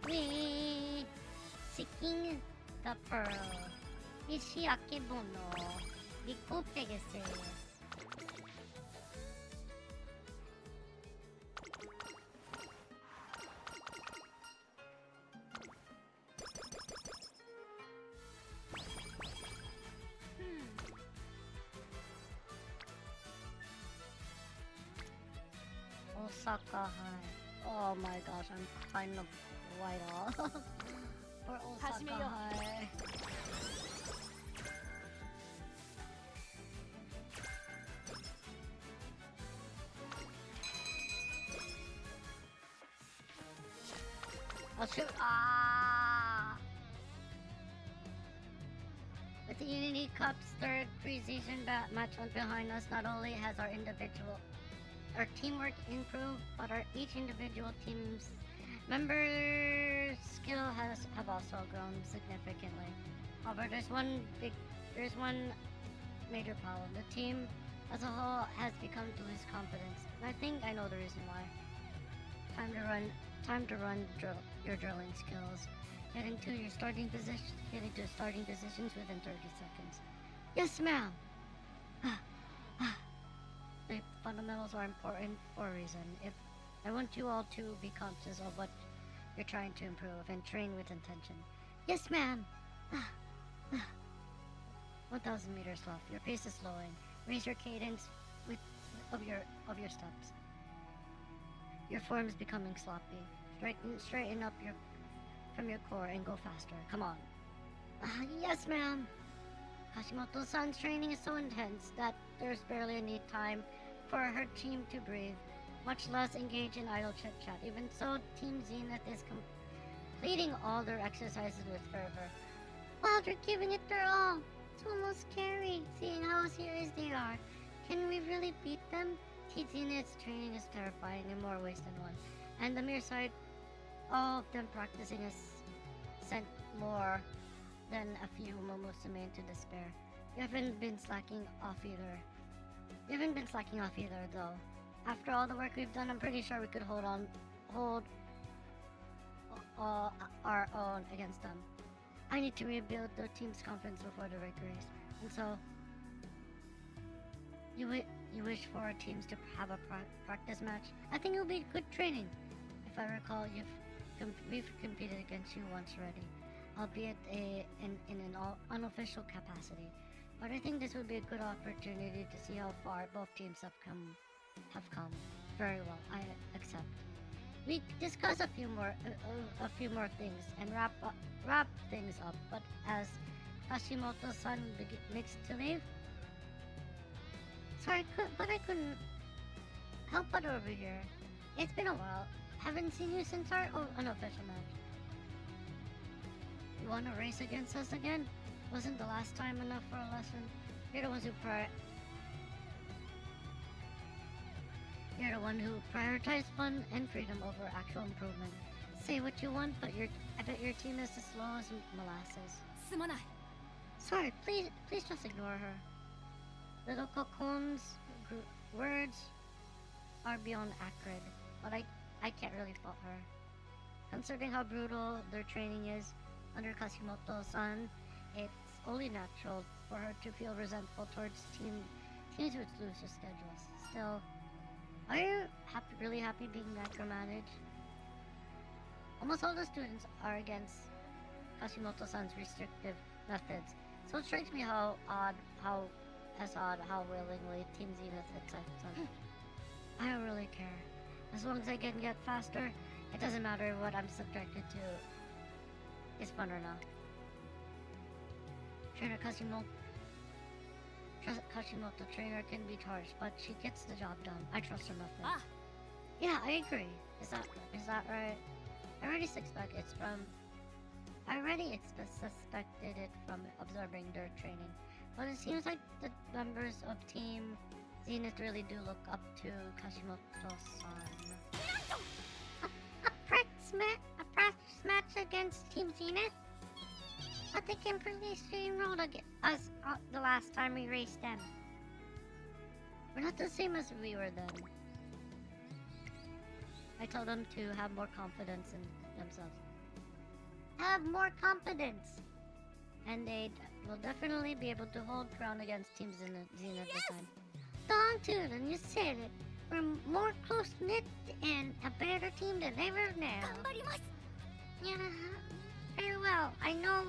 Wee! Seeking the pearl. Ishi akebono. Ikote is serious. Osaka High. Oh my gosh, I'm kind of white off for Osaka High. Oh shoot! Ah! With the Unity Cup's third preseason match one behind us, not only has our teamwork improved, but each individual team's members' skill have also grown significantly. However, there's one major problem. The team as a whole has begun to lose confidence, and I think I know the reason why. Time to run your drilling skills. Get into starting positions within 30 seconds. Yes, ma'am. The fundamentals are important for a reason. I want you all to be conscious of what you're trying to improve and train with intention. Yes, ma'am. 1,000 meters left. Your pace is slowing. Raise your cadence of your steps. Your form is becoming sloppy. Straighten up from your core and go faster. Come on. Yes, ma'am. Hashimoto-san's training is so intense that there's barely any time for her team to breathe, much less engage in idle chit-chat. Even so, Team Zenith is completing all their exercises with fervor. Wow, they're giving it their all. It's almost scary, seeing how serious they are. Can we really beat them? Team Zenith's training is terrifying in more ways than one, and the mere sight of them practicing has sent more than a few Umamusume into despair. You haven't been slacking off either, though. After all the work we've done, I'm pretty sure we could hold our own against them. I need to rebuild the team's confidence before the big race. And so, you wish for our teams to have a practice match? I think it will be good training. If I recall, we've competed against you once already, albeit in an unofficial capacity. But I think this would be a good opportunity to see how far both teams have come. Very well, I accept. We discuss a few more things and wrap things up. But as Hashimoto-san makes to leave, sorry, but I couldn't help but over here. It's been a while. Haven't seen you since our unofficial match. You want to race against us again? Wasn't the last time enough for a lesson? You're the one who prioritized fun and freedom over actual improvement. Say what you want, but I bet your team is as slow as molasses. すまない。 Sorry, please just ignore her. Little Cocoon's words are beyond acrid, but I can't really fault her. Considering how brutal their training is under Hashimoto-san, it's only natural for her to feel resentful towards teams with looser schedules. Still, are you really happy being micromanaged? Almost all the students are against Hashimoto-san's restrictive methods, so it strikes me how willingly Team Zenith accepts them. I don't really care. As long as I can get faster, it doesn't matter what I'm subjected to. It's fun or not. Trainer Kashimoto trainer can be charged, but she gets the job done. I trust her method. Ah. Yeah, I agree. Is that right? I already suspected it from observing their training. But it seems like the members of Team Zenith really do look up to Kashimoto-san. A practice match against Team Zenith? But they completely steamrolled us the last time we raced them. We're not the same as we were then. I told them to have more confidence in themselves. Have more confidence! And they'd will definitely be able to hold ground against Team Zenith this time. Don too, and you said it. We're more close-knit and a better team than ever now. Yeah, very well. I know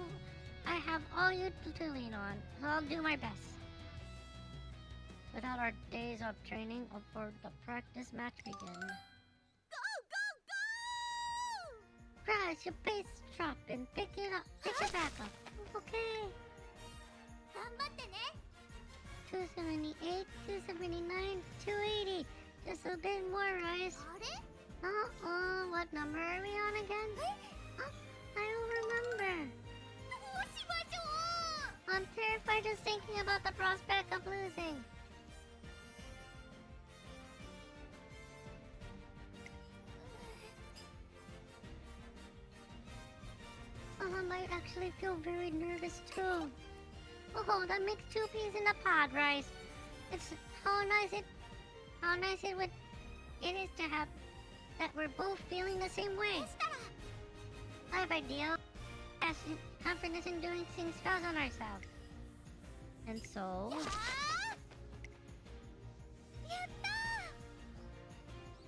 I have all you to lean on, so I'll do my best. Without our days of training, before the practice match begin. Press your bass drop and pick it back up. Okay. 278, 279, 280. Just a bit more, Rice. What number are we on again? I don't remember. I'm terrified just thinking about the prospect of losing. I might actually feel very nervous too. Oh, that makes two peas in a pod, Rice. It's how nice it is to have that we're both feeling the same way. I have idea. Confidence in doing things falls on ourselves. And so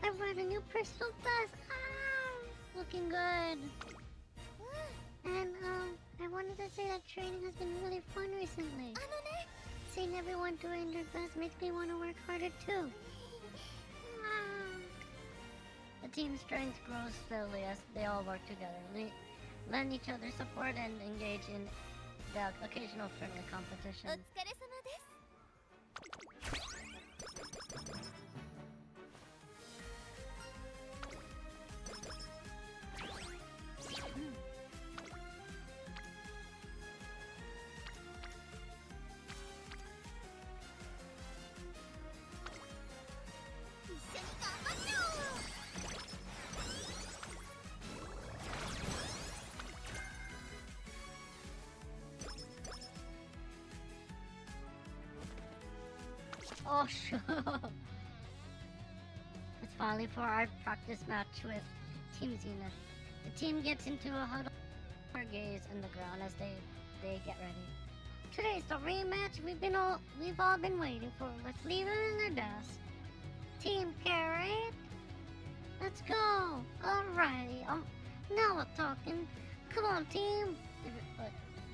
I brought a new personal best. Looking good. And I wanted to say that training has been really fun recently. Seeing everyone doing their best makes me want to work harder too. The team's strength grows slowly as they all work together, lend each other support, and engage in the occasional friendly competition. Oh, sure. It's finally for our practice match with Team Zenith. The team gets into a huddle or gaze in the ground as they get ready. Today's the rematch we've all been waiting for. Let's leave it in their best. Team Carrot, let's go. Alrighty. Now we're talking. Come on, team.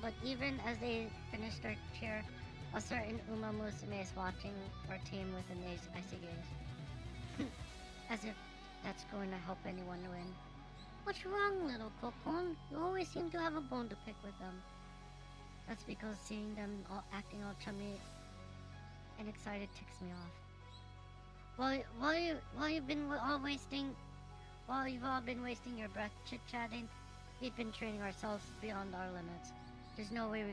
But even as they finish their cheer, a certain Umamusume is watching our team with an icy gaze. As if that's going to help anyone win. What's wrong, little Kokon? You always seem to have a bone to pick with them. That's because seeing them all acting all chummy and excited ticks me off. While you've all been wasting your breath chit-chatting, we've been training ourselves beyond our limits. There's no way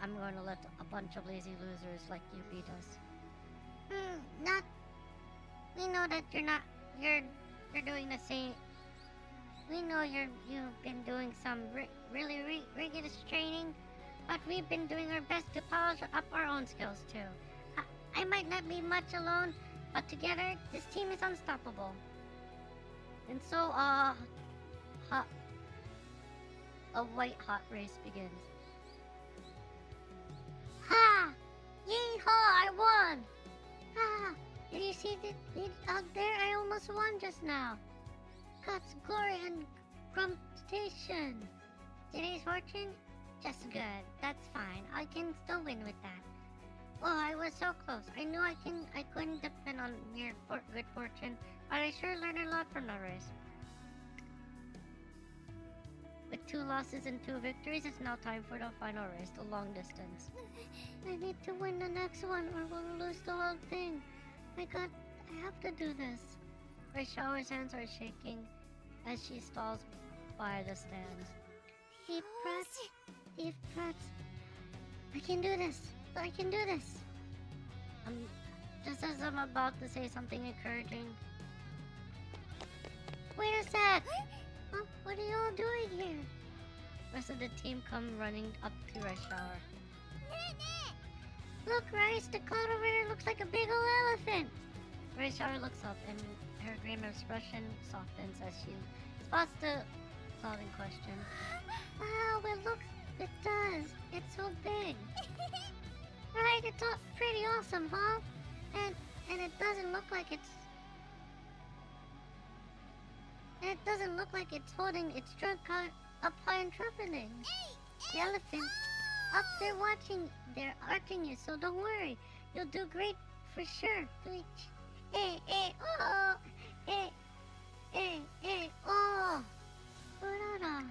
I'm going to let a bunch of lazy losers like you beat us. We know that you're doing the same. We know you've been doing some really rigorous training, but we've been doing our best to polish up our own skills too. I might not be much alone, but together, this team is unstoppable. And so, a white-hot race begins. Ha! Yee-haw! I won! Ha! Did you see it out there? I almost won just now. Guts, glory, and grumtation. Today's fortune? Just good. That's fine. I can still win with that. Oh, I was so close. I knew I couldn't depend on mere good fortune, but I sure learned a lot from the race. With 2 losses and 2 victories, it's now time for the final race, the long distance. I need to win the next one or we'll lose the whole thing. My God, I have to do this. Raishawa's hands are shaking as she stalls by the stands. Deep breaths. I can do this. Just as I'm about to say something encouraging. Wait a sec! Huh? What are you all doing here? Rest of the team come running up to Raishawa. Look, Rice, the cloud over there looks like a big old elephant. Raishawa looks up and her grim expression softens as she spots the cloud in question. Wow, It does. It's so big. Right? It's all pretty awesome, huh? And it doesn't look like it's... And it doesn't look like it's holding its trunk up high and trumpeting. The elephant up there watching, they're arching you, so don't worry. You'll do great for sure. Oh! Oh! Urara.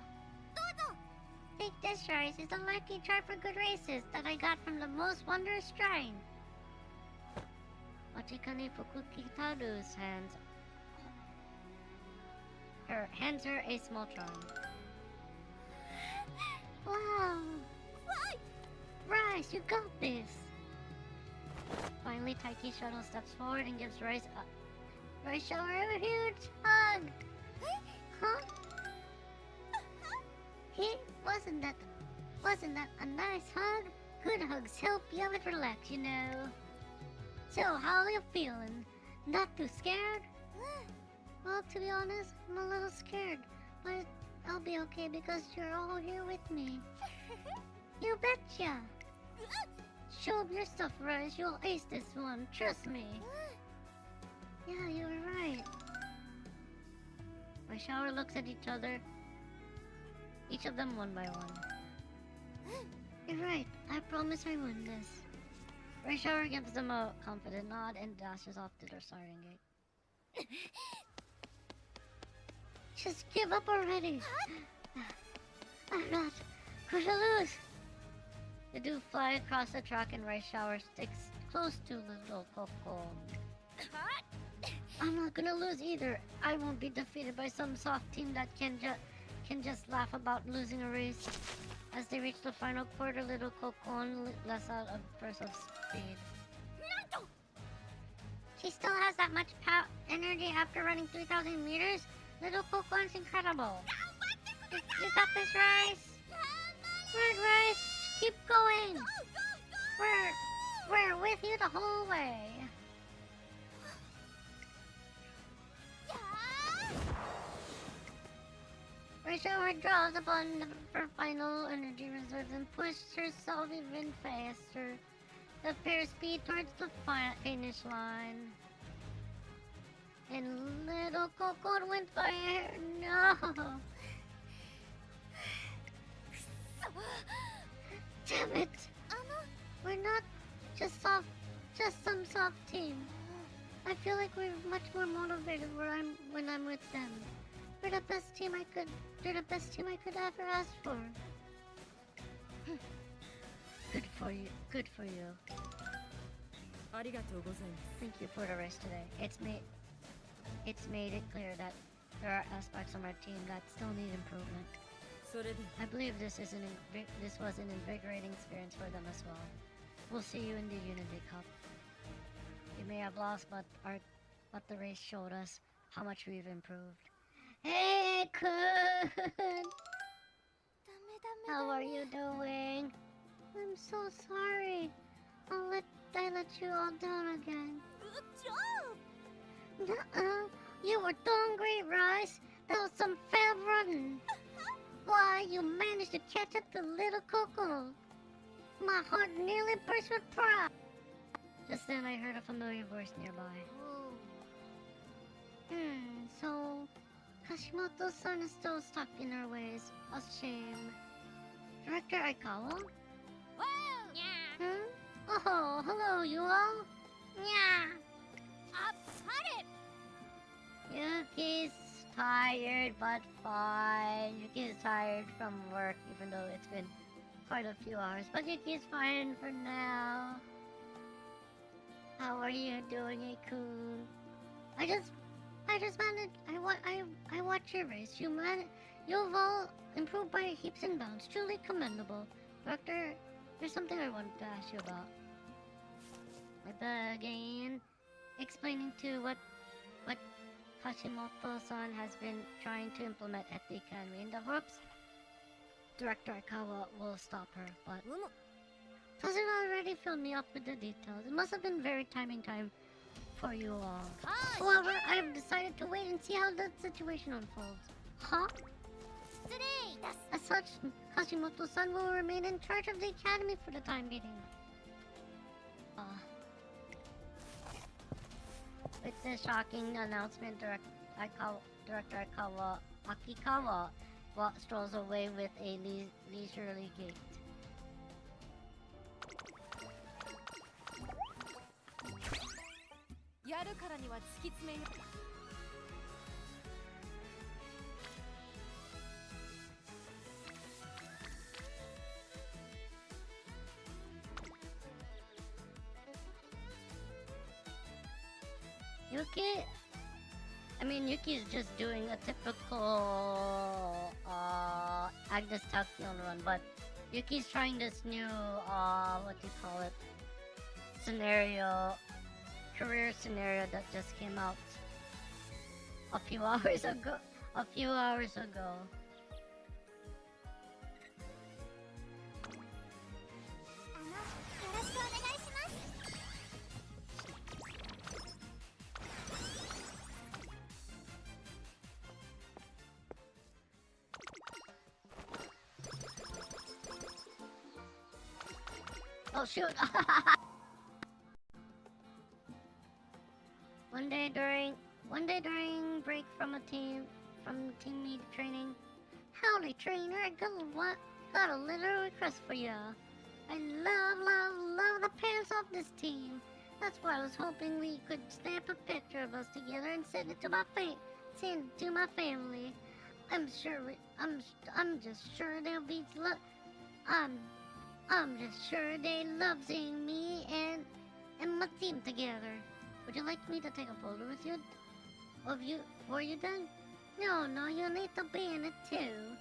Take this rice. It's a lucky try for good races that I got from the most wondrous shrine. Wachikane Fukuki Taru's hands. Her hands are a small charm. Wow! Rice, you got this! Finally, Taiki Shuttle steps forward and gives Rice Shower a huge hug! Huh? Hey, wasn't that a nice hug? Good hugs help you out relax, you know. So, how are you feeling? Not too scared? Well, to be honest, I'm a little scared, but I'll be okay because you're all here with me. You betcha! Show up your stuff, Rice. You'll ace this one, trust me. Yeah, you were right. My shower looks at each other. Each of them one by one. You're right. I promise I win this. My shower gives them a confident nod and dashes off to their siren gate. Just give up already. I'm not going to lose. The two fly across the track and Rice Shower sticks close to little Coco. I'm not gonna lose either. I won't be defeated by some soft team that can just laugh about losing a race. As they reach the final quarter, little Coco lets out a burst of speed. She still has that much energy after running 3,000 meters. Little Cocon's incredible. You got this, Rice. Red Rice, keep going. We're with you the whole way. Risha draws upon her final energy reserves and pushes herself even faster. The pair speed towards the finish line. And little Coco went by her. No! Damn it! We're not just some soft team. I feel like we're much more motivated when I'm with them. They're the best team I could ever ask for. Good for you. Good for you. Thank you for the race today. It's made it clear that there are aspects of our team that still need improvement. I believe this was an invigorating experience for them as well. We'll see you in the Unity Cup. We may have lost, but the race showed us how much we've improved. Hey, Kun! How are you doing? I'm so sorry. I let you all down again. Nuh-uh. You were doing great, Rice. That was some fab running. Why, you managed to catch up to little Coco. My heart nearly burst with pride. Just then I heard a familiar voice nearby. So Kashimoto-san is still stuck in her ways. A shame. Director Aikawa? Yeah. Oh, hello, you all? Yeah. Cut it. Yuki's tired, but fine. Yuki's tired from work, even though it's been quite a few hours. But Yuki's fine for now. How are you doing, Akun? I watched your race. You've all improved by heaps and bounds. Truly commendable. Doctor, there's something I wanted to ask you about. Again, explaining to what Kashimoto-san has been trying to implement at the academy. And whoops, Director Aikawa will stop her, but doesn't already fill me up with the details. It must have been very timing time for you all. However, I've decided to wait and see how the situation unfolds. Huh? Today. As such, Hashimoto-san will remain in charge of the academy for the time being. With the shocking announcement, Director Akikawa strolls away with a leisurely gait. Yuki is just doing a typical Agnes Tachyon run, but Yuki's trying this new career scenario that just came out a few hours ago. Oh shoot! One day during break from team meet training. Howdy trainer, I got a little request for ya. I love the pants of this team. That's why I was hoping we could snap a picture of us together and send it to my family. I'm just sure they love seeing me and my team together. Would you like me to take a photo with you? Were you done? No, you need to be in it too.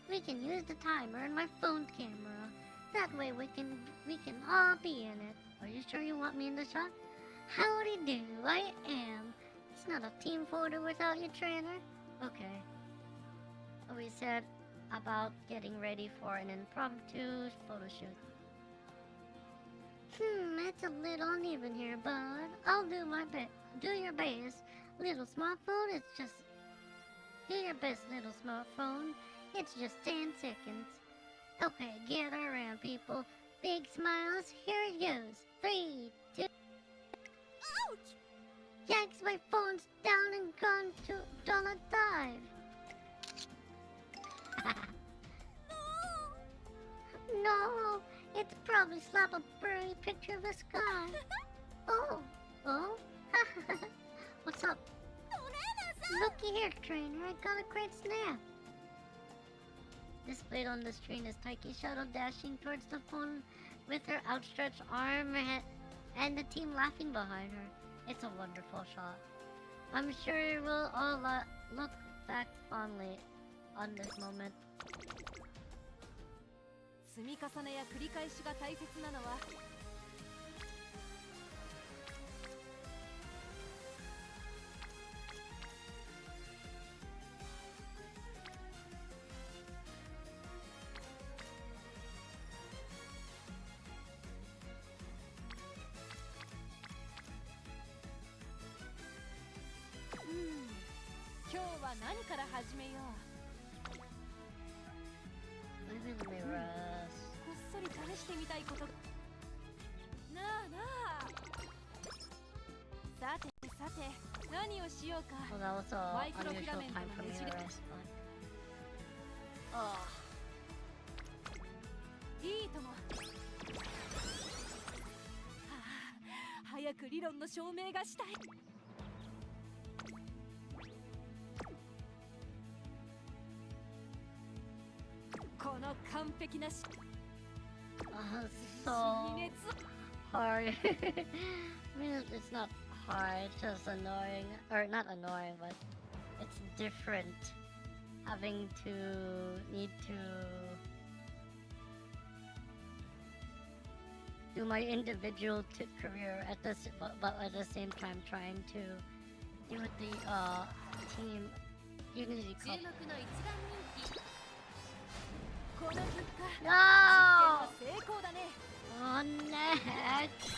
We can use the timer and my phone camera. That way we can all be in it. Are you sure you want me in the shot? Howdy do, I am. It's not a team photo without your trainer. Okay. We said about getting ready for an impromptu photo shoot. It's a little uneven here, bud. I'll do my best. Do your best. Little smartphone, do your best, little smartphone. It's just 10 seconds. Okay, gather around, people. Big smiles. Here it goes. 3, 2. Ouch! Yanks my phone's down and done a dive. No, it's probably slapped a blurry picture of the sky. Oh, what's up? Looky here, trainer, I got a great snap. Displayed on the screen is Taiki Shadow dashing towards the phone with her outstretched arm and the team laughing behind her. It's a wonderful shot. I'm sure we'll all look back fondly on this moment. 積み重ねや繰り返しが大切なのは今日は何から始めよう こっそり試してみたいことなあなあさて何をしようか Well, that was a マイクロフィラ unusual メント time の for me ねじ to れ rest, but... いいとも、はあ、早く理論の証明がしたいこの完璧なso hard. I mean, it's not hard, it's just annoying. Or not annoying, but it's different. Having to need to do my individual career but at the same time trying to deal with the team Unity Cup. 注目の一番人気 この結果 No! 実験は成功だね Oh, next!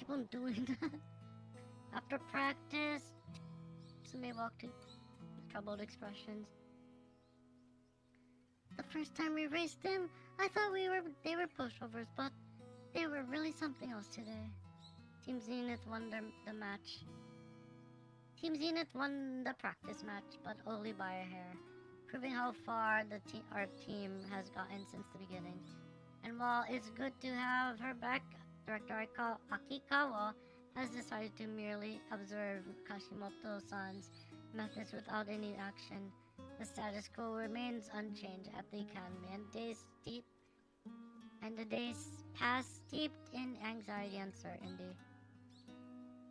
keep on doing that. After practice, Sume walked to troubled expressions. The first time we raced them, I thought they were pushovers, but they were really something else today. Team Zenith won the match. Team Zenith won the practice match, but only by a hair, proving how far our team has gotten since the beginning. And while it's good to have her back, Director Akikawa has decided to merely observe Kashimoto-san's methods without any action. The status quo remains unchanged at the academy, and the days pass steeped in anxiety and uncertainty.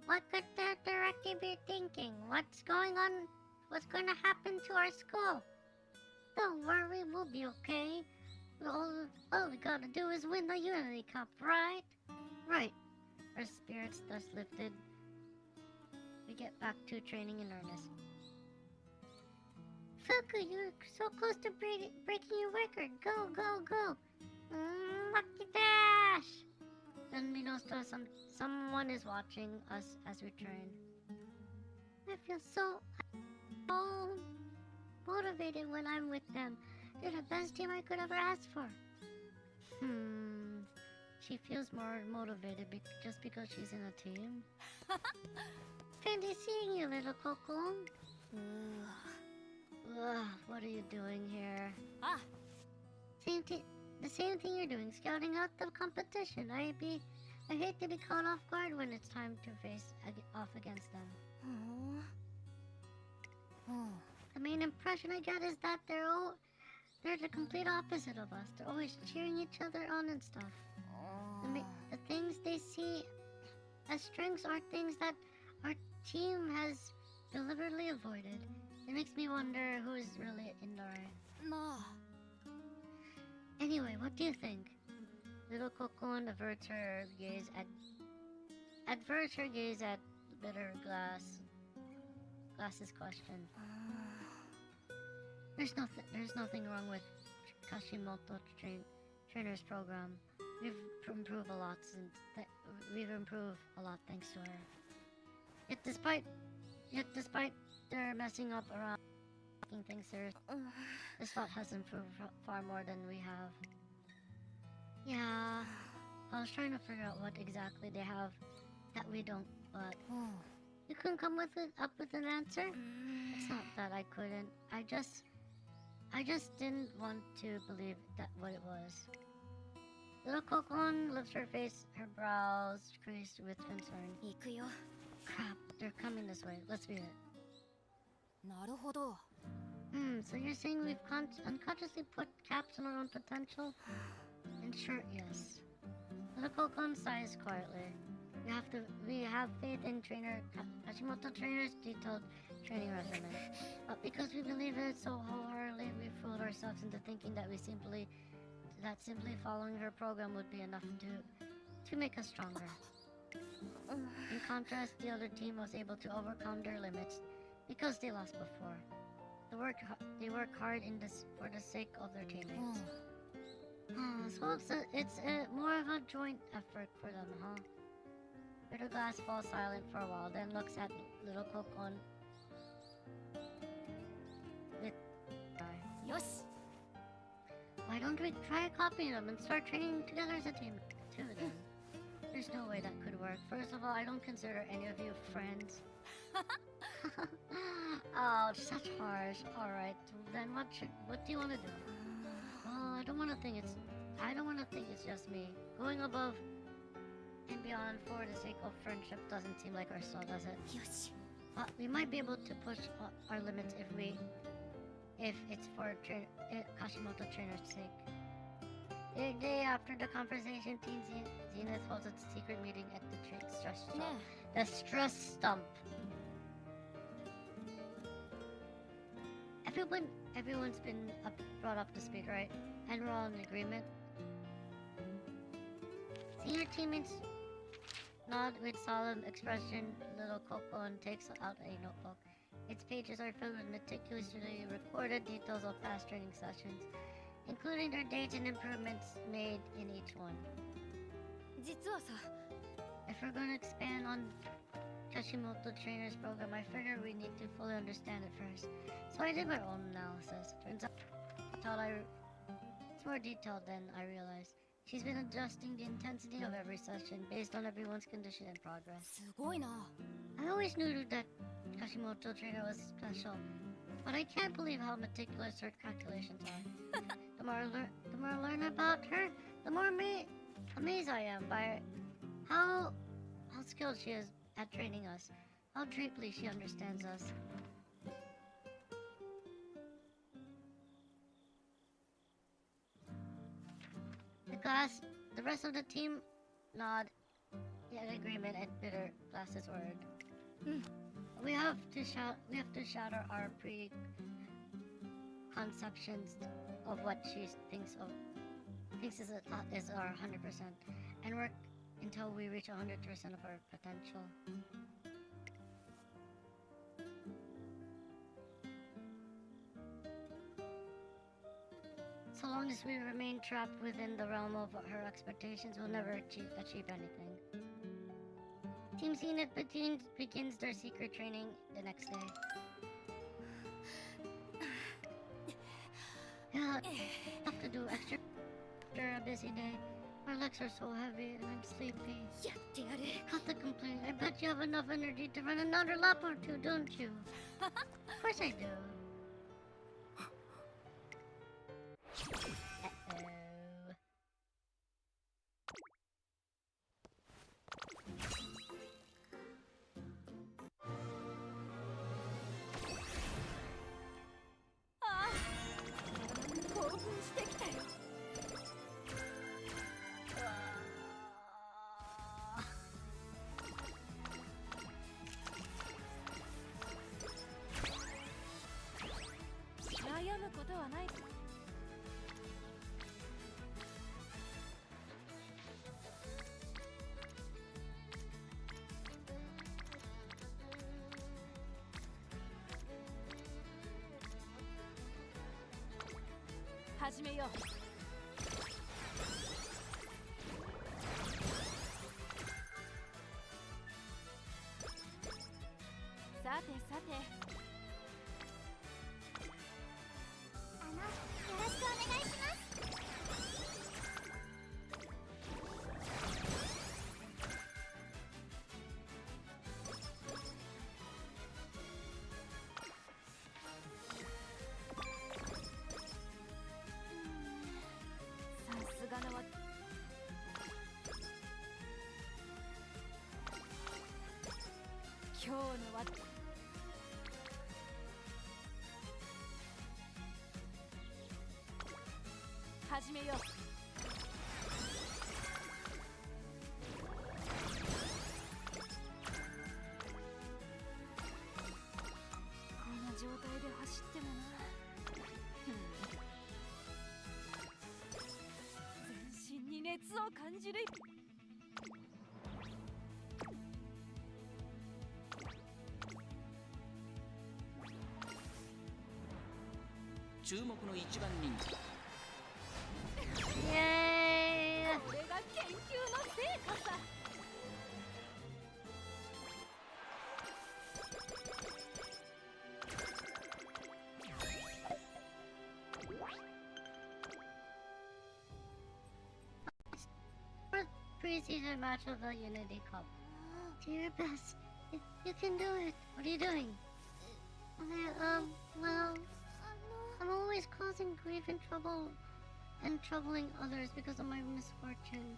What could the director be thinking? What's going on? What's going to happen to our school? Don't worry, we'll be okay. All we gotta do is win the Unity Cup, right? Right. Our spirits thus lifted. We get back to training in earnest. Fuku, you're so close to breaking your record. Go, go, go. Lucky dash! Then we notice someone is watching us as we train. I feel so motivated when I'm with them. They're the best team I could ever ask for. She feels more motivated just because she's in a team. Fancy seeing you, little Coco. What are you doing here? The same thing you're doing, scouting out the competition. I hate to be caught off guard when it's time to face off against them. The main impression I get is that they're the complete opposite of us. They're always cheering each other on and stuff. The things they see as strengths are things that our team has deliberately avoided. It makes me wonder who is really in the right. Anyway, what do you think? Little Cocoon averts her gaze at bitter Glass's question. There's nothing wrong with Kashimoto trainer's program. We've improved a lot thanks to her. Yet despite their messing up around taking things serious, this spot has improved far more than we have. Yeah, I was trying to figure out what exactly they have that we don't, but you couldn't come up with an answer? It's not that I couldn't. I just didn't want to believe that what it was. Little Kokon lifts her face, her brows creased with concern. 行くよ。 Crap, they're coming this way. Let's beat it. なるほど。 So you're saying we've unconsciously put caps on our own potential? In short, yes. Little Kokon sighs quietly. We have faith in Kashimoto trainer's detailed training regimen. But because we believe in it so wholeheartedly, we fooled ourselves into thinking that simply following her program would be enough to make us stronger. In contrast, the other team was able to overcome their limits because they lost before. They work hard for the sake of their teammates. So it's more of a joint effort for them, huh? Bitter Glass falls silent for a while, then looks at little Kokon withよし。 Why don't we try copying them and start training together as a team too then? There's no way that could work. First of all, I don't consider any of you friends. Ouch, such harsh. Alright, then what do you want to do? Well, I don't want to think it's just me. Going above and beyond for the sake of friendship doesn't seem like our style, does it? よし。 But we might be able to push our limits if it's for Kashimoto trainer's sake. The day after the conversation, Team Zenith holds its secret meeting at the stress stump. The stress stump. Everyone's been brought up to speed, right? And we're all in agreement. Senior teammates nod with solemn expression. Little Kokon takes out a notebook. Its pages are filled with meticulously recorded details of past training sessions, including their dates and improvements made in each one. 実はさ。if we're going to expand on Kashimoto Trainer's program, I figure we need to fully understand it first. So I did my own analysis. Turns out it's more detailed than I realized. She's been adjusting the intensity of every session based on everyone's condition and progress. すごいな。 I always knew that Kashimoto Trainer was special, but I can't believe how meticulous her calculations are. The more I learn about her, the more amazed I am by how skilled she is at training us, how deeply she understands us. The rest of the team nod in agreement and bitter glasses ordered. We have to shatter our preconceptions of what she thinks is our 100%, and work until we reach 100% of our potential. So long as we remain trapped within the realm of her expectations, we'll never achieve anything. Team Zenith begins their secret training the next day. Yeah, I have to do extra after a busy day. My legs are so heavy and I'm sleepy. やってやる。 Not to complain. I bet you have enough energy to run another lap or two, don't you? Of course I do. Uh-oh. ああ、興奮してきたよ。悩むことはない。始めよう。さてさて。 よろしくお願いします。さすがのわ。今日のわ。 始めよう。こんな状態で走ってもな。全身に熱を感じる。注目の一番人気。 イエーイ。これが研究の成果さ。Preseason match of the Unity Cup. Do your best. You can do it. What are you doing? Well, I'm always causing grief and trouble and troubling others because of my misfortune.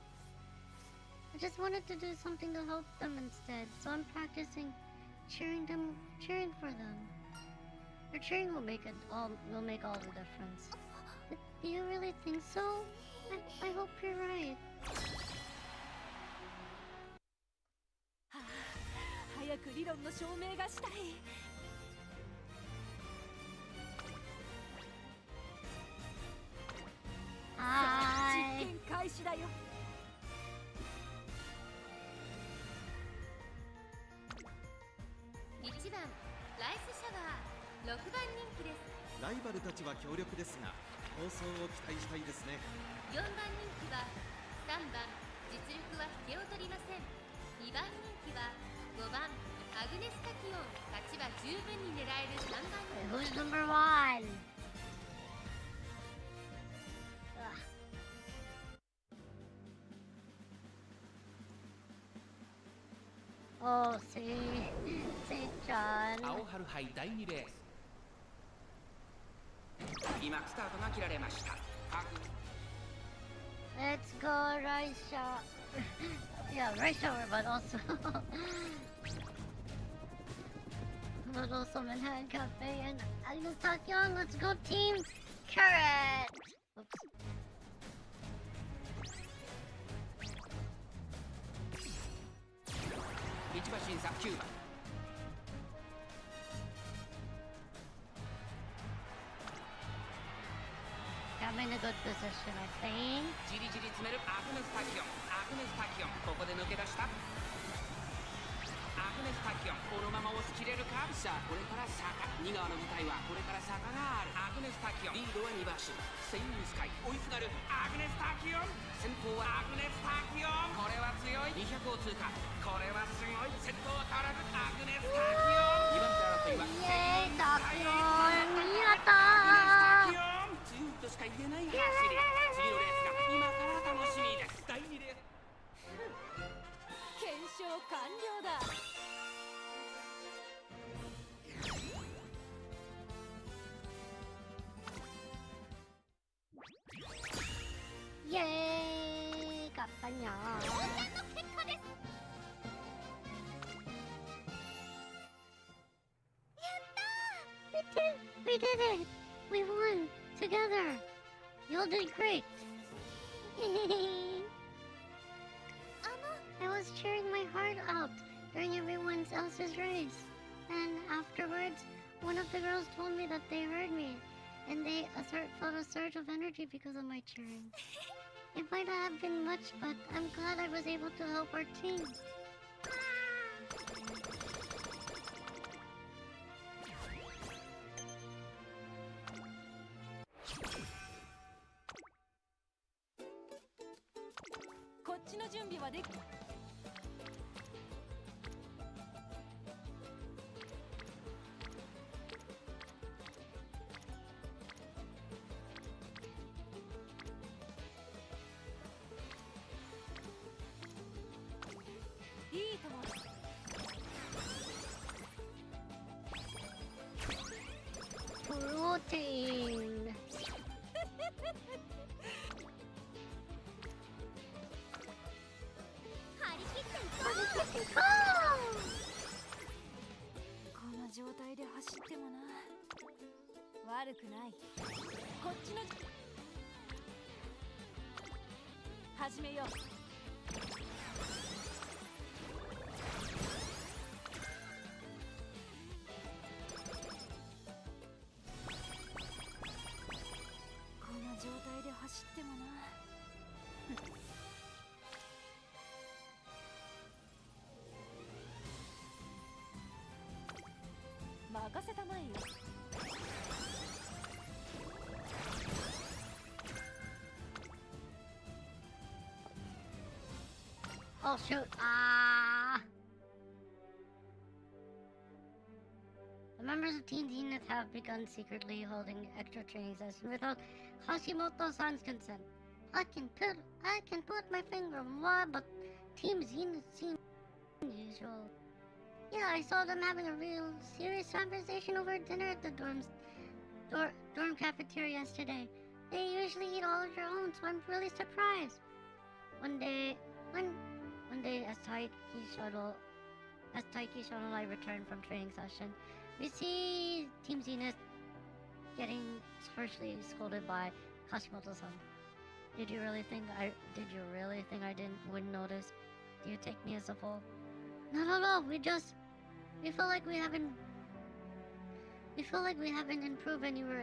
I just wanted to do something to help them instead, so I'm practicing cheering for them. Your cheering will make all the difference. Do you really think so? I hope you're right. はあ、早く理論の証明がしたい。 実験開始だよ。1番ライスシャワー、6番人気です。ライバルたちは強力ですが放送を期待したいですね。4番人気は3番、実力は引けを取りません。2 2番人気は5番アグネスタキオン。勝ちは十分に狙える3番人気。 Who's number one? Oh, see John. 青春杯第2レース。今スタートが切られました。 Let's go, Raisha. Yeah, Raisha, but also but also Manhattan Cafe and Agnes Takyon. Let's go, Team Carrot. Oops. 1馬審査9番。 I'm in a good position, I think. じりじり詰めるアグネスタキオン。アグネスタキオン、ここで抜け出した。アグネスタキオン、このまま押し切れるか。さあこれから坂、2側の舞台はこれから坂がある。アグネスタキオン、リードは2馬身。セインスカイ追いすがるアグネスタキオン。先頭はアグネスタキオン。これは強い。200を通過。これはすごい。先頭は変わらずアグネスタキオン。2番手争いはセインスカイ。やったー。強いとしか言えない走り。次のレースが今から楽しみです。第2レース。検証完了だ。イエーイ、勝ったにゃー。当選の結果です。 We did it! We won! Together! You all did great! I was cheering my heart out during everyone else's race. And afterwards, one of the girls told me that they heard me. And they felt a surge of energy because of my cheering. It might not have been much, but I'm glad I was able to help our team. Protein. この状態で走ってもな、悪くない。こっちの始めよう。この状態で走ってもな。任せたまえよ。Oh shoot! Ah! The members of Team Zenith have begun secretly holding extra training sessions without Hashimoto-san's consent. I can put my finger on why, but Team Zenith seems unusual. Yeah, I saw them having a real serious conversation over dinner at the dorm cafeteria yesterday. They usually eat all of their own, so I'm really surprised. One day, as Taiki Shuttle and I returned from training session, we see Team Zenith getting harshly scolded by Hashimoto-san. Did you really think I wouldn't notice? Do you take me as a fool? No. We feel like we haven't improved anywhere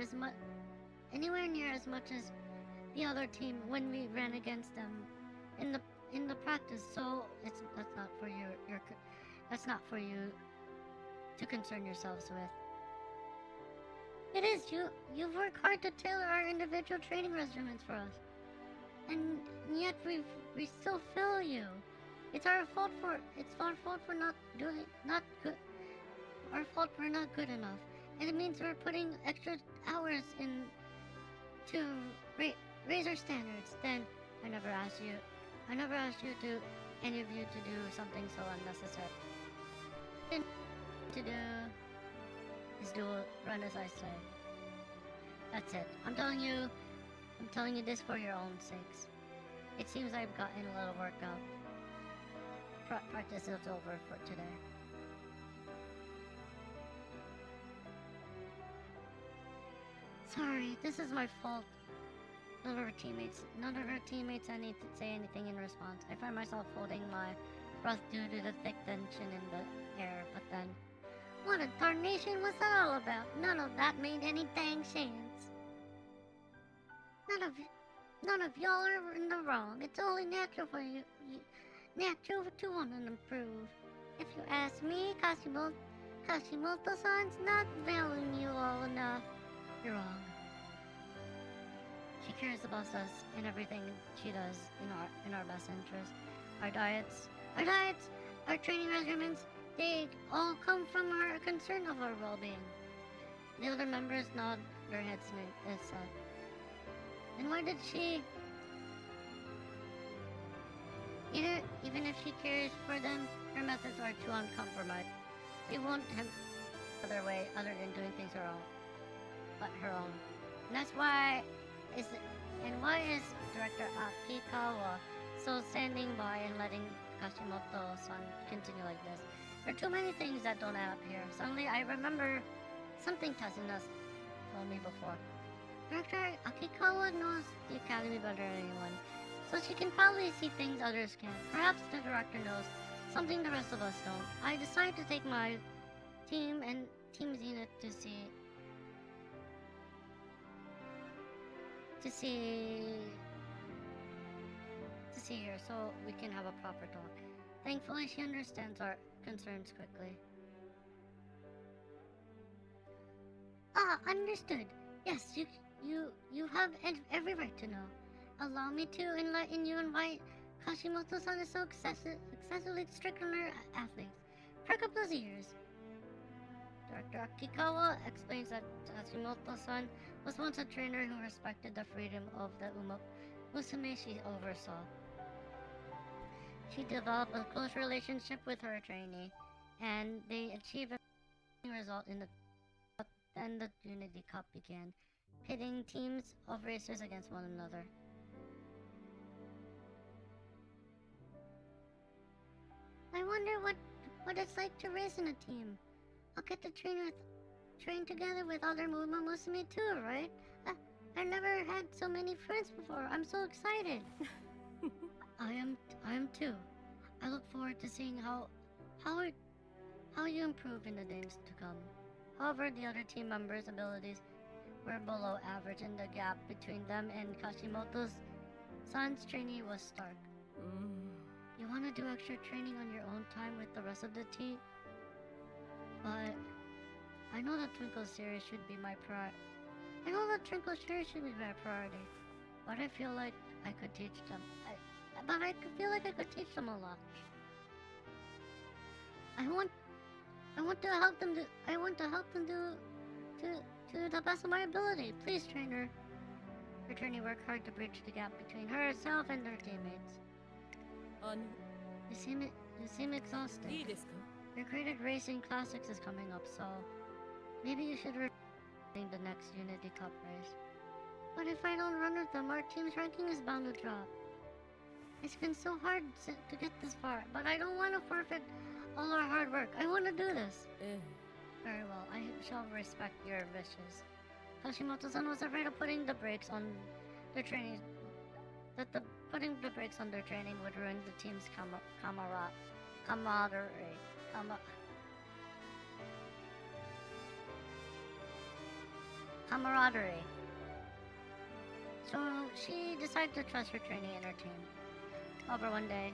near as much as the other team when we ran against them in the practice. So that's not for you to concern yourselves with. It is you've worked hard to tailor our individual training regimens for us, and yet we still fail you. It's our fault for not doing not good. Our fault for not good enough, and it means we're putting extra hours in to raise our standards. Then I never asked you to any of you to do something so unnecessary. To do is run as I say. That's it. I'm telling you this for your own sakes. It seems I've gotten a little workout. Practice is over for today. Sorry, this is my fault. None of her teammates need to say anything in response. I find myself holding my breath due to the thick tension in the air, but then... What a tarnation was that all about? None of that made any dang sense. None of y'all are in the wrong. It's only natural for natural to want to improve. If you ask me, Kashimoto-san's not valuing you all enough. You're wrong. She cares about us and everything she does in our best interest. Our diets, our training regimens, they all come from our concern of our well-being. The other members nod their heads and said, "And why did she? Even if she cares for them, her methods are too uncompromised. She won't have other way other than doing things her own. And that's why why is Director Akikawa so standing by and letting Kashimoto-san continue like this? There are too many things that don't add up here. Suddenly I remember something Tasuna's told me before. Director Akikawa knows the academy better than anyone, so she can probably see things others can't. Perhaps the director knows something the rest of us don't. I decided to take my team and Team Zenith to see her so we can have a proper talk. Thankfully, she understands our concerns quickly. Understood. Yes, you have every right to know. Allow me to enlighten you on why Kashimoto-san is so excessively strict on her athletes. Perk up those ears. Director Akikawa explains that Kashimoto-san was once a trainer who respected the freedom of the Umamusume she oversaw. She developed a close relationship with her trainee, and they achieved a result in then the Unity Cup began, pitting teams of racers against one another. I wonder what it's like to race in a team. I'll get to train together with other Umamusume too, right? I've never had so many friends before. I'm so excited. I am too. I look forward to seeing how you improve in the days to come. However, the other team members' abilities were below average, and the gap between them and Kashimoto-san's trainee was stark. You want to do extra training on your own time with the rest of the team? But I know the Twinkle series should be my priority. But I feel like I could teach them. I could teach them a lot. I want to help them to the best of my ability. Please, trainer. Her trainee worked hard to bridge the gap between herself and her teammates. You seem exhausted. Your graded racing classics is coming up, so maybe you should run the next Unity Cup race. But if I don't run with them, our team's ranking is bound to drop. It's been so hard to get this far, but I don't want to forfeit all our hard work. I want to do this. Very well, I shall respect your wishes. Kashimoto-san was afraid of putting the brakes on their training. Putting the brakes on their training would ruin the team's camaraderie. So she decided to trust her trainee and her team. However, one day,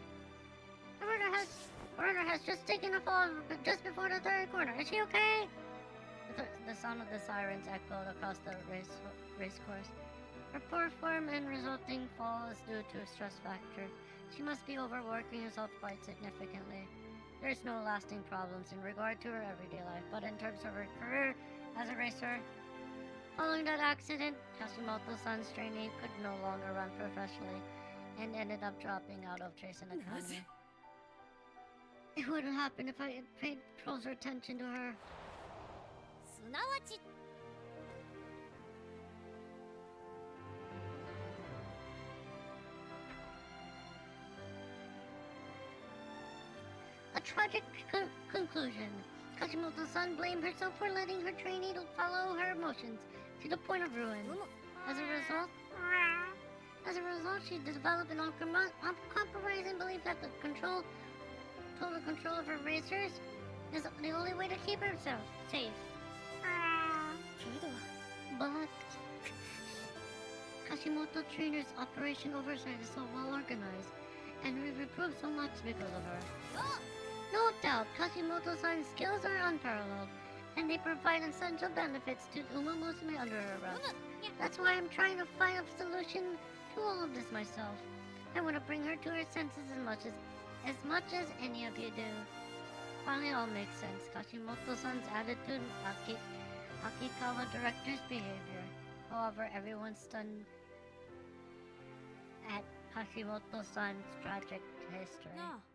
the runner has just taken a fall just before the third corner. Is she okay? The sound of the sirens echoed across the race course. Her poor form and resulting fall is due to a stress factor She must be overworking herself quite significantly. There's no lasting problems in regard to her everyday life, but in terms of her career as a racer, following that accident, Hashimoto-san's trainee could no longer run professionally and ended up dropping out of Tracing Academy. It wouldn't happen if I had paid closer attention to her. すなわち A tragic conclusion. Kashimoto-san blamed herself for letting her trainee to follow her emotions to the point of ruin. As a result, she developed an uncompromising belief that total control of her racers is the only way to keep herself safe. But Kashimoto Trainer's operation oversight is so well organized, and we've improved so much because of her. No doubt, Kashimoto-san's skills are unparalleled, and they provide essential benefits to Umamusume under her rest. That's why I'm trying to find a solution to all of this myself. I want to bring her to her senses as much as any of you do. Finally, it all makes sense. Kashimoto-san's attitude, Akikawa director's behavior. However, everyone's stunned at Kashimoto-san's tragic history. あー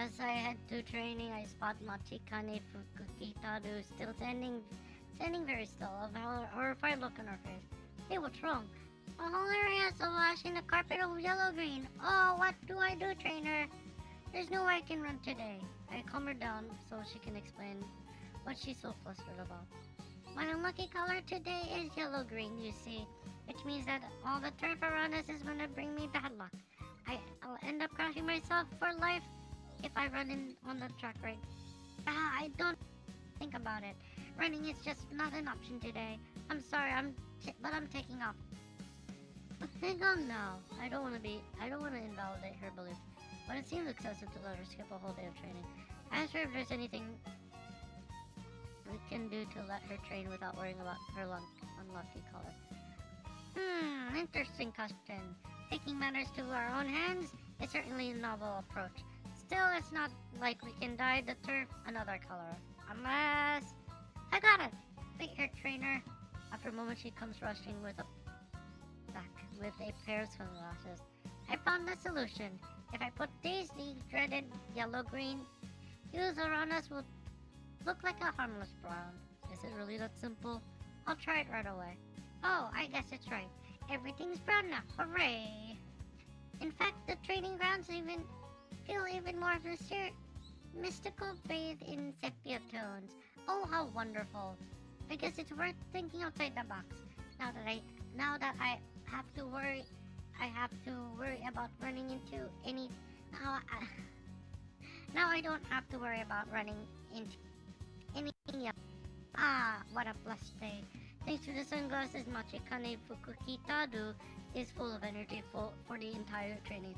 As I head to training, I spot Machikane Fukukitaru still standing very still, of a horrified look on her face. Hey, what's wrong? A whole area is washing the carpet of yellow-green. Oh, what do I do, trainer? There's no way I can run today. I calm her down so she can explain what she's so flustered about. My unlucky color today is yellow-green, you see, which means that all the turf around us is gonna bring me bad luck. I'll end up crashing myself for life if I run on the track right. I don't think about it. Running is just not an option today. I'm sorry, but I'm taking off. But hang on now. I don't want to invalidate her belief, but it seems excessive to let her skip a whole day of training. I asked her if there's anything we can do to let her train without worrying about her unlucky color. Interesting question. Taking matters to our own hands is certainly a novel approach. Still, it's not like we can dye the turf another color. Unless... I got it! Wait here, trainer. After a moment, she comes rushing with a pair of sunglasses. I found the solution. If I put the dreaded yellow-green hues around us will look like a harmless brown. Is it really that simple? I'll try it right away. Oh, I guess it's right. Everything's brown now. Hooray! In fact, the training grounds feel even more mystical, bathed in sepia tones. Oh, how wonderful! I guess it's worth thinking outside the box. Now that I have to worry about running into any. Now I don't have to worry about running into anything else. Ah, what a blessed day! Thanks to the sunglasses, Machikane Fukukitaru is full of energy for the entire training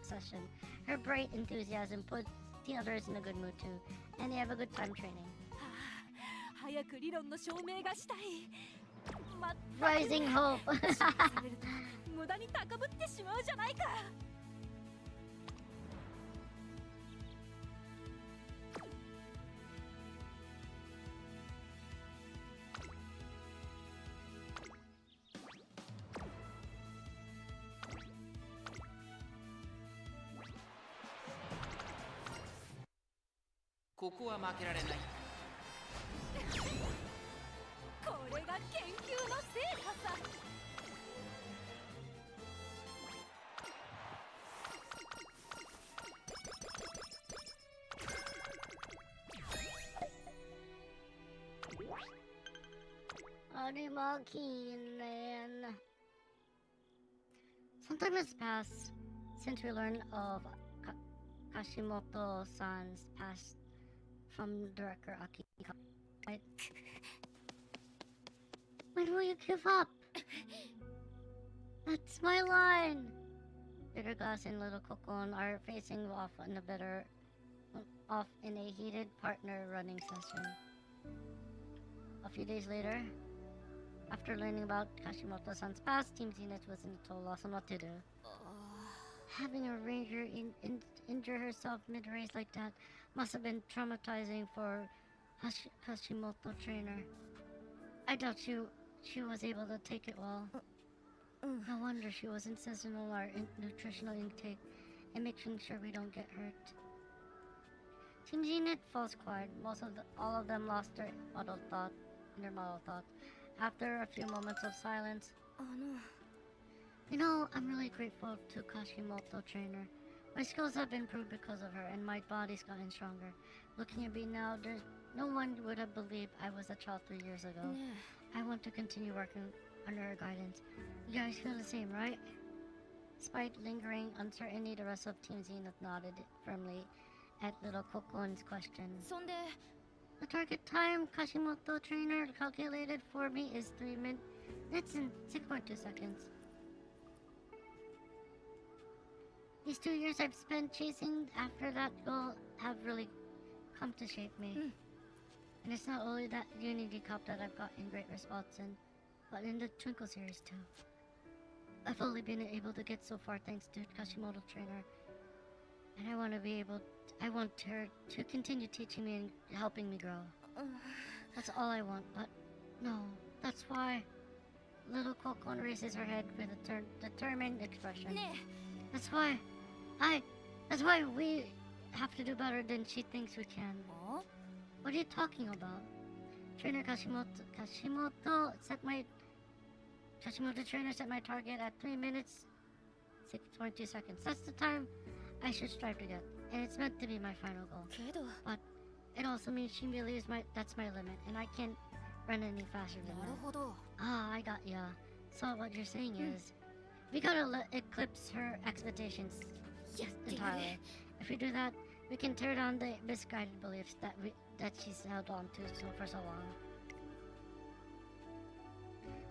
session. Her bright enthusiasm puts the others in a good mood too, and they have a good time training. 早く理論の証明がしたい。Rising hope. 無駄に高ぶってしまうじゃないか。ここは負けられない。これれが研究の成果さ。Arimakinan. Some time has passed since we learned of Kashimoto-san's past from director Akiko. Right? When will you give up? That's my line. Bitter Glass and Little Cocoon are facing off in a heated partner running session. A few days later, after learning about Kashimoto-san's past, Team Zenith was in a total loss on what to do. Having a ranger injure herself mid-race like that must have been traumatizing for Kashimoto trainer. I doubt she was able to take it well. No wonder she was insisting on our nutritional intake and making sure we don't get hurt. Team Zenith falls quiet. All of them lost their model thoughts. After a few moments of silence, you know, I'm really grateful to Kashimoto trainer. My skills have improved because of her, and my body's gotten stronger. Looking at me now, no one would have believed I was a child 3 years ago. I want to continue working under her guidance. You guys feel the same, right? Despite lingering uncertainty, the rest of Team Zenith nodded firmly at Little Cocoon's question. The target time Kashimoto trainer calculated for me is 3 minutes and 6.2 seconds. These 2 years I've spent chasing after that goal have really come to shape me. And it's not only that Unity Cup that I've gotten great response in, but in the Twinkle series too. I've only been able to get so far thanks to Kashimoto trainer. And I want her to continue teaching me and helping me grow. That's all I want, but no, that's why. Little Cocoon raises her head with a determined expression. That's why we have to do better than she thinks we can. What are you talking about? Trainer Kashimoto trainer set my target at 3 minutes, 6.2 seconds. That's the time I should strive to get, and it's meant to be my final goal. But it also means she believes that's my limit, and I can't run any faster than that. I got ya. So what you're saying is, we gotta eclipse her expectations entirely. If we do that, we can tear down the misguided beliefs that she's held on to for so long.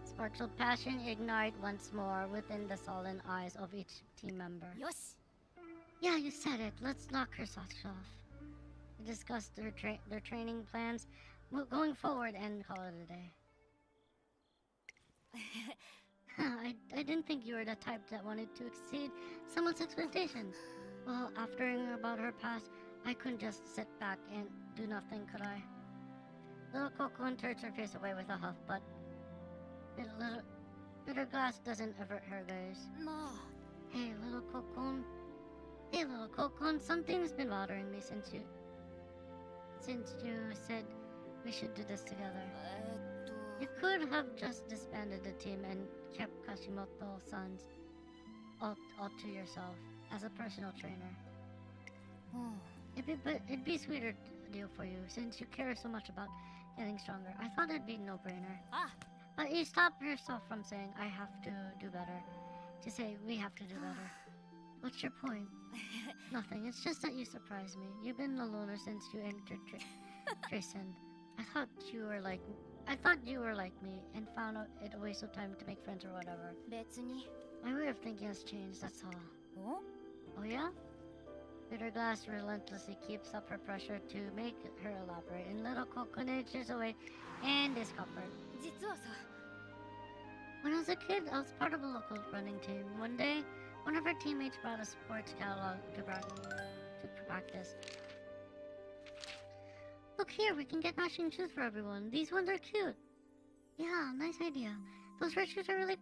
Sparks of passion ignite once more within the sullen eyes of each team member. Yeah, you said it. Let's knock her socks off. We discussed their training plans going forward and call it a day. I didn't think you were the type that wanted to exceed someone's expectations. Well, after hearing about her past, I couldn't just sit back and do nothing, could I? Little Cocoon turns her face away with a huff, but Bitter Glass doesn't avert her gaze. Hey, Little Cocoon, something's been bothering me since you said we should do this together. You could have just disbanded the team and kept Kashimoto-san's all to yourself as a personal trainer. It'd be sweeter deal for you since you care so much about getting stronger. I thought it'd be no-brainer. But you stopped yourself from saying I have to do better to say we have to do better. What's your point? Nothing. It's just that you surprised me. You've been a loner since you entered Tracen. I thought you were like me and found it a waste of time to make friends or whatever. My way of thinking has changed, that's all. Oh yeah? Bitter Glass relentlessly keeps up her pressure to make her elaborate, and Little Cocoon edges away in discomfort. When I was a kid, I was part of a local running team. One day, one of our teammates brought a sports catalog to practice. Look here, we can get matching shoes for everyone. These ones are cute. Yeah, nice idea. Those red shoes are look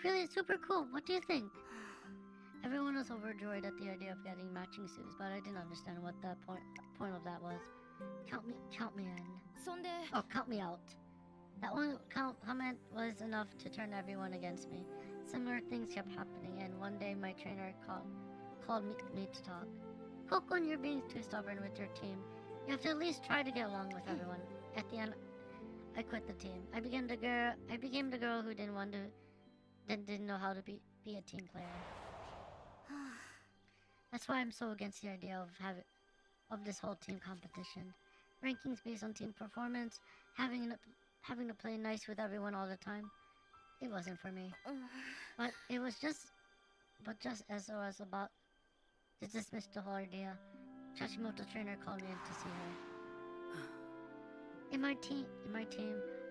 really super cool. What do you think? Everyone was overjoyed at the idea of getting matching shoes, but I didn't understand what the point of that was. Count me in. Oh, count me out. That one comment was enough to turn everyone against me. Similar things kept happening, and one day my trainer called me to talk. Kokon, you're being too stubborn with your team. You have to at least try to get along with everyone. At the end, I quit the team. I became the girl who didn't know how to be a team player. That's why I'm so against the idea of this whole team competition. Rankings based on team performance, having to play nice with everyone all the time. It wasn't for me. But just as I was about to dismiss the whole idea, Kashimoto trainer called me in to see her. In my team,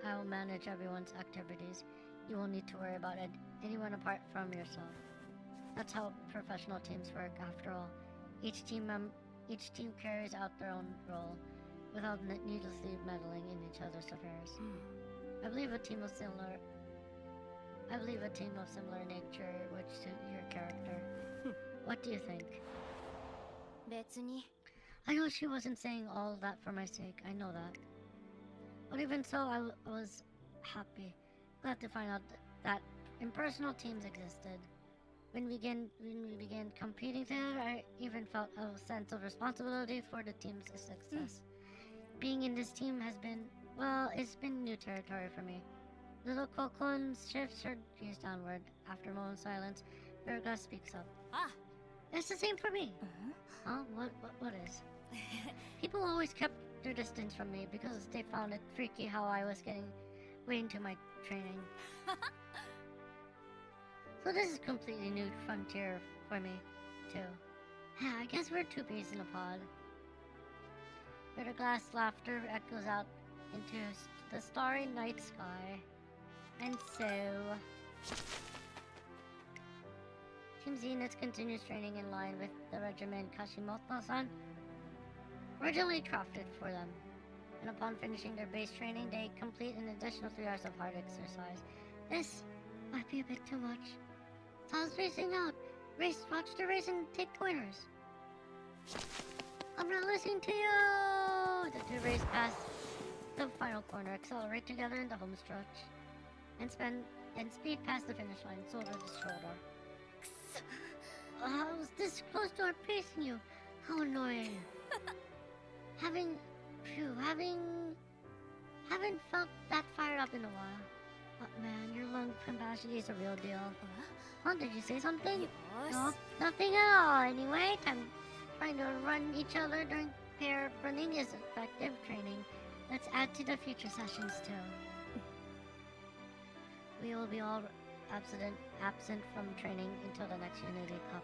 I will manage everyone's activities. You won't need to worry about anyone apart from yourself. That's how professional teams work, after all. Each team carries out their own role without needlessly meddling in each other's affairs. I believe a team of similar nature would suit your character. What do you think? 別に I know she wasn't saying all that for my sake. I know that. But even so, I was happy, glad to find out that impersonal teams existed. When we began competing together, I even felt a sense of responsibility for the team's success. Being in this team it's been new territory for me. Little Kokon shifts her gaze downward. After a moment's silence, Virga speaks up. Ah. It's the same for me. Huh? What is? People always kept their distance from me because they found it freaky how I was getting way into my training. So this is a completely new frontier for me, too. Yeah, I guess we're two peas in a pod. Bitterglass laughter echoes out into the starry night sky. And so... Team Zenith continues training in line with the regimen Kashimoto-san originally crafted for them. And upon finishing their base training, they complete an additional 3 hours of hard exercise. This might be a bit too much. So I was racing out. Watch the race and take pointers. I'm not listening to you! The two race past the final corner, accelerate together in the home stretch, and speed past the finish line, shoulder to shoulder. I was this close to outpacing you. How annoying. Haven't felt that fired up in a while. But man, your lung capacity is a real deal. Huh? Did you say something? No, nothing at all. Anyway, trying to run each other during pair running is effective training. Let's add to the future sessions too. We will be all absent from training until the next Unity Cup.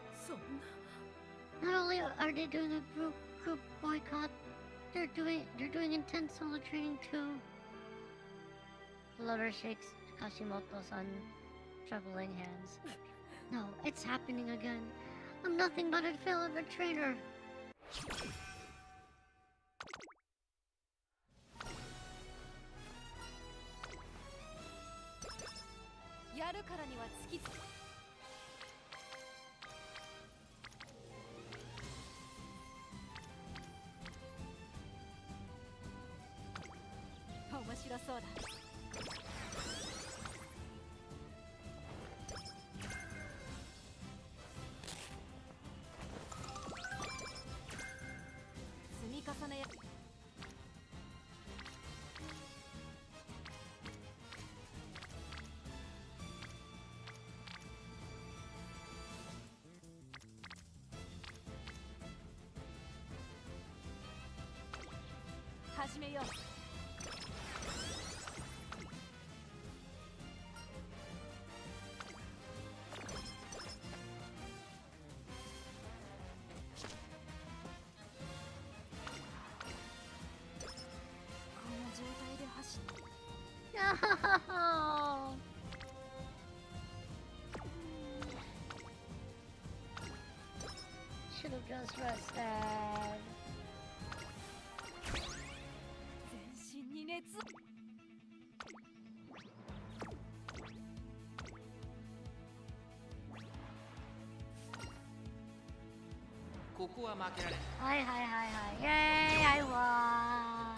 Not only are they doing a group boycott, they're doing intense solo training too. Flutter shakes Kashimoto-san, trembling hands. No, it's happening again. I'm nothing but a fail of a trainer. No! Should have just rested. 全身に熱ここは負けられはいはいはいはい。Yay, I won!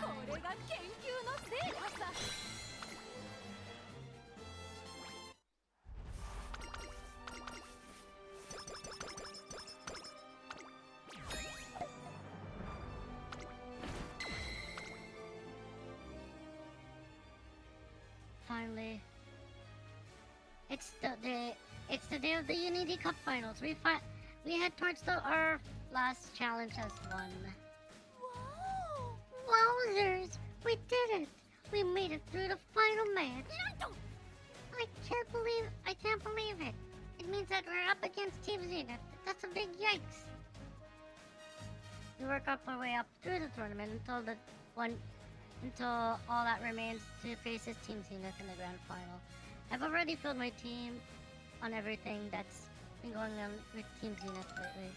これが研究の成果さ finally. It's the day of the Unity Cup Finals. We head towards our last challenge as one. Wowzers! We did it! We made it through the final match. I can't believe it. It means that we're up against Team Zenith. That's a big yikes. We work our way up through the tournament until all that remains to face is Team Zenith in the grand final. I've already filled my team on everything that's been going on with Team Zenith lately.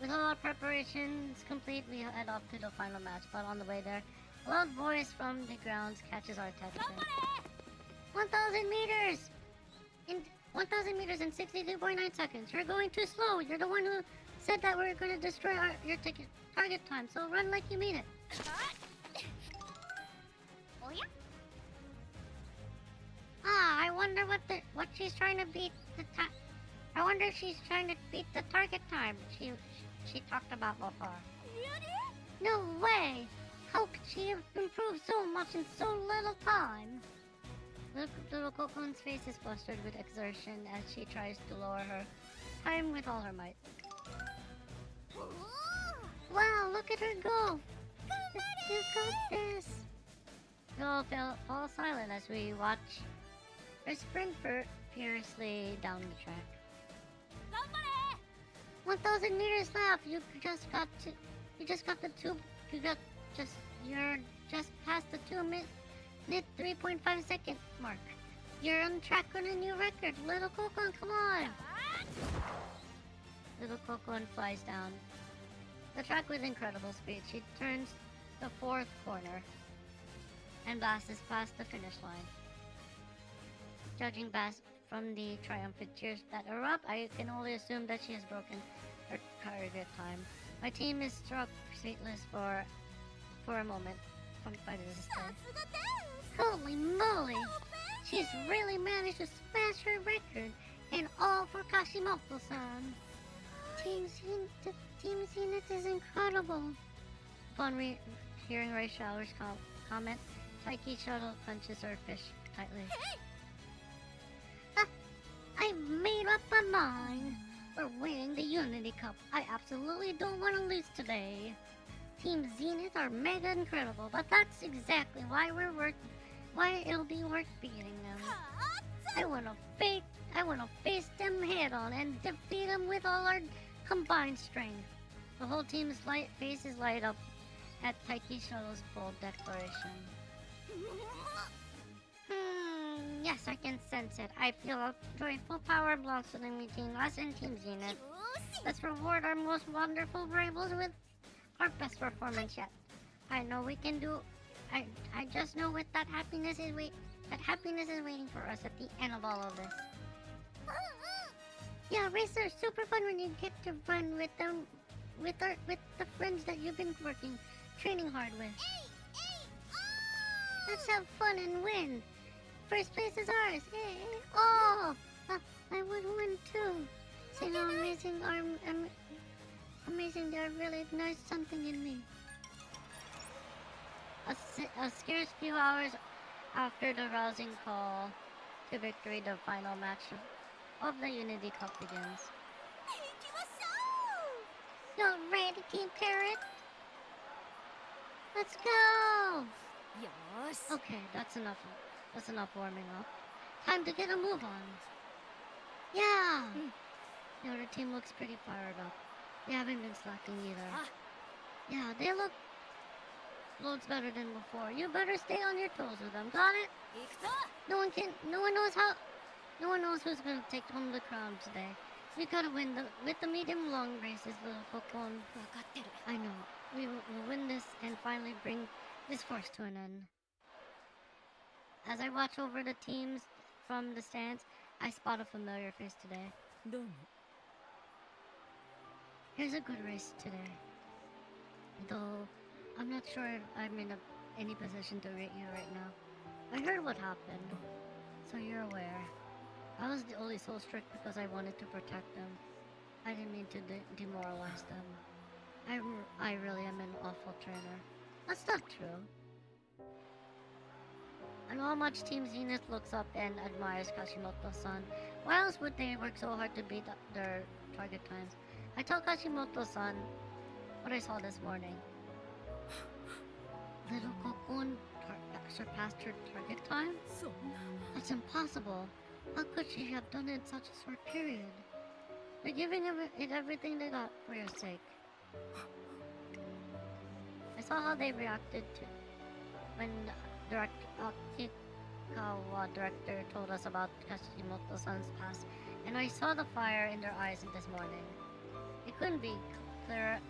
With all our preparations complete, we head off to the final match, but on the way there, a loud voice from the grounds catches our attention. 1,000 meters! In 1,000 meters in 62.9 seconds. You're going too slow. You're the one who said that we're going to destroy your target time, so run like you mean it. I wonder what she's trying to beat the time. I wonder if she's trying to beat the target time she talked about before. No way! How could she have improved so much in so little time? Little Cocoon's face is flustered with exertion as she tries to lower her time with all her might. Wow, look at her go! You got this! We all fall silent as we watch her sprint furiously down the track. 1,000 meters left. You're just past the 2-minute 3.5 second mark. You're on track on a new record. Little Cocoon, come on! Little Cocoon flies down the track with incredible speed. She turns the fourth corner and blasts past the finish line. Judging from the triumphant cheers that erupt, I can only assume that she has broken her target time. My team is struck speechless for a moment. 25 to stay. Holy moly! She's really managed to smash her record, and all for Kashimoto-san. Team Zenith is incredible. Upon hearing Ray Shower's comment, Taiki Shuttle punches her fish tightly. I made up my mind. We're winning the Unity Cup. I absolutely don't want to lose today. Team Zenith are mega incredible, but that's exactly why it'll be worth beating them. I wanna face them head on and defeat them with all our combined strength. The whole team's faces light up at Taiki Shuttle's bold declaration. Yes, I can sense it. I feel a joyful power blossoming between us and Team Zenith. Let's reward our most wonderful rivals with our best performance yet. I know we can do. I just know that happiness is waiting for us at the end of all of this. Yeah, races are super fun when you get to run with them, with the friends that you've been training hard with. Let's have fun and win. First place is ours. Hey. Oh, I would win too. See how amazing they really ignite something in me. A scarce few hours after the rousing call to victory, the final match of the Unity Cup begins. You ready, Team Carrot? Let's go! Okay, that's enough. That's enough warming up. Time to get a move on. Yeah! The other team looks pretty fired up. They haven't been slacking either. Yeah, they look loads better than before. You better stay on your toes with them, got it? No one knows who's gonna take home the crown today. We gotta win with the medium long races, little Pokemon. I know. We will win this and finally bring this force to an end. As I watch over the teams from the stands, I spot a familiar face today. どうも Here's a good race today. Though, I'm not sure if I'm in any position to rate you right now. I heard what happened, so you're aware. I was only so strict because I wanted to protect them. I didn't mean to demoralize them. I really am an awful trainer. That's not true. I know how much Team Zenith looks up and admires Kashimoto-san. Why else would they work so hard to beat their target times? I told Kashimoto-san what I saw this morning. Little Kokon surpassed her target time? そんな That's impossible. How could she have done it in such a short period? They're giving it everything they got for your sake. I saw how they reacted to when Akikawa director told us about Kashimoto-san's past, and I saw the fire in their eyes this morning. It couldn't be clearer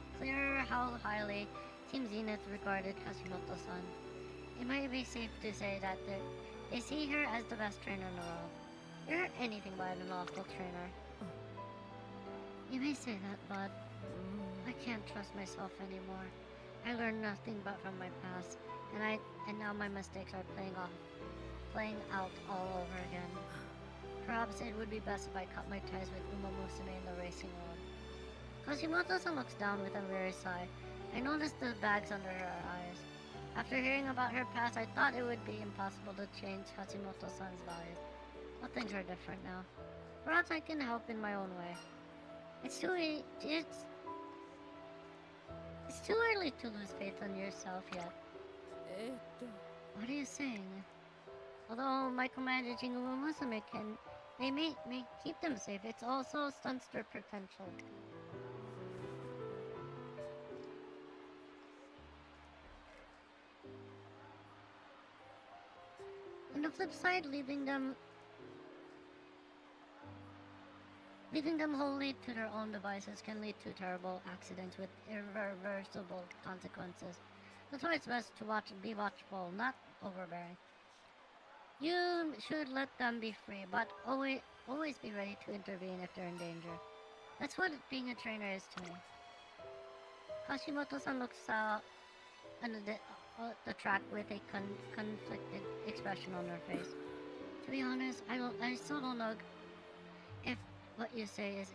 how highly Team Zenith regarded Kashimoto-san. It might be safe to say that they see her as the best trainer in the world. You're anything but an awful trainer. You may say that, but I can't trust myself anymore. I learned nothing but from my past, and now my mistakes are playing out all over again. Perhaps it would be best if I cut my ties with Umamusume in the racing world. Kashimoto-san looks down with a weary sigh. I noticed the bags under her eyes. After hearing about her past, I thought it would be impossible to change Kashimoto-san's values. But things are different now. Perhaps I can help in my own way. It's too early to lose faith in yourself yet. えっと What are you saying? Although micromanaging Umamusume may keep them safe, it also stunts their potential. On the flip side, leaving them wholly to their own devices can lead to terrible accidents with irreversible consequences. That's why it's best to be watchful, not overbearing. You should let them be free, but always be ready to intervene if they're in danger. That's what being a trainer is to me. Kashimoto-san looks on the track with a conflicted expression on her face. To be honest, I still don't know if what you say is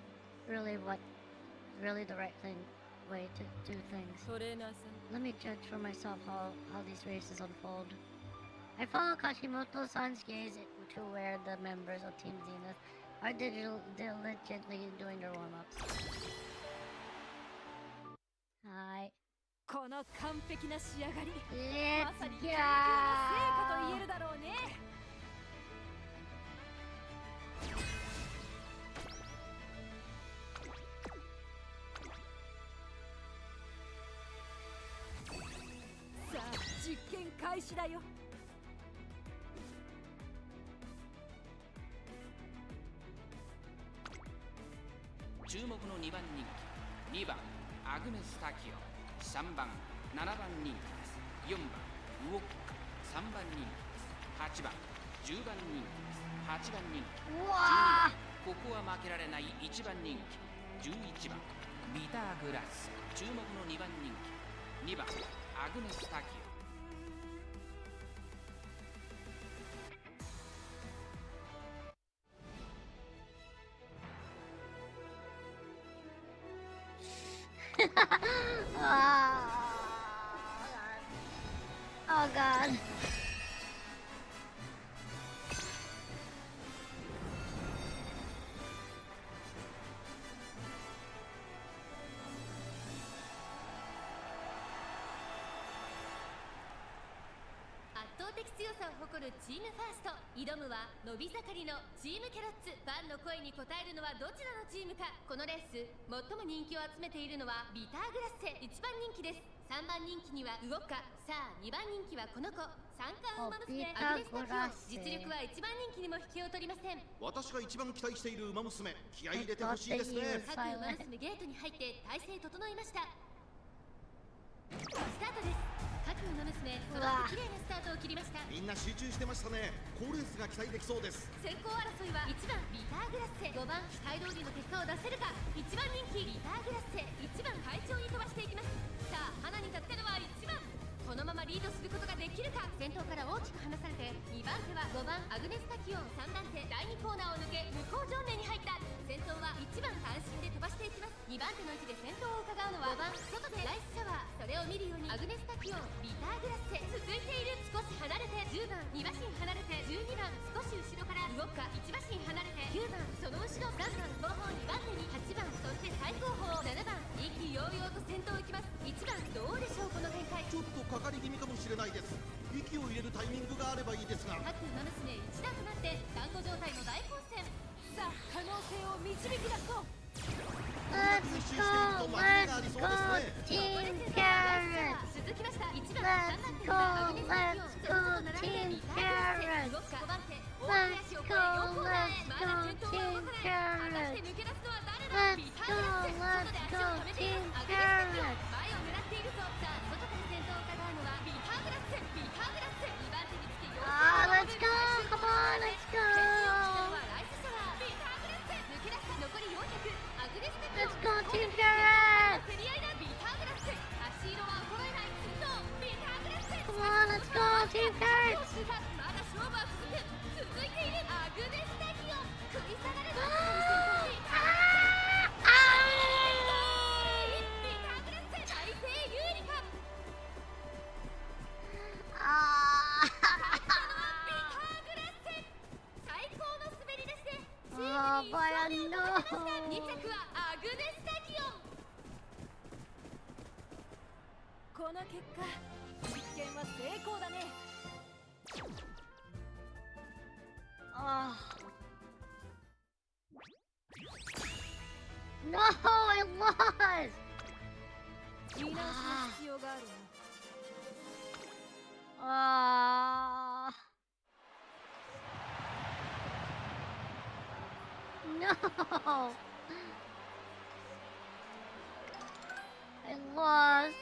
really the right way to do things. トレーナーさん Let me judge for myself how these races unfold. I follow Kashimoto-san's gaze to where the members of Team Zenith are diligently doing their warm-ups. Hi. この完璧な仕上がり、 Let's まさに go! 研究の成果と言えるだろうね。さあ、実験開始だよ。注目の2番人気、2番アグネス・タキオ、3番7番人気です。4番ウオッカ、3番人気です。8番10番人気です。8番人気、12番ここは負けられない1番人気、11番ビターグラス。注目の2番人気、2番アグネス・タキオ。Oh god. Attractive 強さを誇るチームファースト。挑むは伸び盛りのチームキャロッツ。ファンの声に応えるのはどちらのチームか。このレース最も人気を集めているのはビターグラッセ。1番人気です。3番人気にはウオッカ。さあ2番人気はこの子三冠ウマ娘アグネスタキオ。実力は1番人気にも引けを取りません。私が一番期待しているウマ娘、気合い入れてほしいですね。各ウマ娘ゲートに入って体勢整いました。スタートです。各ウマ娘揃って綺麗なスタートを切りました。みんな集中してましたね。好レースが期待できそうです。先行争いは1番ビターグラッセ、5番期待通りの結果を出せるか。1番人気ビターグラッセ、1番快調に飛ばしていきます。さあ花に立ってるのは1番。このままリードすることができるか。先頭から大きく離されて2番手は5番アグネスタキオン、3番手第2コーナーを抜け向こう上面に入った。先頭は1番単身で飛ばしていきます。2番手の位置で先頭を伺うのは5番外でライスシャワー。それを見見るようにアグネスタキオンビターグラッセ続いている。少し離れて10番2馬身離れて12番少し後ろから動くか1馬身離れて9番その後ろ3番後方2番手に8番そして最後方7番意気揚々と先頭行きます。1番どうでしょうこの展開。ちょっとかかり気味かもしれないです。息を入れるタイミングがあればいいですが。各馬娘一段となって団子状態の大混戦。さあ可能性を導き出そう。 Let's go, let's go, Team Carrot. 続きました1 Let's 番 go, let's go, Team Carrot. Let's go, let's go, Team Carrot. Let's go, let's go, Team Carrot. 前を狙っているぞ。さあ外から先頭を伺うのはビターグラッセビターグラッセ2番手につき Ah, let's go, come on, let's go. ライスシャワービターグラッセ抜け出した残り400アグネスタキオン Let's go, Team Carrot. 競り合いだビターグラッセ足色は衰えない先頭ビターグラッセ Come on, let's go, Team Carrot. まだ勝負は続いているアグネスタキオン食い下がれば Oh, boy, no. 2着はアグネスタキオン。この結果実験は成功だね。 Oh. No, I lost. 見直しの必要があるね。 Ah. No. I lost.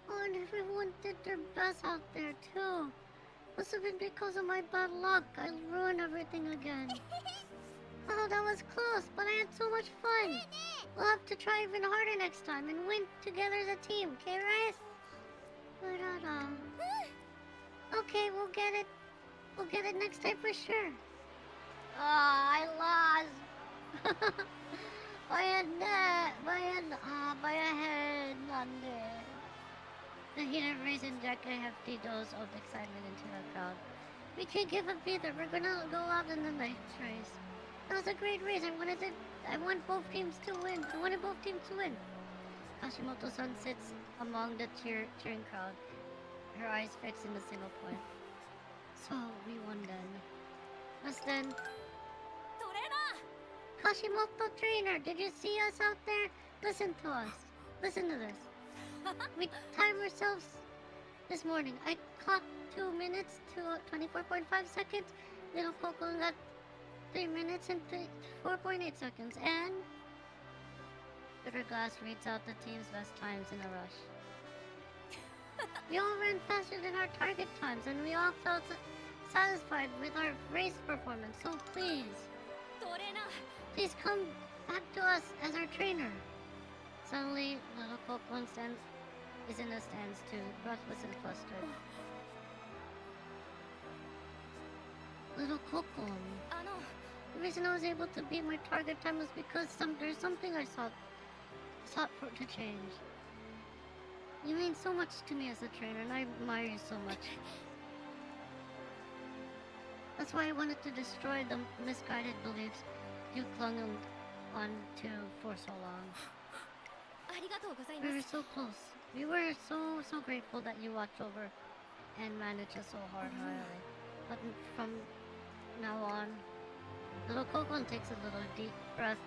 Oh, and everyone did their best out there too. Must have been because of my bad luck. I ruined everything again. Oh, that was close, but I had so much fun. We'll have to try even harder next time and win together as a team, okay, Rice? Okay, we'll get it. We'll get it next time for sure. Ah, I lost. by a head, Nande. The heated race injected a hefty dose of excitement into the crowd. We can't give up either. We're gonna go out in the next race. That was a great race. I want both teams to win. I wanted both teams to win. Hashimoto-san sits among the cheering crowd, her eyes fixed in a single point. So we won then. Us then. Hashimoto trainer, did you see us out there? Listen to us. Listen to this. We timed ourselves this morning. I clocked 2 minutes to 24.5 seconds. Little Coco got 3 minutes and 4.8 seconds. And Bitter Glass reads out the team's best times in a rush. We all ran faster than our target times, and we all felt satisfied with our race performance. So please come back to us as our trainer. Suddenly, little Coco is in the stands too, breathless and flustered. Little Coco, the reason I was able to beat my target time was because there's something I sought for to change. You mean so much to me as a trainer, and I admire you so much. That's why I wanted to destroy the misguided beliefs you clung on to for so long. We were so close. We were so grateful that you watch over and manage us so hard, Harley. But from now on, little Coco takes a little deep breath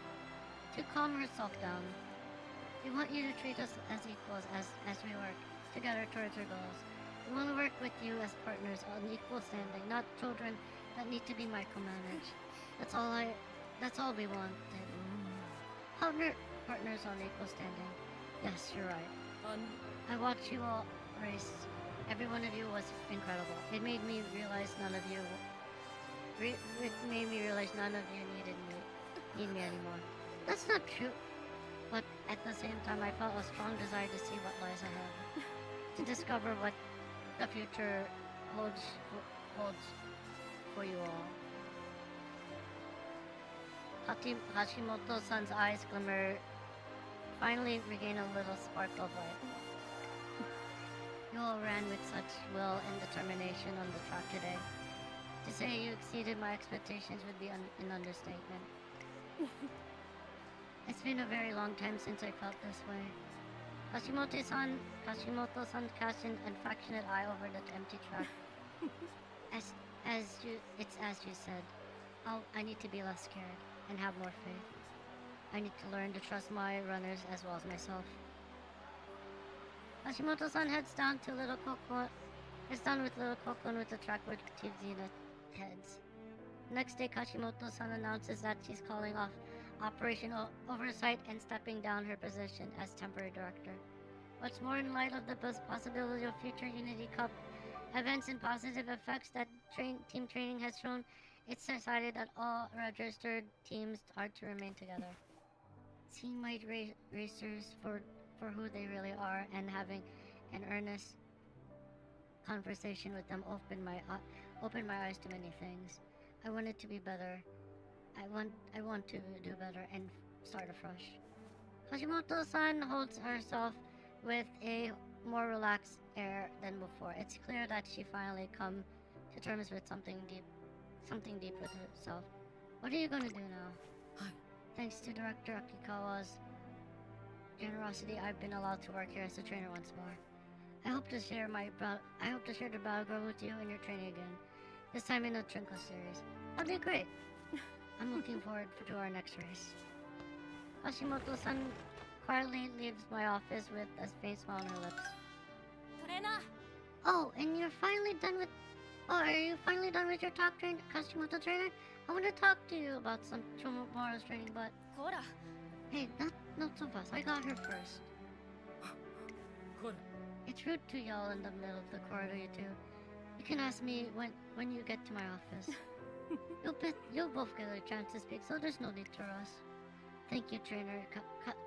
to calm herself down. We want you to treat us as equals as we work together towards our goals. We want to work with you as partners on equal standing, not children that need to be micromanaged. That's all we want. Partners on equal standing. Yes, you're right. I watched you all race. Every one of you was incredible. It made me realize none of you need me anymore. That's not true. But at the same time, I felt a strong desire to see what lies ahead, to discover what the future holds for you all. Hashimoto-san's eyes glimmer finally regain a little spark of life. You all ran with such will and determination on the track today. To say you exceeded my expectations would be an understatement. It's been a very long time since I felt this way. Kashimoto-san cast an affectionate eye over the empty track. It's as you said. I need to be less scared and have more faith. I need to learn to trust my runners as well as myself. Hashimoto-san heads down with little Coco with the track where Team Xena heads. Next day, Kashimoto-san announces that she's calling off operational oversight and stepping down her position as temporary director. What's more, in light of the possibility of future Unity Cup events and positive effects that team training has shown, it's decided that all registered teams are to remain together. Seeing my racers for who they really are and having an earnest conversation with them opened my eyes to many things. I want it to be better. I want to do better and start afresh. Hashimoto-san holds herself with a more relaxed air than before. It's clear that she finally come to terms with something deep with herself. What are you going to do now? Thanks to Director Akikawa's generosity, I've been allowed to work here as a trainer once more. I hope to share the battleground with you in your training again. This time in the Trinko series. That'd be great. I'm looking forward to our next race. Hashimoto-san quietly leaves my office with a faint smile on her lips. Oh, and you're finally done with... Oh, are you finally done with your talk train, Kashimoto trainer? I want to talk to you about some tomorrow's training, but... Hey, not so fast. I got here first. It's rude to yell in the middle of the corridor, you two. You can ask me when you get to my office. You'll both get a chance to speak, so there's no need to rush. Thank you, trainer.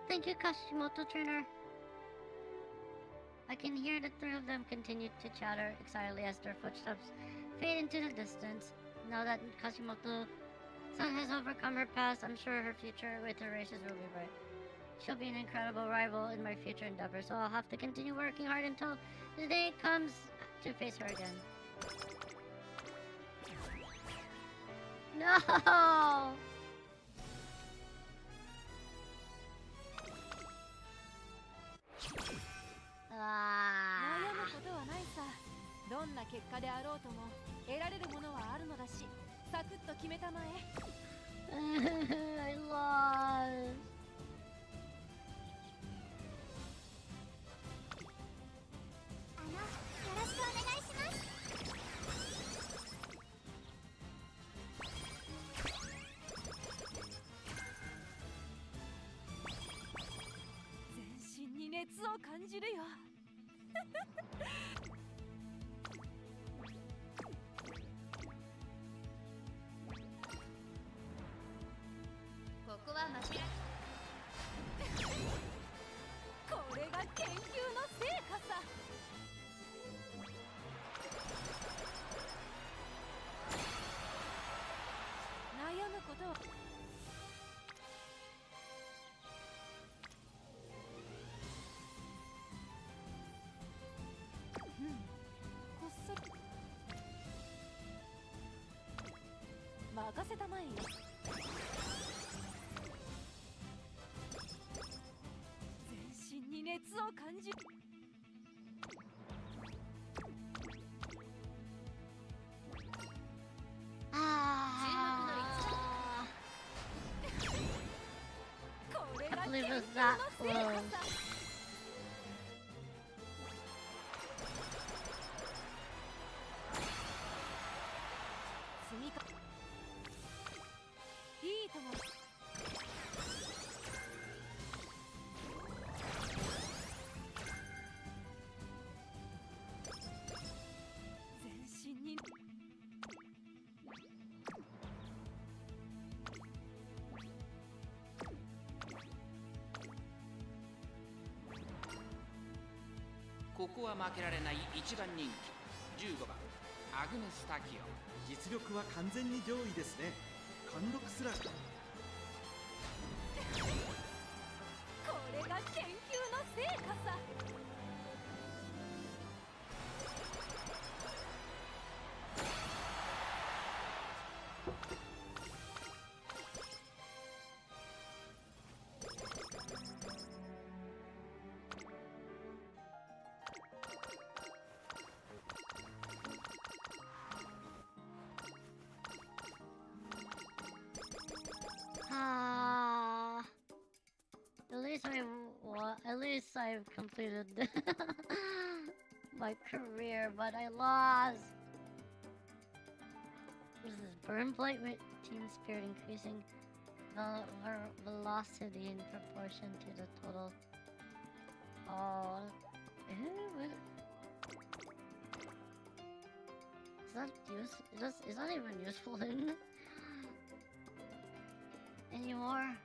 Thank you, Kashimoto trainer. I can hear the three of them continue to chatter excitedly as their footsteps fade into the distance. Now that Kashimoto-san has overcome her past, I'm sure her future with her races will be bright. She'll be an incredible rival in my future endeavors, so I'll have to continue working hard until the day comes to face her again. No! 悩むことはないさ。どんな結果であろうとも得られるものはあるのだし、サクッと決めたまえ。I lost. よろしくお願いします。全身に熱を感じるよ。ここは間違い。これが研究の成果さ。悩むことはこっそり任せたまえよ。全身に熱を感じる。I believe it was that close. 積みかいいとも。全身にここは負けられない一番人気15番アグネス・タキオ。実力は完全に上位ですね。貫禄すら。これが least I've completed my career, but I lost. This is burn blight with team spirit increasing velocity in proportion to the total. Oh, is that even useful in anymore?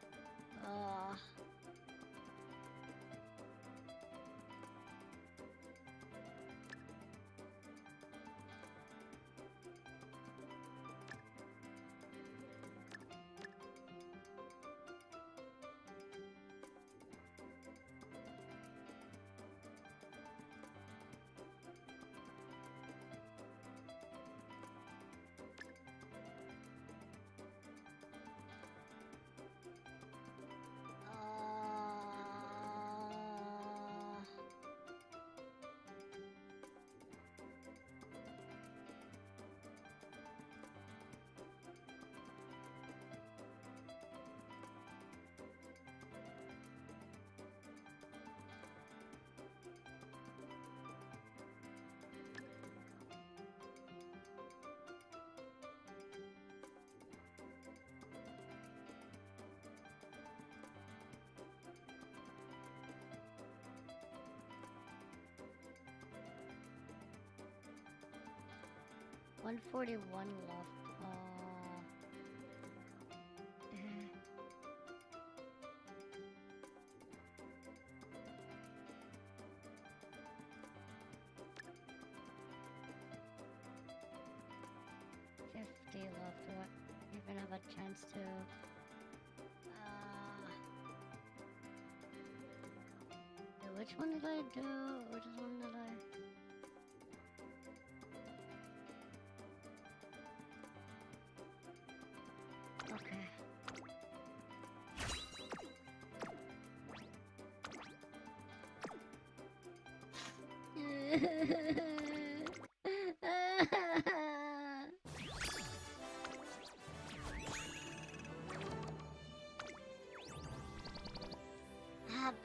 $141 left. $50 left. Do I even have a chance to? Which one did I do? Which one did I?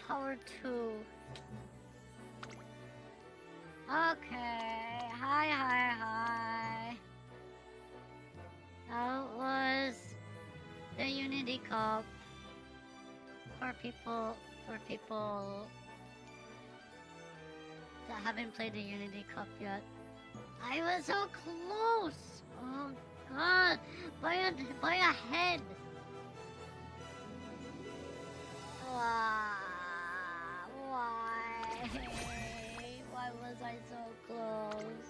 Power 2. Okay. Hi. That was the Unity Cup for people that haven't played the Unity Cup yet. I was so close. Oh God, by a head. Why was I so close?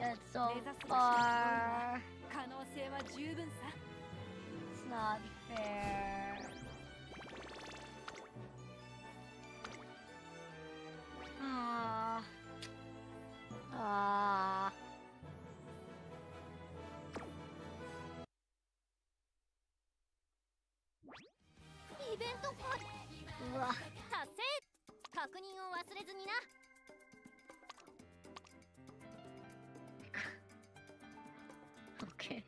Yet so far. It's not fair. Okay.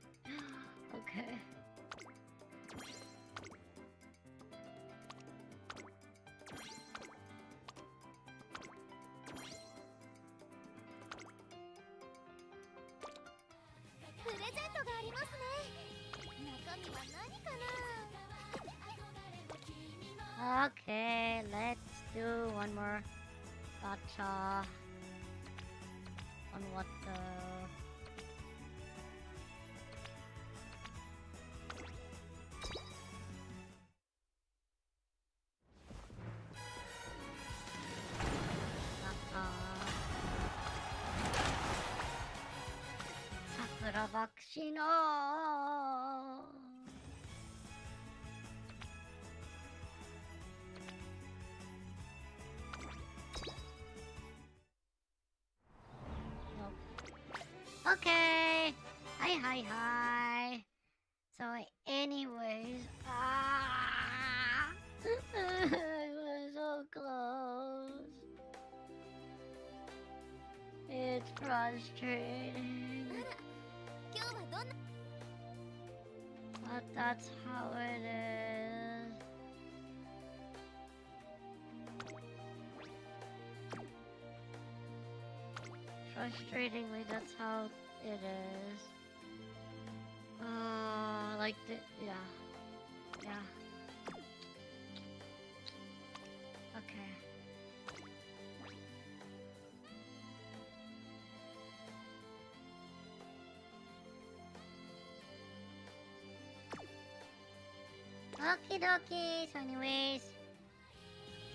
Okay, let's do one more gacha. On what though? Sakura vaccine. Okay. Hi. So anyways, I was so close. It's frustrating. But that's how it is. Frustratingly, that's how it is. Like the, yeah. Okay. Okie dokie. So anyways,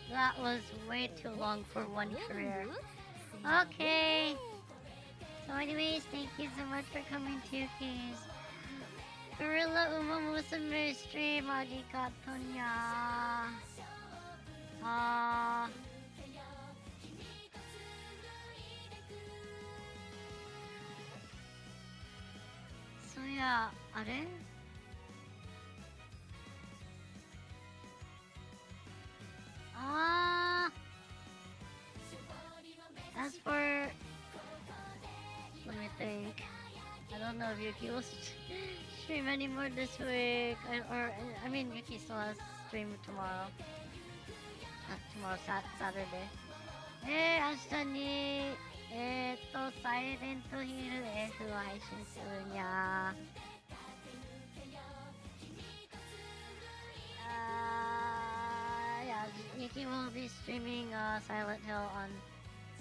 that was way too long for one career. Okay. So anyways, thank you so much for coming to Yuki's Gorilla Umamusume stream. Arigato nya. So yeah, あれas for, let me think. I don't know if Yuki will stream anymore this week, I mean Yuki still has stream tomorrow. Not tomorrow, Saturday. 明日にサイレントヒル F を配信するにゃ。Yeah, Yuki will be streaming Silent Hill on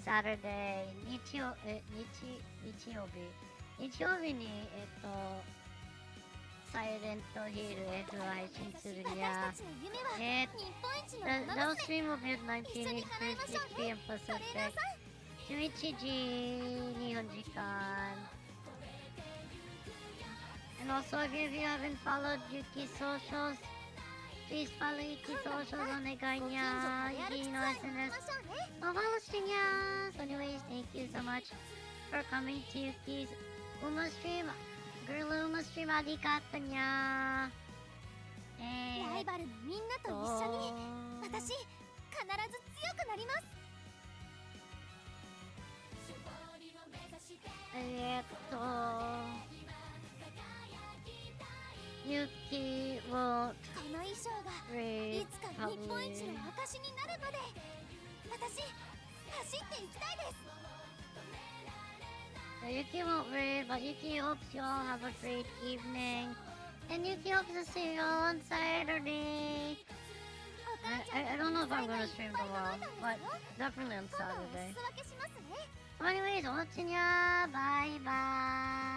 Saturday. 日曜日にサイレントヒル F を配信するにゃ。The stream will be at 19 Eastern, 6 p.m. Pacific. 11時日本時間. And also, if you haven't followed Yuki's socials, please follow Yuki's socials on the Ganya, Yuki no SNS. Follow nya. So anyways, thank you so much for coming to Yuki's Uma stream. Gorilla Uma stream, arigato nya. ライバルのみんなと一緒に私必ず強くなります。Yuki will この衣装がいつか日本一の証になるまで私走っていきたいです。Yuki won't read, but Yuki hopes you all have a great evening. And Yuki hopes to see you all on Saturday. I don't know if I'm gonna stream tomorrow, but definitely on Saturday. Anyways, watching ya. Bye bye.